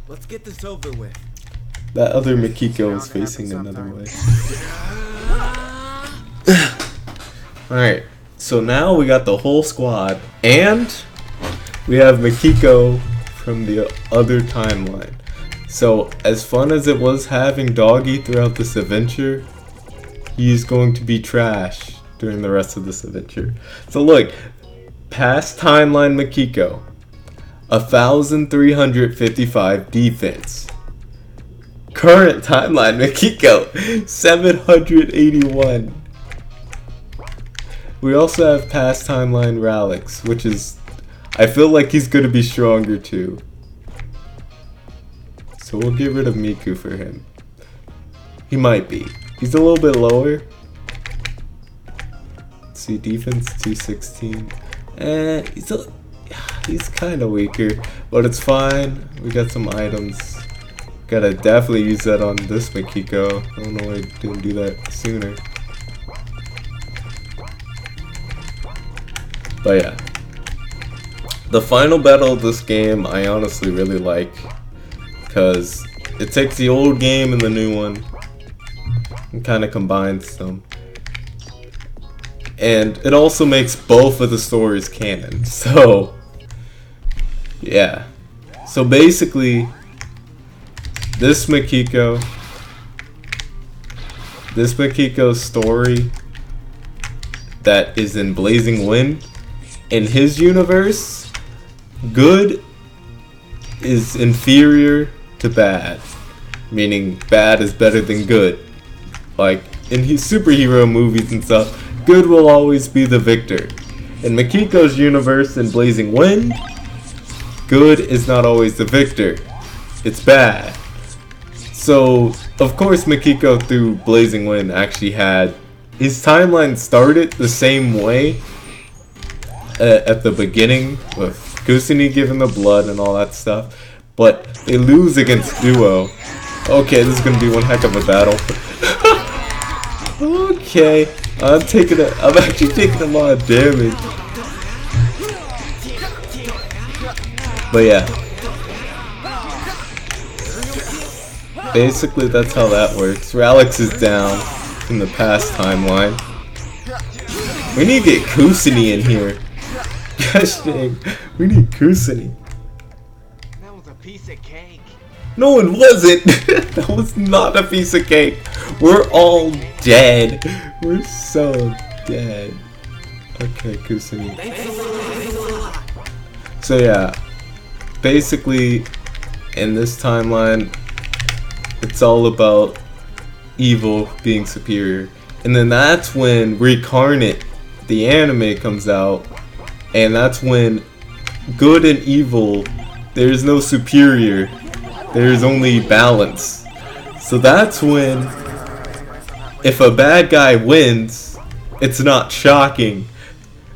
Let's get this over with. That other Makiko is facing another way. Alright, so now we got the whole squad, and we have Makiko from the other timeline. So, as fun as it was having Doggy throughout this adventure, he's going to be trash during the rest of this adventure. So look, past timeline Makiko, 1,355 defense. Current timeline Makiko, 781. We also have past timeline Ralix, which is, I feel like he's going to be stronger too. So we'll get rid of Miku for him. He might be. He's a little bit lower. Let's see, defense 216. He's kind of weaker, but it's fine. We got some items. Gotta definitely use that on this Makiko. I don't know why I didn't do that sooner. But yeah. The final battle of this game I honestly really like, because it takes the old game and the new one and kind of combines them. And it also makes both of the stories canon. So, yeah. So basically, this Makiko's story that is in Blazing Wind, in his universe, good is inferior to bad, meaning bad is better than good. Like in his superhero movies and stuff, good will always be the victor. In Makiko's universe in Blazing Wind, good is not always the victor, it's bad. So of course Makiko through Blazing Wind actually had his timeline started the same way at the beginning with Kusini giving the blood and all that stuff, but they lose against Duo. Okay, this is gonna be one heck of a battle. Okay, I'm actually taking a lot of damage. But yeah, basically that's how that works. Ralix is down in the past timeline. We need to get Kusini in here. Gosh dang, we need Kusini. That was a piece of cake. No, it wasn't. That was not a piece of cake. We're all dead. We're so dead. Okay, Kusini. So yeah, basically in this timeline, it's all about evil being superior. And then that's when Reincarnate, the anime, comes out. And that's when good and evil, there is no superior. There is only balance. So that's when, if a bad guy wins, it's not shocking.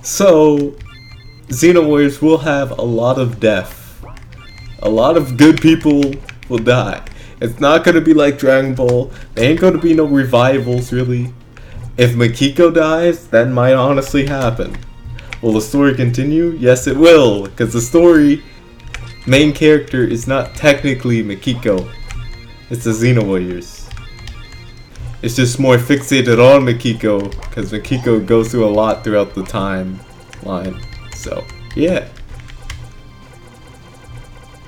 So, Xeno Warriors will have a lot of death. A lot of good people will die. It's not gonna be like Dragon Ball. There ain't gonna be no revivals, really. If Makiko dies, that might honestly happen. Will the story continue? Yes, it will, because the story main character is not technically Makiko. It's the Xeno Warriors. It's just more fixated on Makiko, because Makiko goes through a lot throughout the timeline. So, yeah.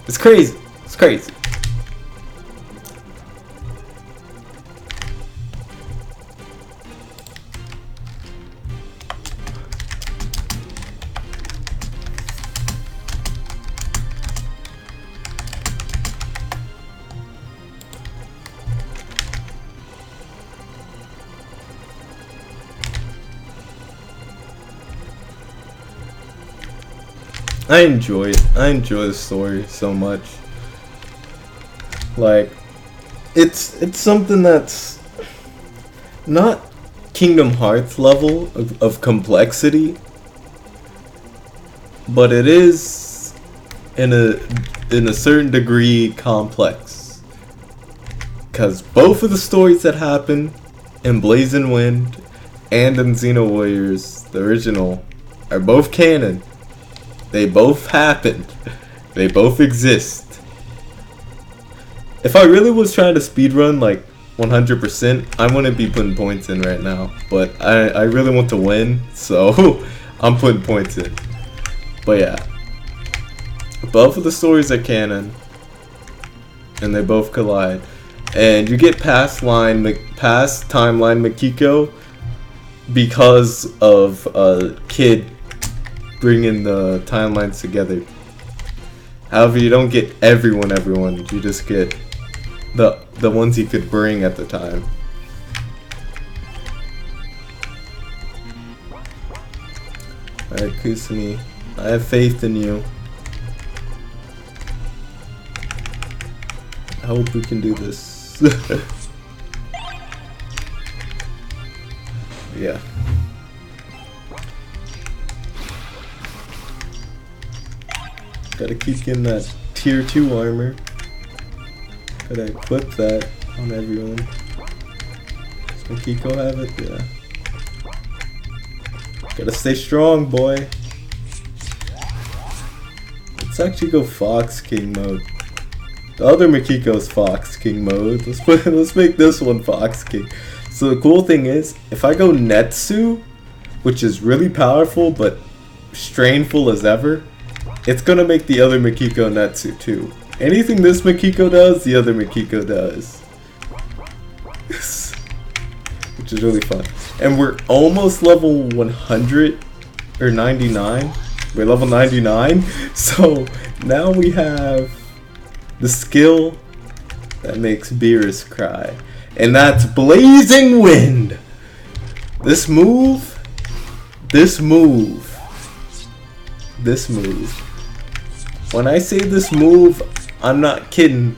It's crazy. It's crazy. I enjoy it. I enjoy the story so much. Like, it's something that's not Kingdom Hearts level of complexity, but it is in a certain degree complex. Cause both of the stories that happen in Blazing Wind and in Xeno Warriors, the original, are both canon. They both happened. They both exist. If I really was trying to speedrun like 100%, I wouldn't be putting points in right now. But I really want to win, so I'm putting points in. But yeah. Both of the stories are canon. And they both collide. And you get past timeline Makiko because of a kid bringing the timelines together. However, you don't get everyone, you just get the ones you could bring at the time. Alright, Kusumi, I have faith in you. I hope we can do this. Yeah. Gotta keep getting that tier 2 armor. Gotta equip that on everyone. Does Makiko have it? Yeah. Gotta stay strong, boy. Let's actually go Fox King mode. The other Makiko's Fox King mode. Let's make this one Fox King. So the cool thing is, if I go Netsu, which is really powerful but strainful as ever, it's gonna make the other Makiko Netsu too. Anything this Makiko does, the other Makiko does. Which is really fun. And we're almost level 100 or 99. We're level 99. So now we have the skill that makes Beerus cry. And that's Blazing Wind. This move. When I say this move, I'm not kidding.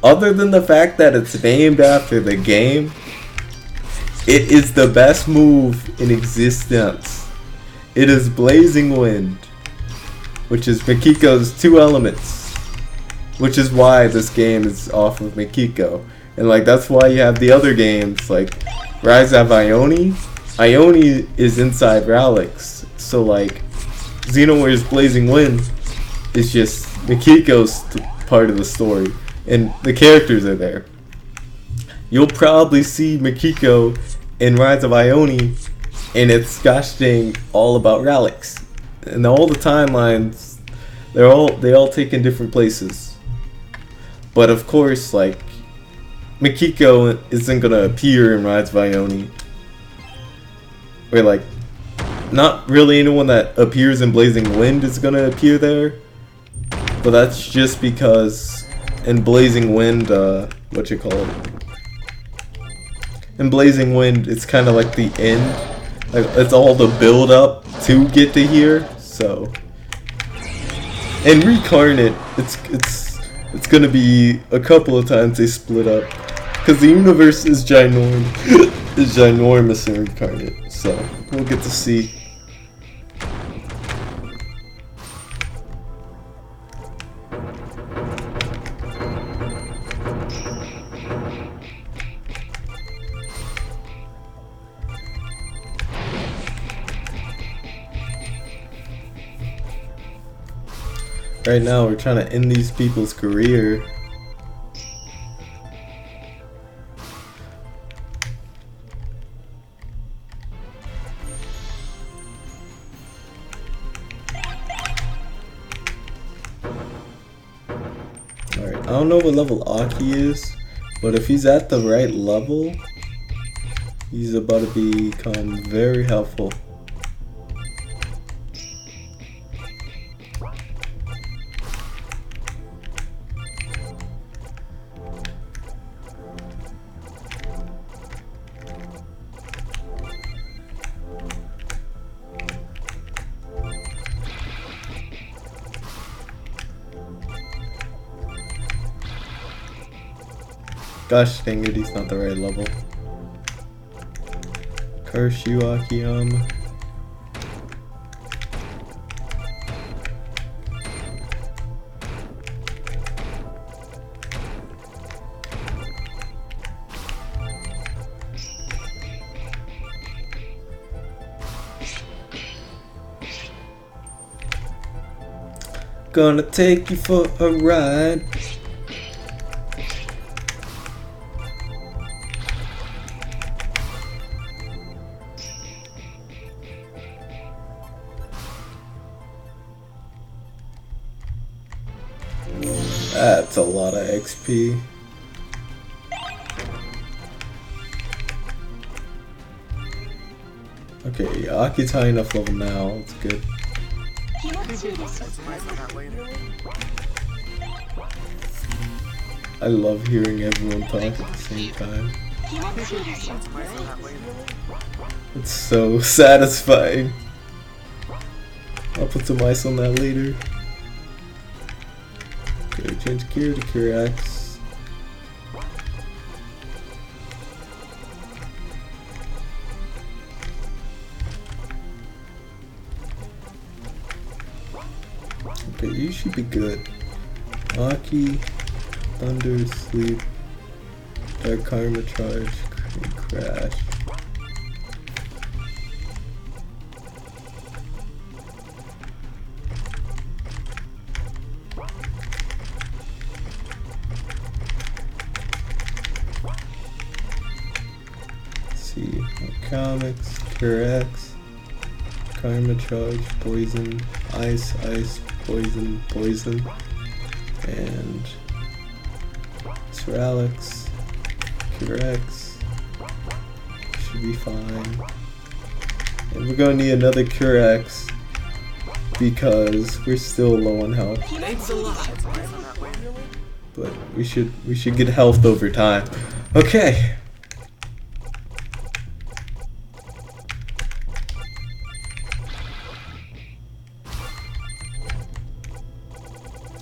Other than the fact that it's named after the game, it is the best move in existence. It is Blazing Wind, which is Makiko's 2 elements, which is why this game is off of Makiko. And like that's why you have the other games like Rise of Ione. Ione is inside Ralix, so like Xeno Warriors Blazing Wind is just Makiko's part of the story, and the characters are there. You'll probably see Makiko in Rise of Ione, and it's gosh dang all about Ralix, and all the timelines they all take in different places. But of course, like Makiko isn't gonna appear in Rise of Ione, or like not really anyone that appears in Blazing Wind is gonna appear there. But that's just because in Blazing Wind, in Blazing Wind, it's kind of like the end. Like, it's all the build up to get to here, so And Recarnate, it's gonna be a couple of times they split up, because the universe is ginormous in Recarnate, so we'll get to see. Right now, we're trying to end these people's career. Alright, I don't know what level Aki is, but if he's at the right level, he's about to become very helpful. Gosh dang it, he's not the right level. Curse you, Akiyama. Gonna take you for a ride. That's a lot of XP. Okay, yeah, Aki's high enough level now, it's good. I love hearing everyone talk at the same time. It's so satisfying. I'll put some ice on that later. Okay, change gear to Cure X. Okay, you should be good. Aki, Thunder, Sleep, Dark Karma Charge, and Crash. See, comics, Cure X, Karma Charge, Poison, Ice, Ice, Poison, Poison, and Alex, Cure X, should be fine. And we're gonna need another Cure X because we're still low on health. Thanks a lot. But we should get health over time. Okay.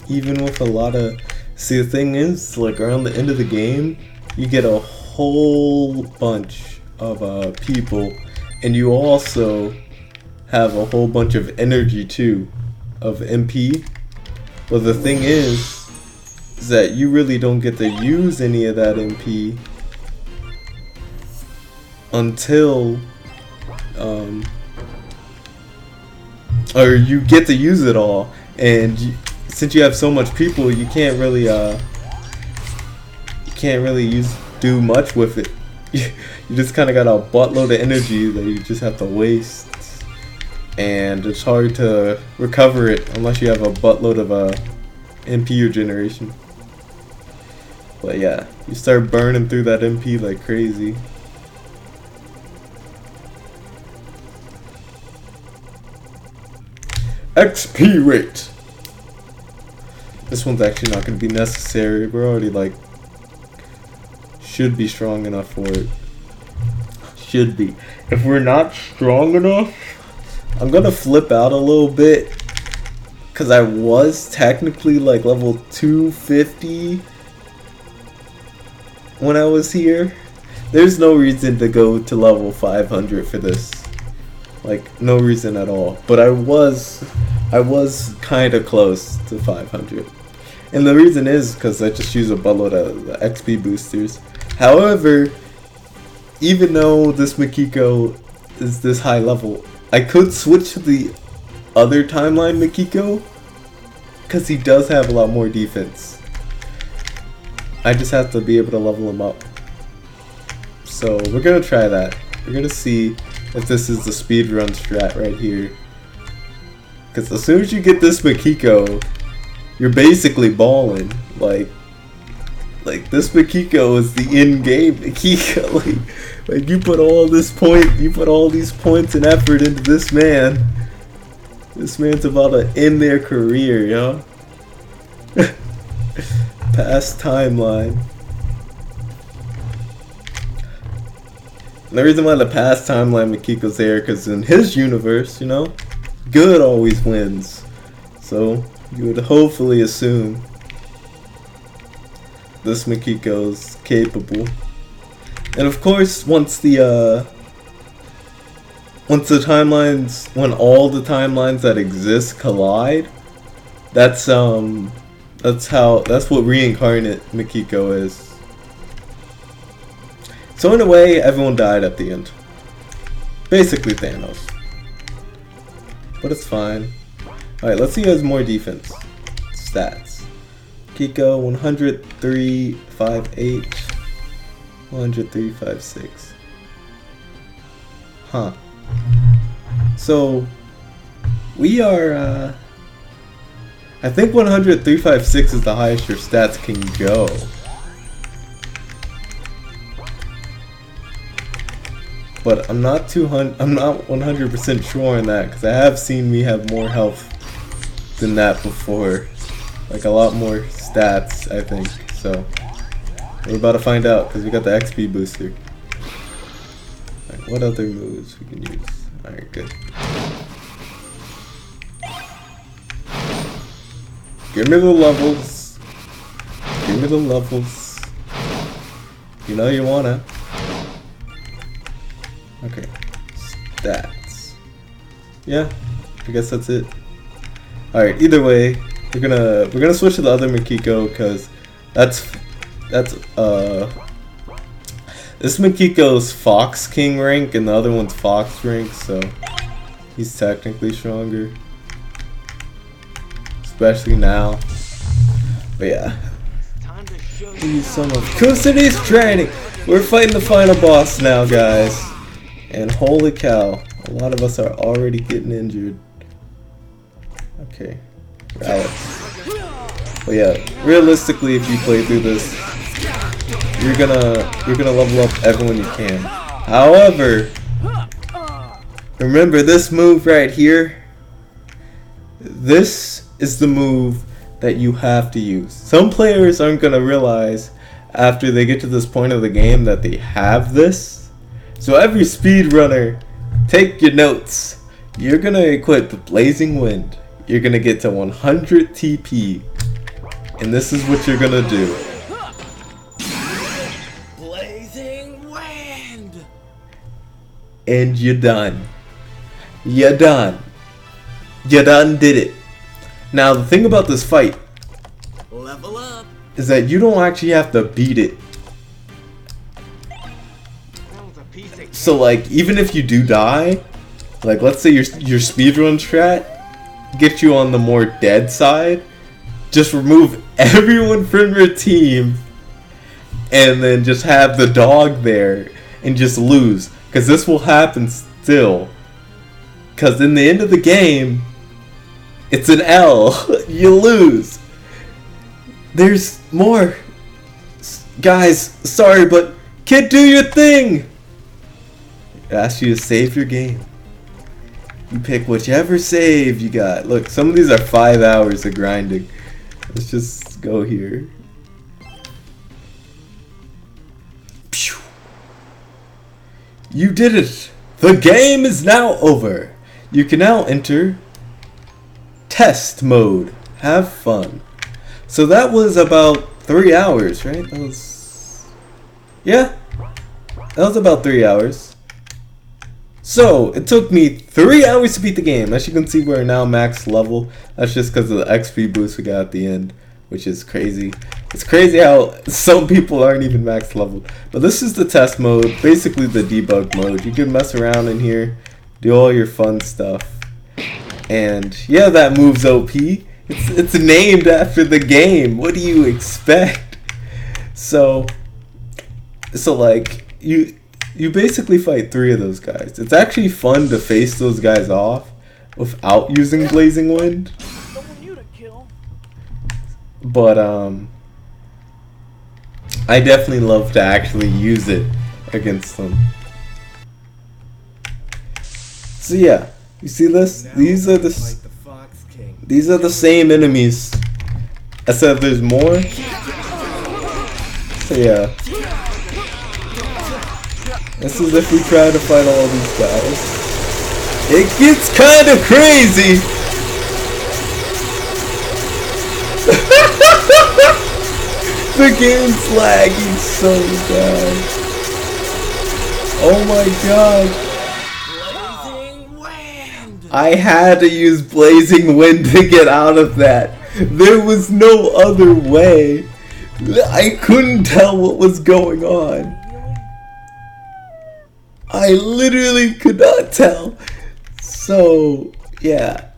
Even with a lot of... See, the thing is, like, around the end of the game, you get a whole bunch of people, and you also have a whole bunch of energy, too, of MP. But the thing is that you really don't get to use any of that MP until... or you get to use it all, and... since you have so much people, you can't really do much with it. You just kind of got a buttload of energy that you just have to waste, and it's hard to recover it unless you have a buttload of MP regeneration. But yeah, you start burning through that MP like crazy. XP rate. This one's actually not going to be necessary. We're already, like, should be strong enough for it. Should be. If we're not strong enough, I'm going to flip out a little bit. because I was technically like level 250 when I was here. There's no reason to go to level 500 for this. Like, no reason at all. But I was kind of close to 500. And the reason is because I just use a buttload of the XP boosters. However, even though this Mikiko is this high level, I could switch to the other timeline Mikiko, because he does have a lot more defense. I just have to be able to level him up. So we're gonna try that. We're gonna see if this is the speedrun strat right here. Because as soon as you get this Mikiko, you're basically balling. Like this Mikiko is the in-game Mikiko. Like you put all these points and effort into this man. This man's about to end their career, yo. Past timeline. And the reason why the past timeline Mikiko's there, because in his universe, you know, good always wins. So you would hopefully assume this Mikiko's capable. And of course, once the timelines, when all the timelines that exist collide, that's what reincarnate Mikiko is. So in a way, everyone died at the end. Basically Thanos. But it's fine. Alright, let's see who has more defense. Stats. Kiko 103.58, 103.56. Huh. So we are I think 103.56 is the highest your stats can go. But I'm not 100% sure on that, because I have seen me have more health than that before. Like a lot more stats, I think. So we're about to find out, because we got the XP booster. Right, what other moves we can use? Alright, good. Give me the levels. Give me the levels. You know you wanna. Okay. Stats. Yeah, I guess that's it. Alright, either way, we're gonna switch to the other Mikiko, because that's this Mikiko's Fox King rank and the other one's Fox rank, so he's technically stronger. Especially now. But yeah. Use some of Kusudi's training! We're fighting the final boss now, guys. And holy cow, a lot of us are already getting injured. Okay. Alex. But yeah, realistically, if you play through this, you're gonna level up everyone you can. However, remember this move right here. This is the move that you have to use. Some players aren't gonna realize after they get to this point of the game that they have this. So every speedrunner, take your notes. You're gonna equip the Blazing Wind. You're gonna get to 100 TP. And this is what you're gonna do. Blazing Wind! And you're done. You're done. You done did it. Now the thing about this fight Level up! is that you don't actually have to beat it. So like, even if you do die, like let's say your speedrun strat gets you on the more dead side, just remove everyone from your team and then just have the dog there and just lose. Because this will happen still. Because in the end of the game, it's an L. You lose. There's more. Guys, sorry, but kid, do your thing. It asks you to save your game. You pick whichever save you got. Look, some of these are 5 hours of grinding. Let's just go here. Pew. You did it! The game is now over. You can now enter test mode. Have fun. So that was about 3 hours, right? That was... yeah. That was about 3 hours. So, it took me 3 hours to beat the game. As you can see, we're now max level. That's just because of the XP boost we got at the end, which is crazy. It's crazy how some people aren't even max leveled. But this is the test mode, basically the debug mode. You can mess around in here, do all your fun stuff. And yeah, that move's OP. It's named after the game. What do you expect? So like, you basically fight 3 of those guys. It's actually fun to face those guys off without using Blazing Wind. But I definitely love to actually use it against them. So yeah, you see this? These are the same enemies. I said there's more. So yeah. This is if we try to fight all these guys. It gets kind of crazy! The game's lagging so bad. Oh my god. I had to use Blazing Wind to get out of that. There was no other way. I couldn't tell what was going on. I literally could not tell. So, yeah.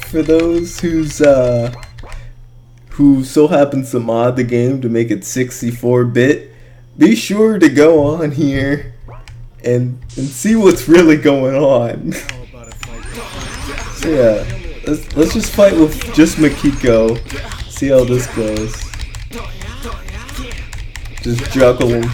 For those who so happens to mod the game to make it 64-bit, be sure to go on here and see what's really going on. So yeah, let's just fight with just Makiko. See how this goes. Just juggle him.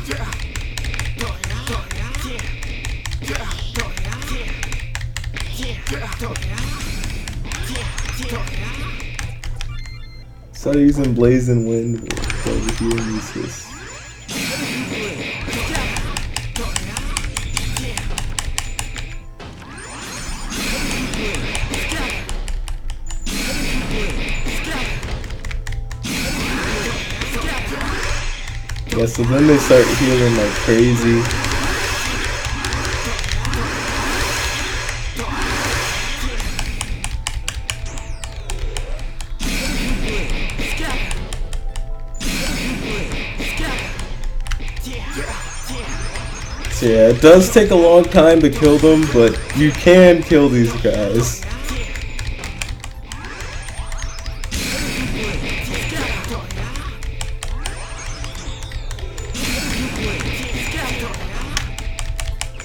So using Blazing Wind over here and use this. Yeah, so then they start healing like crazy. So yeah, it does take a long time to kill them, but you can kill these guys.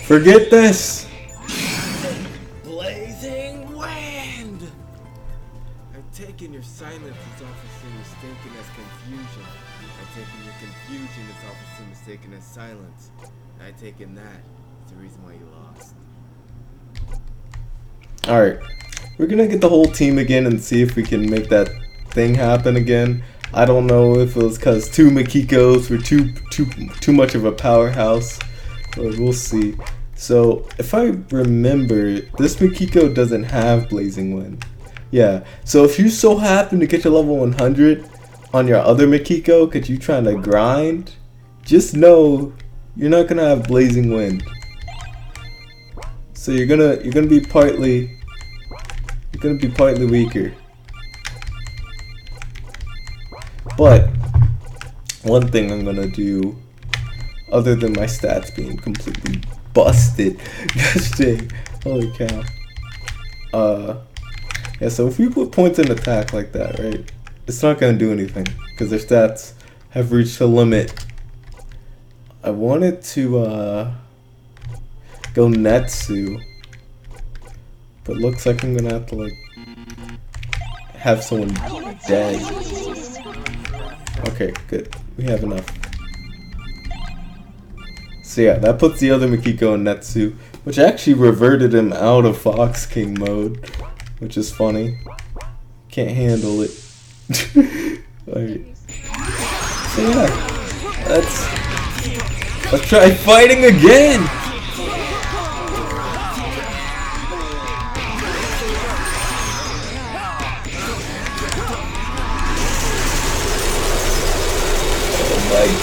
Forget this! Blazing Wind! I've taken your silence as officer mistaken as confusion. I've taken your confusion as officer mistaken as silence. I've taken that as the reason why you lost. Alright, we're gonna get the whole team again and see if we can make that thing happen again. I don't know if it was because 2 Makikos were too much of a powerhouse, but we'll see. So, if I remember, this Makiko doesn't have Blazing Wind. Yeah, so if you so happen to get to level 100 on your other Makiko, because you're trying to grind, just know you're not gonna have Blazing Wind. So you're gonna be partly weaker. But one thing I'm gonna do, other than my stats being completely busted, gosh dang, holy cow. Yeah, so if we put points in attack like that, right, it's not gonna do anything because their stats have reached a limit. I wanted to go Netsu, but looks like I'm gonna have to like have someone dead. Okay, good. We have enough. So yeah, that puts the other Makiko in Netsu, which actually reverted him out of Fox King mode, which is funny. Can't handle it. Alright. So yeah, let's try fighting again!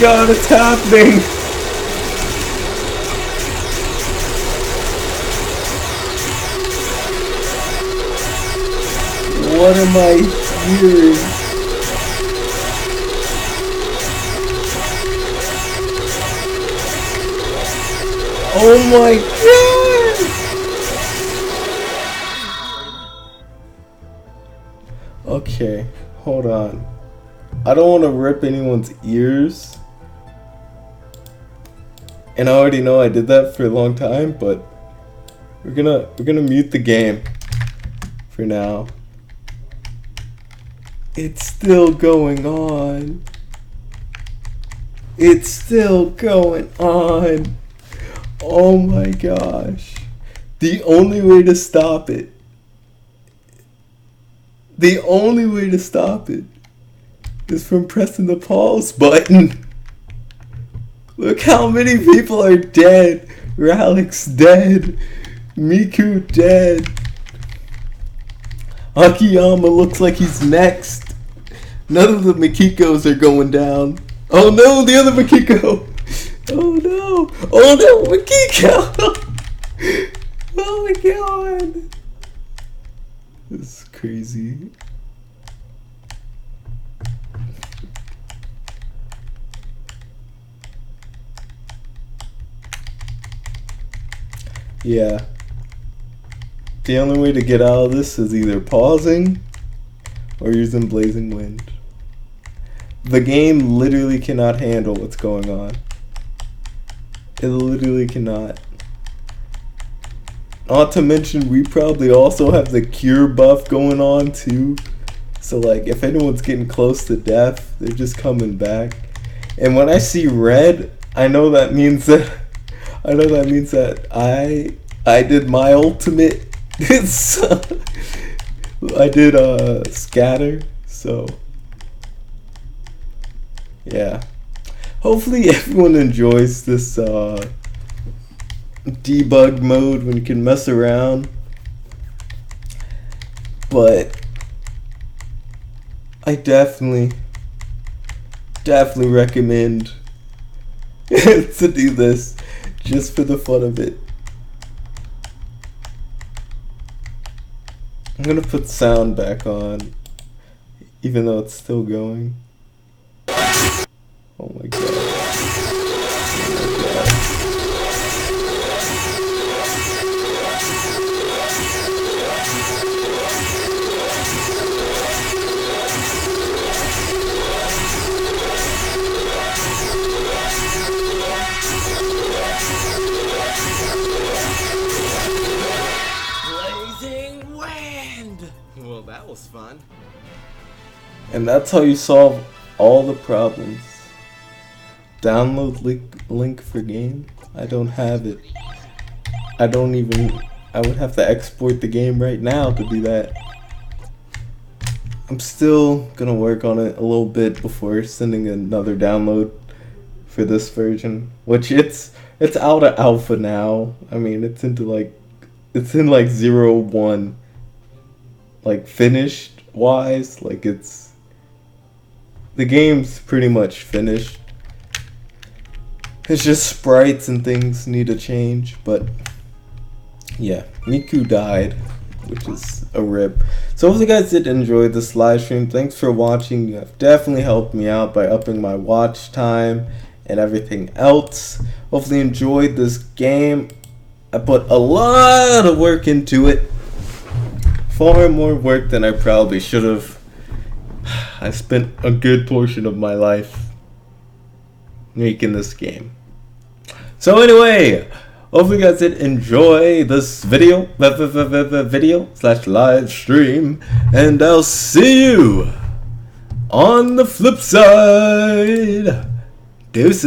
god, it's happening! What am I hearing? Oh my god! Okay, hold on. I don't want to rip anyone's ears. And I already know I did that for a long time, but we're gonna mute the game for now. It's still going on. It's still going on. Oh my gosh. The only way to stop it. The only way to stop it is from pressing the pause button. Look how many people are dead. Ralik's dead. Miku dead. Akiyama looks like he's next. None of the Makikos are going down. Oh no, the other Makiko. Oh no. Oh no, Makiko. Oh my god. This is crazy. Yeah. The only way to get out of this is either pausing or using Blazing Wind. The game literally cannot handle what's going on. It literally cannot. Not to mention, we probably also have the cure buff going on too. So like, if anyone's getting close to death, they're just coming back. And when I see red, I know that means that I did my ultimate. I did scatter, so yeah. Hopefully everyone enjoys this debug mode when you can mess around. But I definitely recommend to do this just for the fun of it. I'm gonna put sound back on, even though it's still going. Oh my god. Blazing wind! Well, that was fun. And that's how you solve all the problems. Download link for game? I don't have it. I would have to export the game right now to do that. I'm still gonna work on it a little bit before sending another download for this version, which it's out of alpha now. I mean, it's in like 0.1, like finished wise, like the game's pretty much finished. It's just sprites and things need to change, but yeah, Miku died, which is a rip. So hopefully you guys did enjoy this live stream. Thanks for watching. You have definitely helped me out by upping my watch time and everything else. Hopefully you enjoyed this game. I put a lot of work into it. Far more work than I probably should have. I spent a good portion of my life making this game. So anyway, hopefully you guys did enjoy this video / live stream, and I'll see you on the flip side. Deuces.